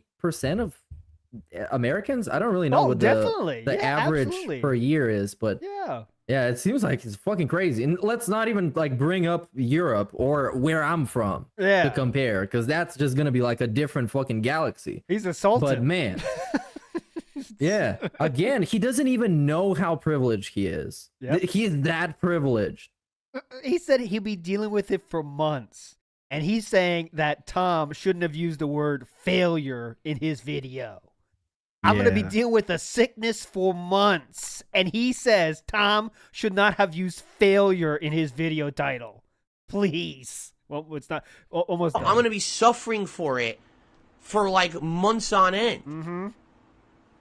of Americans. I don't really know what definitely. the Yeah, average absolutely. per year is, but yeah, it seems like it's fucking crazy. And let's not even like bring up Europe or where I'm from to compare, because that's just gonna be like a different fucking galaxy. He's assaulted. But man, yeah, again, he doesn't even know how privileged he is. Yep. He's that privileged. He said he'll be dealing with it for months. And he's saying that Tom shouldn't have used the word failure in his video. I'm going to be dealing with a sickness for months. And he says Tom should not have used failure in his video title. Please. Well, it's not almost done. I'm going to be suffering for it for like months on end. Mm-hmm.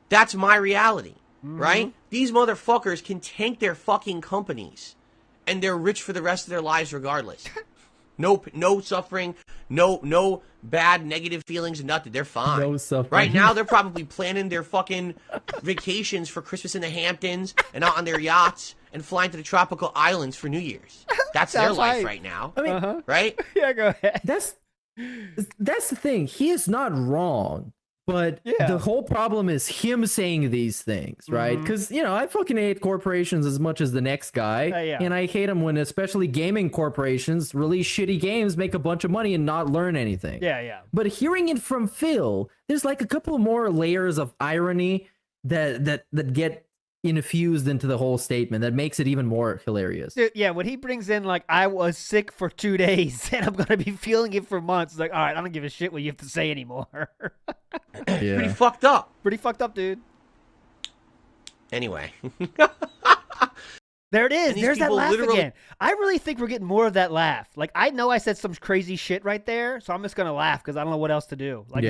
That's my reality, right? These motherfuckers can tank their fucking companies and they're rich for the rest of their lives regardless. No suffering, no bad negative feelings, nothing. They're fine. No suffering. Right now, they're probably planning their fucking vacations for Christmas in the Hamptons and out on their yachts and flying to the tropical islands for New Year's. That's their life right now. I mean, right? Yeah, go ahead. That's the thing. He is not wrong. But the whole problem is him saying these things, right? Because, I fucking hate corporations as much as the next guy. And I hate them when especially gaming corporations release shitty games, make a bunch of money, and not learn anything. Yeah. But hearing it from Phil, there's like a couple more layers of irony that get infused into the whole statement that makes it even more hilarious. Dude, yeah, when he brings in, like, I was sick for 2 days and I'm going to be feeling it for months, it's like, all right, I don't give a shit what you have to say anymore. Pretty fucked up. Pretty fucked up, dude. Anyway. There it is. There's that laugh literally... again. I really think we're getting more of that laugh. Like, I know I said some crazy shit right there, so I'm just going to laugh because I don't know what else to do. Like,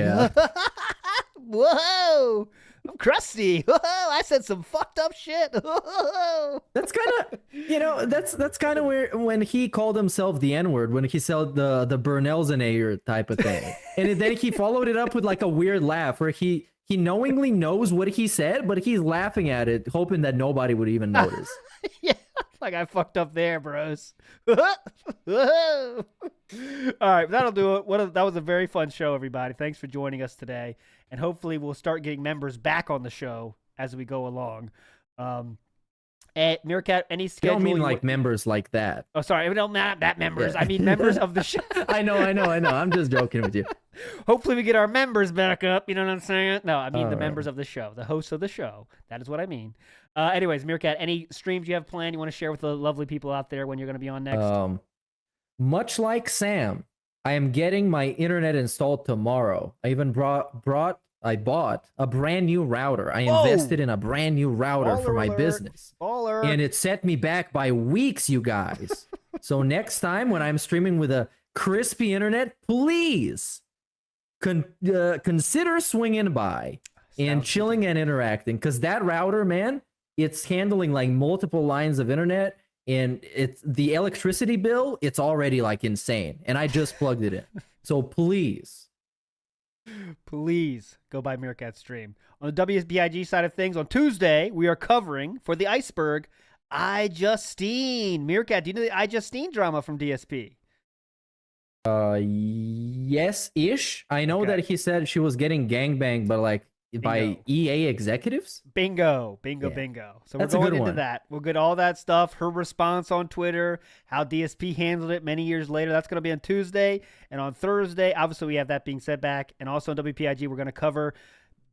whoa, I'm crusty. Whoa, I said some fucked up shit. Whoa. That's kind of, that's kind of where when he called himself the N-word, when he said the Bernelsenayer type of thing. And then he followed it up with like a weird laugh where he knowingly knows what he said, but he's laughing at it, hoping that nobody would even notice. Yeah, like I fucked up there, bros. All right, that'll do it. That was a very fun show, everybody. Thanks for joining us today. And hopefully we'll start getting members back on the show as we go along. Meerkat, any schedule? I don't mean like members like that. Oh, sorry. I don't mean that members. Yeah. I mean members of the show. I know. I'm just joking with you. Hopefully we get our members back up. You know what I'm saying? No, I mean the members of the show, the hosts of the show. That is what I mean. Anyways, Meerkat, any streams you have planned you want to share with the lovely people out there when you're going to be on next? Much like Sam, I am getting my internet installed tomorrow. I even bought a brand new router. I invested in a brand new router for my business. Baller. And it set me back by weeks, you guys. So next time when I'm streaming with a crispy internet, please consider swinging by and chilling and interacting. Because that router, man, it's handling like multiple lines of internet. And it's the electricity bill, it's already like insane. And I just plugged it in. So please go by Meerkat's stream. On the WSBIG side of things, on Tuesday, we are covering for the Iceberg, I Justine. Meerkat, do you know the I Justine drama from DSP? Yes-ish. I know that he said she was getting gangbanged, but like by EA executives? Bingo. So we're going into that. We'll get all that stuff, her response on Twitter, how DSP handled it many years later. That's going to be on Tuesday. And on Thursday, obviously we have that being said back. And also on WPIG, we're going to cover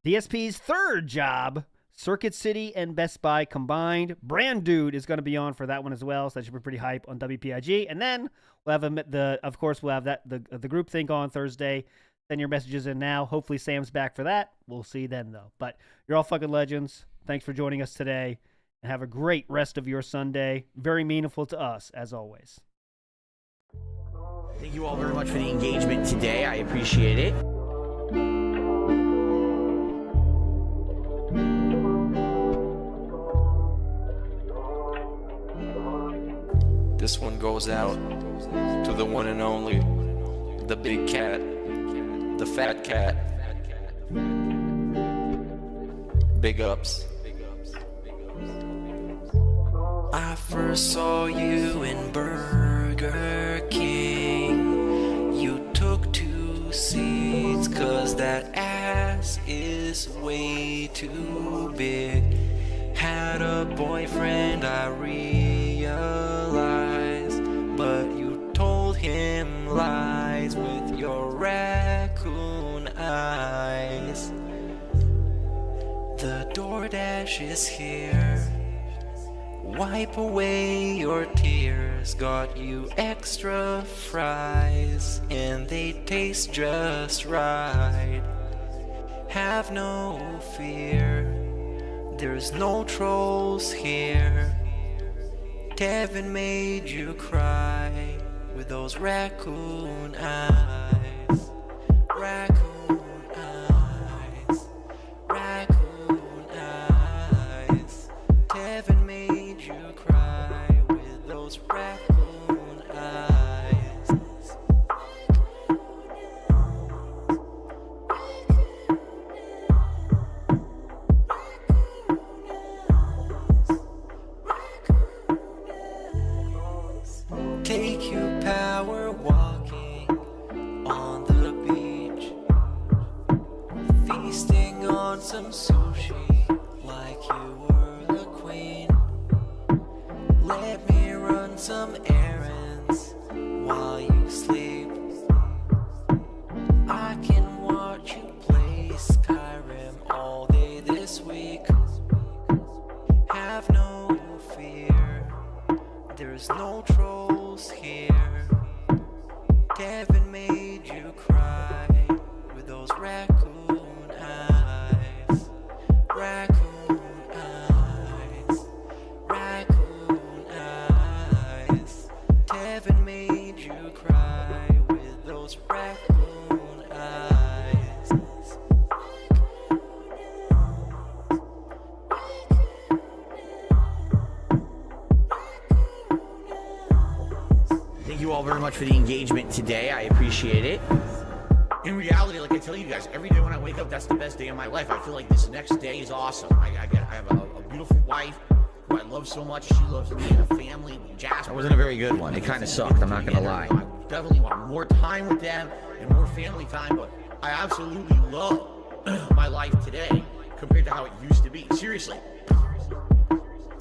DSP's third job, Circuit City and Best Buy combined. Brand Dude is going to be on for that one as well. So that should be pretty hype on WPIG. And then we'll have the group think on Thursday. Send your messages in now. Hopefully Sam's back for that. We'll see then, though. But you're all fucking legends. Thanks for joining us today. And have a great rest of your Sunday. Very meaningful to us, as always. Thank you all very much for the engagement today. I appreciate it. This one goes out to the one and only, the big cat. The fat cat. Big ups. I first saw you in Burger King. You took 2 seats, 'cause that ass is way too big. Had a boyfriend, I realized, but you told him lies with your raccoon eyes. The DoorDash is here. Wipe away your tears. Got you extra fries, and they taste just right. Have no fear, there's no trolls here. Devin made you cry with those raccoon eyes. Raccoon eyes. Raccoon eyes. Devin made you cry with those raccoon eyes. Take you power walking on the beach, feasting on some sushi like you were the queen. Let me run some errands while you sleep. I can watch you play Skyrim all day this week. Have no fear, there's no trolls here. Devin made you cry with those raccoon eyes. Raccoon eyes. Raccoon eyes. Devin made you cry with those raccoon eyes. Thank you all very much for the engagement today. I appreciate it. In reality, like I tell you guys, every day when I wake up, that's the best day of my life. I feel like this next day is awesome. I have a beautiful wife who I love so much. She loves me and a family. Jasper wasn't a very good one. It kind of sucked, I'm not going to lie. I definitely want more time with them and more family time, but I absolutely love my life today compared to how it used to be. Seriously.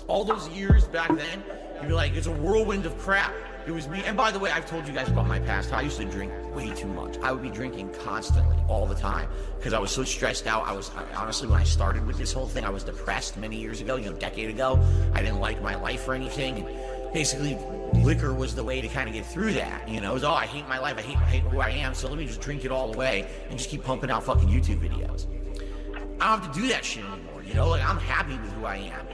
All those years back then, you'd be like, it's a whirlwind of crap. It was me. And by the way, I've told you guys about my past. I used to drink way too much. I would be drinking constantly, all the time, because I was so stressed out. Honestly, when I started with this whole thing, I was depressed many years ago, a decade ago. I didn't like my life or anything. And basically, liquor was the way to kind of get through that. It was, I hate my life. I hate who I am. So let me just drink it all away and just keep pumping out fucking YouTube videos. I don't have to do that shit anymore. Like, I'm happy with who I am.